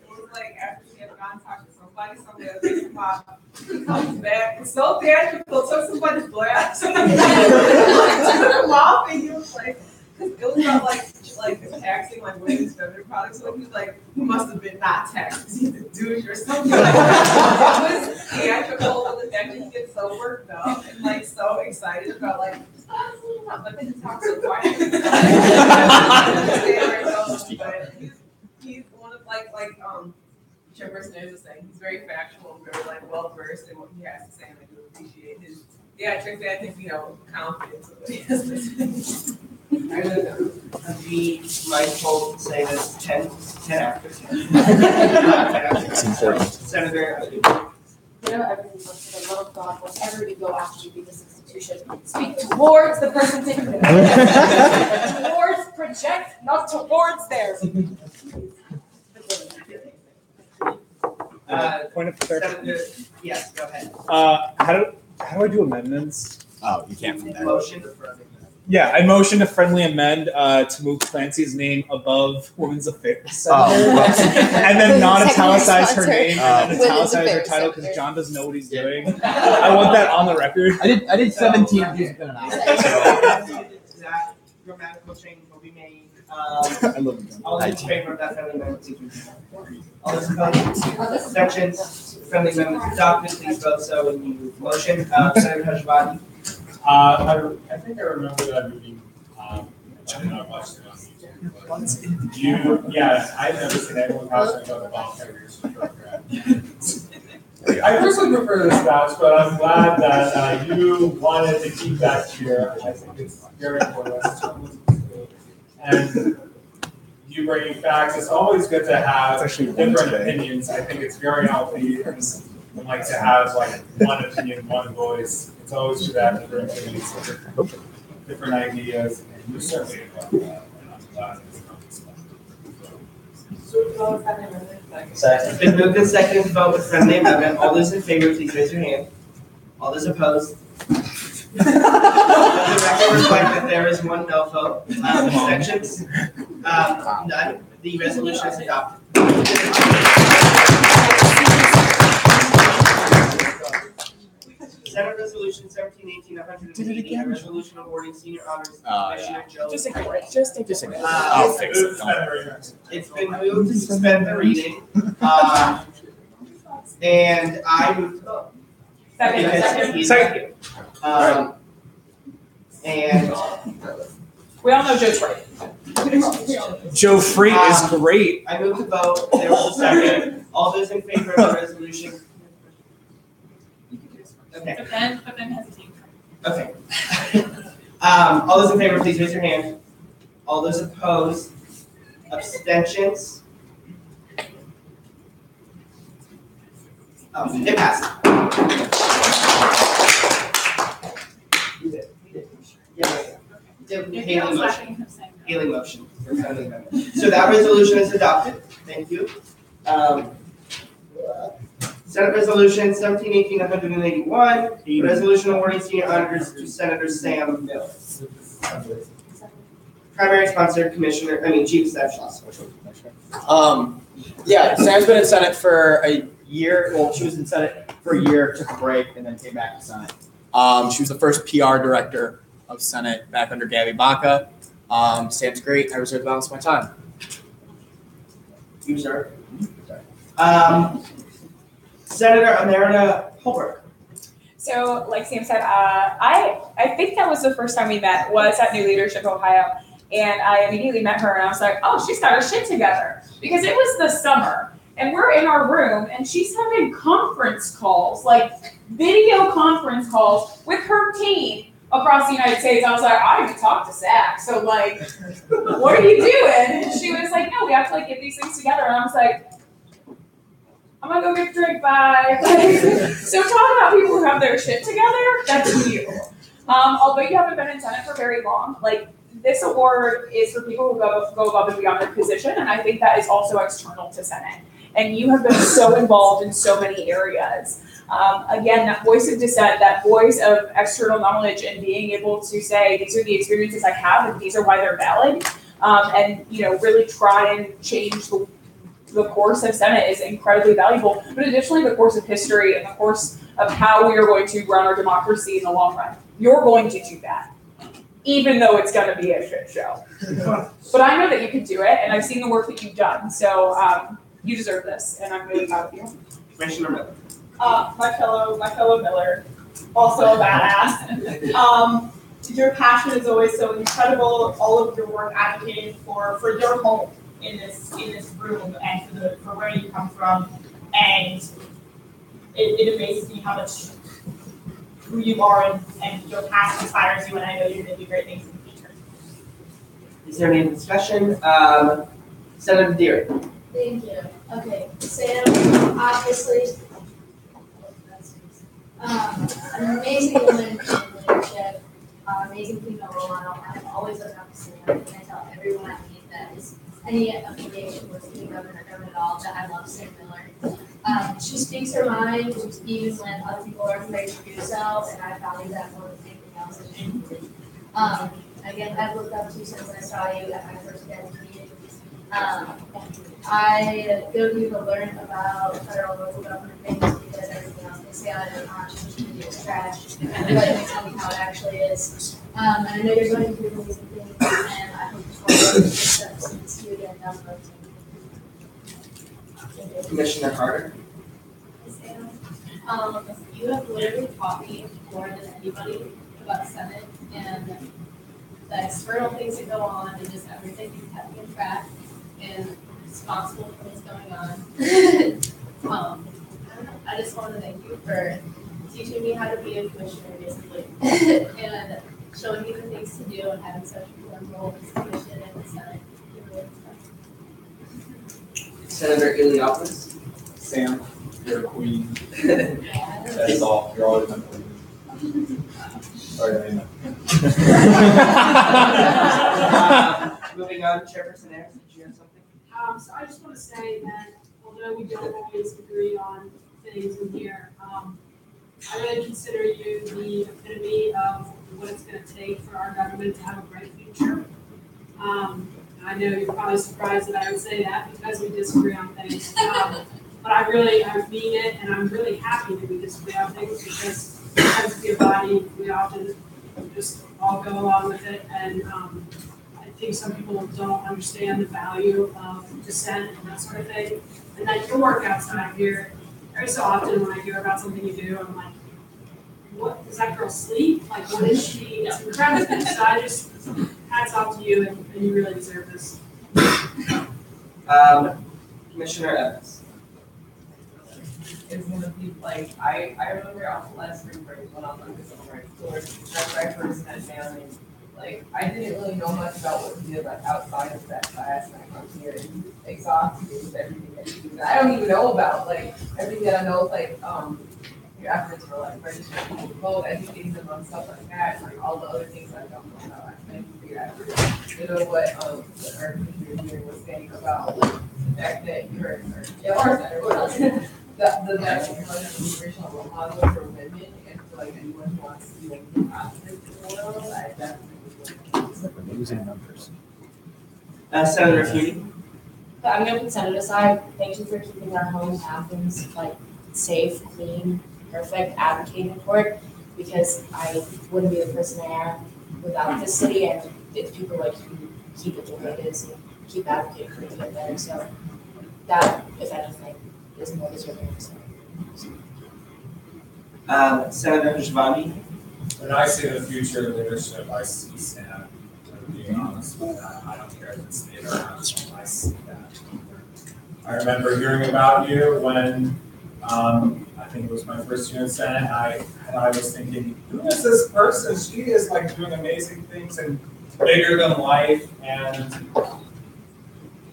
was like after she had gone talk to somebody somewhere, he comes back, it's so theatrical, took somebody's glass. Took him off, and he was like, because it was about like taxing like women's feminine products, so he was like, you must have been not taxed, he's a douche or something. It was theatrical, but the fact that he gets so worked up and like so excited about like, but then he talks so quiet. But he's one of like Chairperson Ayers was saying, he's very factual and very like well versed in what he has to say, and I do appreciate his theatrics. I think confidence of what he has to say. I would be mindful to say this 10 after 10. 10 after 10. Senator. Everything's listed a little God, whatever you go after you be this institution, speak towards the person taking it. Towards, project, not towards theirs. Point of clarification. Yes, go ahead. How do I do amendments? Oh, you can't from there. Motion. Yeah, I motion to friendly amend to move Clancy's name above Women's Affairs. Oh, and then not italicize her name and then Women's italicize her Affairs title because John doesn't know what he's doing. I want that on the record. I did 17 of these within an hour. That grammatical change will be made. I love it. All those in favor of that friendly amendment, please vote. All those opposed? Abstentions? Friendly amendment is adopted. Please vote so when you motion. Senator Hajibadi. I think I remember that meeting. I don't know if I watched it on YouTube. I've never seen anyone passionate about the voluntary leadership program. I personally prefer this batch, but I'm glad that you wanted to keep that here. I think it's very important. And you bringing facts, it's always good to have different opinions. I think it's very healthy and like to have like one opinion, one voice. It's always good to have different opinions, different ideas, and you're certainly about that. And I'm glad it's It's been moved and seconded to vote with friendly amendment. All those in favor, please raise your hand. All those opposed? Let the record reflect that there is one no vote. Abstentions? None. The resolution is adopted. Senate Resolution 1718-180, a resolution awarding senior honors Commissioner Joe. Just ignore it. Just ignore it. I'll fix it. It's been moved to suspend the reading, and I would. Second. And We all know Joe's right. Joe Free is great. I move to vote. There was a second. All those in favor of the resolution? Okay. But then hesitate. Okay. All those in favor, please raise your hand. All those opposed? Abstentions? It passed. Haley motion. Haley motion. So that resolution is adopted. Thank you. Senate Resolution 1718-181, resolution awarding senior honors to Senator Sam Mills. Primary sponsor, chief of staff, Yeah, Sam's been in Senate for a year. Well, she was in Senate for a year, took a break, and then came back to Senate. She was the first PR director of Senate back under Gabby Baca. Sam's great. I reserve the balance of my time. You, sir. Senator Emerita Holbrook. So, like Sam said, I think that was the first time we met was at New Leadership Ohio, and I immediately met her, and I was like, oh, she's got her shit together, because it was the summer, and we're in our room, and she's having conference calls, like video conference calls with her team across the United States. I was like, I need to talk to Zach, so like, what are you doing? And she was like, no, we have to like get these things together, and I was like, I'm gonna go get a drink, bye. So talk about people who have their shit together, that's you. Although you haven't been in Senate for very long, like this award is for people who go above and beyond their position, and I think that is also external to Senate. And you have been so involved in so many areas. Again, that voice of dissent, that voice of external knowledge, and being able to say, these are the experiences I have, and these are why they're valid, and really try and change the course of Senate is incredibly valuable, but additionally the course of history and the course of how we are going to run our democracy in the long run. You're going to do that, even though it's going to be a shit show. But I know that you can do it, and I've seen the work that you've done, so you deserve this, and I'm really proud of you. Commissioner Miller. My fellow Miller, also a badass. Your passion is always so incredible. All of your work advocating for your home in this room and for where you come from, and it amazes me how much who you are and your past inspires you, and I know you're going to do great things in the future. Is there any discussion? Senator Deere. Thank you. Okay, Sam, obviously, an amazing woman in leadership, amazing female role model. I've always looked up to Sam, and I tell everyone I meet that is any affiliation with student government or government at all that I love Sam Miller. She speaks her mind, even when other people are afraid to do so, and I value that more than anything else that she did. Again, I've looked up to you since I saw you at my first dance meeting. I go to you to learn about federal and local government things because everything else they say on it is trash. But they tell me how it actually is. And I know you're going to do amazing things, and I hope you see you again down the road. Commissioner Carter. You have literally taught me more than anybody about Senate and the external things that go on and just everything. You kept me on track and responsible for what's going on. I just want to thank you for teaching me how to be a commissioner, basically, and showing me the things to do and having such a important role as a commissioner in the Senate. Senator Iliopoulos. Sam, you're a queen. That's all. You're always a queen. Sorry, I know. Moving on, Chairperson Ayers, did you have something? So I just want to say that although we don't always agree on things in here, I really consider you the epitome of what it's going to take for our government to have a bright future. I know you're probably surprised that I would say that because we disagree on things, but I mean it, and I'm really happy that we disagree on things because as a body, we often just all go along with it, and I think some people don't understand the value of dissent and that sort of thing, and that your work outside here, every so often when I hear about something you do, I'm like, what, does that girl sleep? Like, what is she? It's incredible. So I just, hats off to you, and you really deserve this. Commissioner Evans. It's gonna be like, I remember off the last spring break when I was on the summer tours, that's where I first met family. Like, I didn't really know much about what he did, like, outside of that class, and I come here and he's exhausted with everything that he do that I don't even know about. Like, everything that I know is like, your efforts for like registering people to vote, educating them on stuff like that, and like all the other things I don't know about. I thank you for your efforts. You know what our teacher here was saying about like the fact that you're our center, the best inspirational role model for women and for like anyone who wants to do anything positive in the world. I definitely Losing numbers. Senator Fury. But I'm gonna put Senator aside. Thank you for keeping our home Athens like safe, clean, perfect, advocating for it, because I wouldn't be the person I am without this city and it's people like you keep it the way it is and keep advocating for it to get better. So that, if anything, is more deserving of Senator Shivani. When I see the future leadership, I see Sam. To be honest with that, I don't care if it's state or national. I see that. I remember hearing about you when I think it was my first year in Senate. I was thinking, who is this person? She is like doing amazing things and bigger than life. And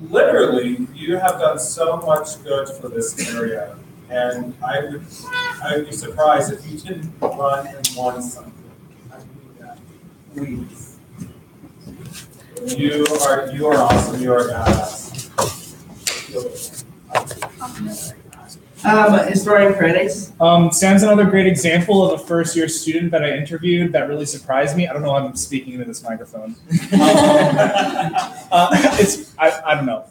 literally, you have done so much good for this area. And I would be surprised if you didn't run and won something. I believe that. Please. You are awesome. You are a badass. Historian critics. Sam's another great example of a first-year student that I interviewed that really surprised me. I don't know why I'm speaking into this microphone. I don't know.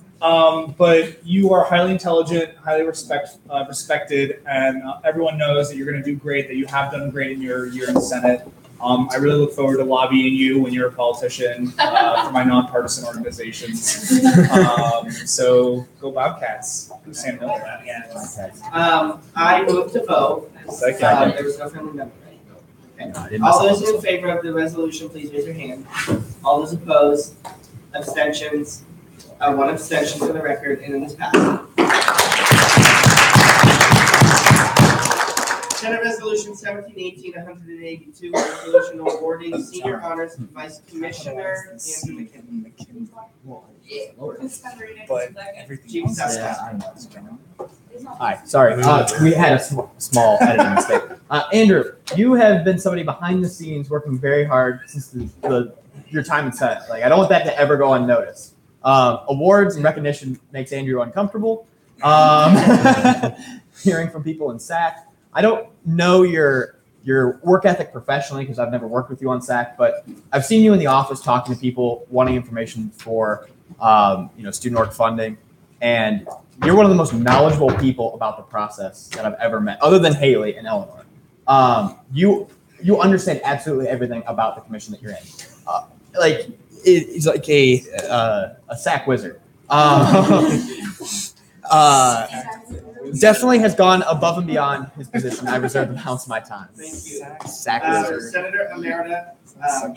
But you are highly intelligent, highly respected, and everyone knows that you're going to do great, that you have done great in your year in the Senate. I really look forward to lobbying you when you're a politician for my nonpartisan organizations. So go Bobcats. Sam Hill. I move to vote. Second. There was no friendly amendment, right? No, I Okay. didn't All miss those in favor of the resolution, please raise your hand. All those opposed, abstentions, one abstention for the record, and it is passed. Senate Resolution 1718-182, resolution awarding senior honors to Vice Commissioner Andrew McKinney. But everything else Hi, sorry, we had a small editing mistake. Andrew, you have been somebody behind the scenes working very hard since your time in Senate. Like, I don't want that to ever go unnoticed. Awards and recognition makes Andrew uncomfortable. Hearing from people in SAC. I don't know your work ethic professionally because I've never worked with you on SAC, but I've seen you in the office talking to people wanting information for student org funding, and you're one of the most knowledgeable people about the process that I've ever met, other than Haley and Eleanor. You understand absolutely everything about the commission that you're in. It's like a SAC wizard. Definitely has gone above and beyond his position. I reserve the balance of my time. Thank you. SAC wizard. Senator Emerita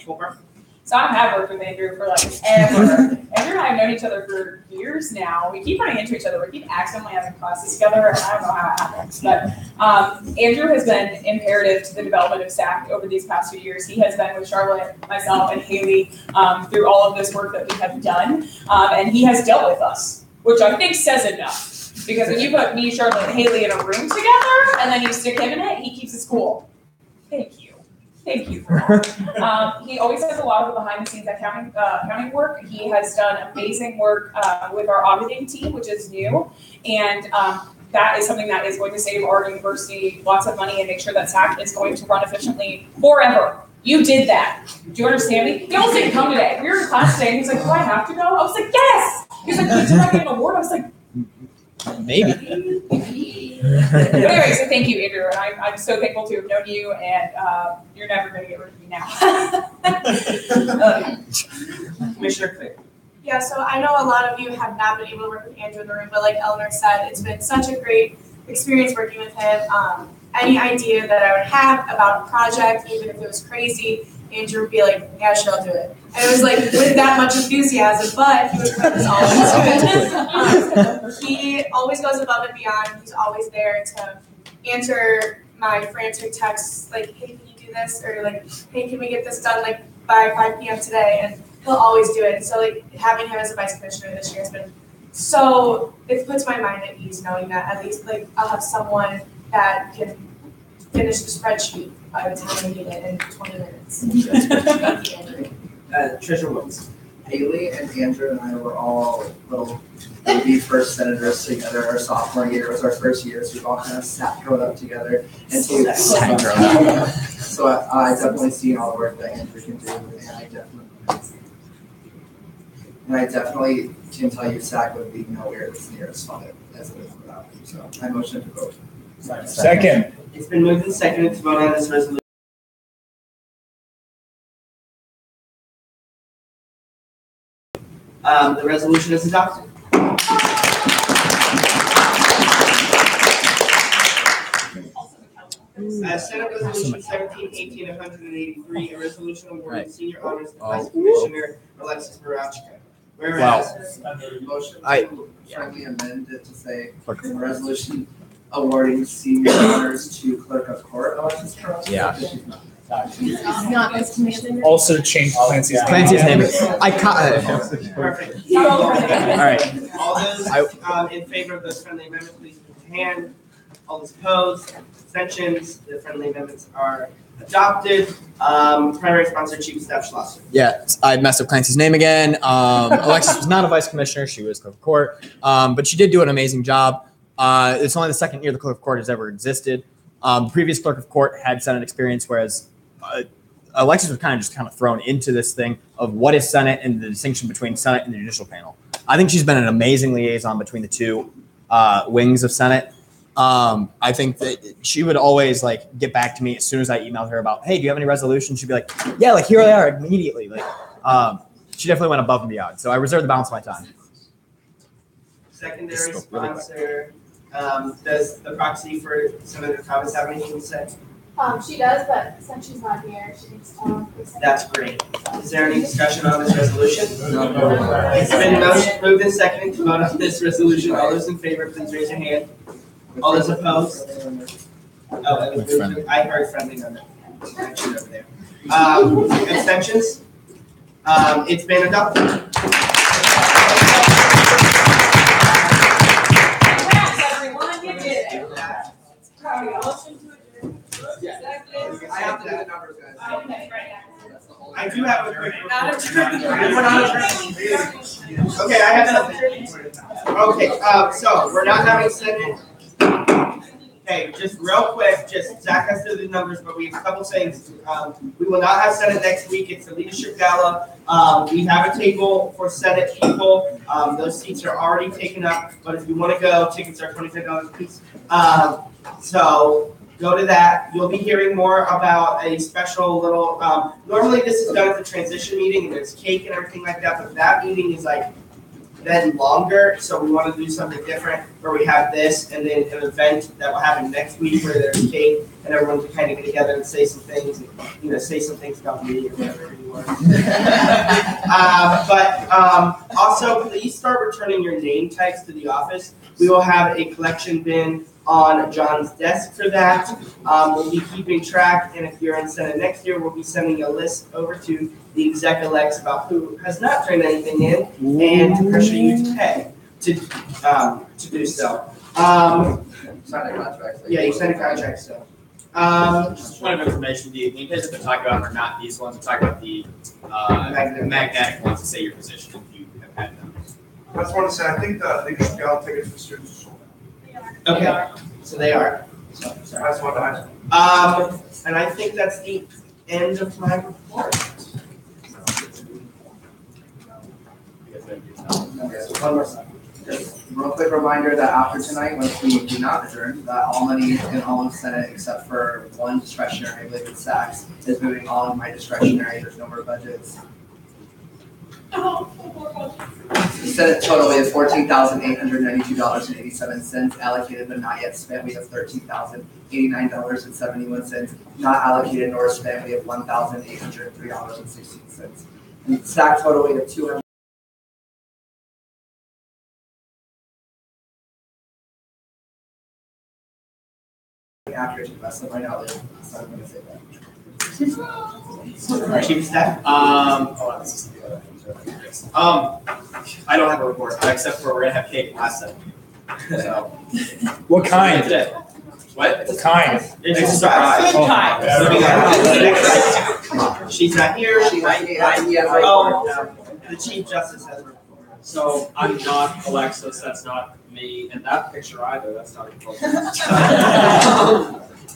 Colbert. So I have worked with Andrew for like ever. Andrew and I have known each other for years now. We keep running into each other. We keep accidentally having classes together, and I don't know how it happens. But Andrew has been imperative to the development of SAC over these past few years. He has been with Charlotte, myself, and Haley through all of this work that we have done, and he has dealt with us, which I think says enough. Because when you put me, Charlotte, and Haley in a room together, and then you stick him in it, he keeps it cool. Thank you. Thank you for that. He always does a lot of the behind-the-scenes accounting work. He has done amazing work with our auditing team, which is new, and that is something that is going to save our university lots of money and make sure that SAC is going to run efficiently forever. You did that. Do you understand me? He almost didn't come today. We were in class today, and he's like, "Do I have to go?" I was like, "Yes." He's like, "Did I get an award?" I was like, Maybe. But anyway, so thank you, Andrew, and I'm so thankful to have known you, and you're never going to get rid of me now. Commissioner Clear. Yeah, so I know a lot of you have not been able to work with Andrew in the room, but like Eleanor said, it's been such a great experience working with him. Any idea that I would have about a project, even if it was crazy, Andrew would be like, "Yeah, sure, I'll do it." And it was like with that much enthusiasm, but he would put us all into it. He always goes above and beyond. He's always there to answer my frantic texts, like, "Hey, can you do this?" Or like, "Hey, can we get this done like by 5 p.m. today?" And he'll always do it. And so like having him as a vice commissioner this year has been so, it puts my mind at ease knowing that at least like I'll have someone that can finish the spreadsheet by the time we get it in 20 minutes. Thank you, Andrew. Treasurer Woods. Haley and Andrew and I were all little baby first senators together. Our sophomore year was our first year, so we've all kind of sat grown up together. And so I definitely seen all the work that Andrew can do, and I definitely. And I definitely can tell you SAC would be nowhere near as fun as it is without you. So I motion to vote. Second. It's been moved and seconded to vote on this resolution. The resolution is adopted. Senate Resolution 1718 of 183, a resolution awarding senior honors to Vice Commissioner Alexis Barachka. Whereas, motion to friendly amend it to say a resolution awarding senior honors to clerk of court Alexis Barachka. Yeah. Not Vice Commissioner. Also change Clancy's name. Clancy's name. I caught. Perfect. All right. All those in favor of this friendly amendment, please raise your hand. All those opposed, abstentions, the friendly amendments are adopted. Primary sponsor, Chief of Staff Schlosser. Yeah, I messed up Clancy's name again. Alexis was not a vice commissioner; she was clerk of court, but she did do an amazing job. It's only the second year the clerk of court has ever existed. The previous clerk of court had Senate experience, whereas Alexis was kind of thrown into this thing of what is Senate and the distinction between Senate and the judicial panel. I think she's been an amazing liaison between the two wings of Senate. I think that she would always get back to me as soon as I emailed her about, hey, do you have any resolutions? She'd be like, yeah, here they are immediately. She definitely went above and beyond. So I reserve the balance of my time. Secondary sponsor, does the proxy for Senator Thomas have anything to say? She does, but since she's not here, she can just That's great. Is there any discussion on this resolution? No. It's been moved and seconded to vote on this resolution. All those in favor, please raise your hand. All those opposed? Oh, it was moved. I heard friendly amendment. Mentioned over there. Abstentions? It's been adopted. Everyone, you did it. Motion to adjourn. I have to do the numbers, guys. Okay, right. I do have a quick Not report. adjourned. Okay, I have something. Okay, so we're not having Senate. Okay, just real quick, Zach has to do the numbers, but we have a couple things. We will not have Senate next week. It's the leadership gala. We have a table for Senate people. Those seats are already taken up, but if you want to go, tickets are $25 a piece. So go to that. You'll be hearing more about a special little, normally this is done at the transition meeting and there's cake and everything like that, but that meeting is then longer, so we want to do something different where we have this and then an event that will happen next week where there's cake and everyone can kind of get together and say some things, and, say some things about me or whatever you want. But also, please start returning your name tags to the office. We will have a collection bin on John's desk for that. We'll be keeping track, and if you're in Senate next year, we'll be sending a list over to the exec-elects about who has not turned anything in, and to pressure you to pay to do so. Sign a contract. Yeah, you sign a contract, so. Just point of information, the indices that we're talking about are not these ones, we're talking about the magnetic ones to say your position if you have had them. I just want to say, I think the leadership gala tickets for students are sold out. Okay, so they are. So, sorry. That's what I. And I think that's the end of my report. One more second. Just real quick reminder that after tonight, once we do not adjourn, that all money in all of Senate except for one discretionary, I believe it's SACs, is moving all of my discretionary. There's no more budgets. The Senate total, we have $14,892.87 allocated but not yet spent. We have $13,089.71 not allocated nor spent. We have $1,803.16. And SAC total, we have $200. Accurate to the best of my knowledge, so I'm going to say that. Chief of Staff? I don't have a report, except for we're gonna have cake last Sunday. So. What kind? What? What kind? It's a surprise. Good kind. She's not here. She's not here. The Chief Justice has a report. So I'm not Alexis, that's not me, and that picture either, that's not even close.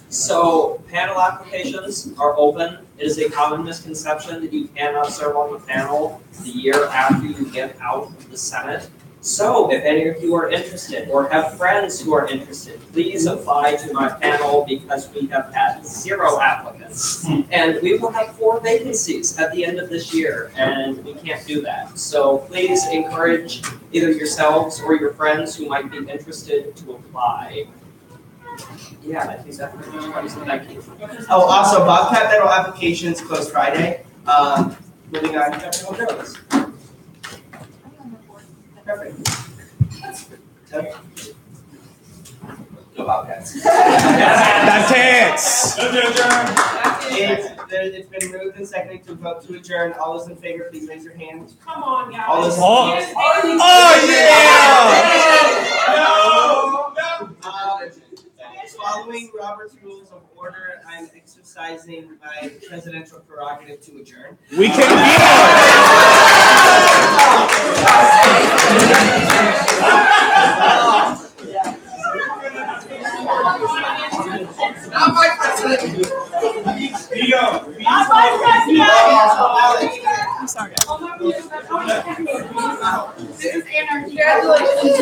So panel applications are open. It is a common misconception that you cannot serve on the panel the year after you get out of the Senate. So if any of you are interested or have friends who are interested, please apply to my panel because we have had 0 applicants. And we will have 4 vacancies at the end of this year, and we can't do that. So please encourage either yourselves or your friends who might be interested to apply. Yeah, I think that's pretty much what I can. Oh, also, Bobcat Federal applications close Friday. Moving on, everyone knows. Perfect. Go Bobcats. That's It's been moved and seconded to vote to adjourn. All those in favor, please raise your hand. Come on, guys. All those Following Robert's Rules of Order, I'm exercising my presidential prerogative to adjourn. We can Not my president. Not my president. I'm sorry. This is anarchy. Congratulations.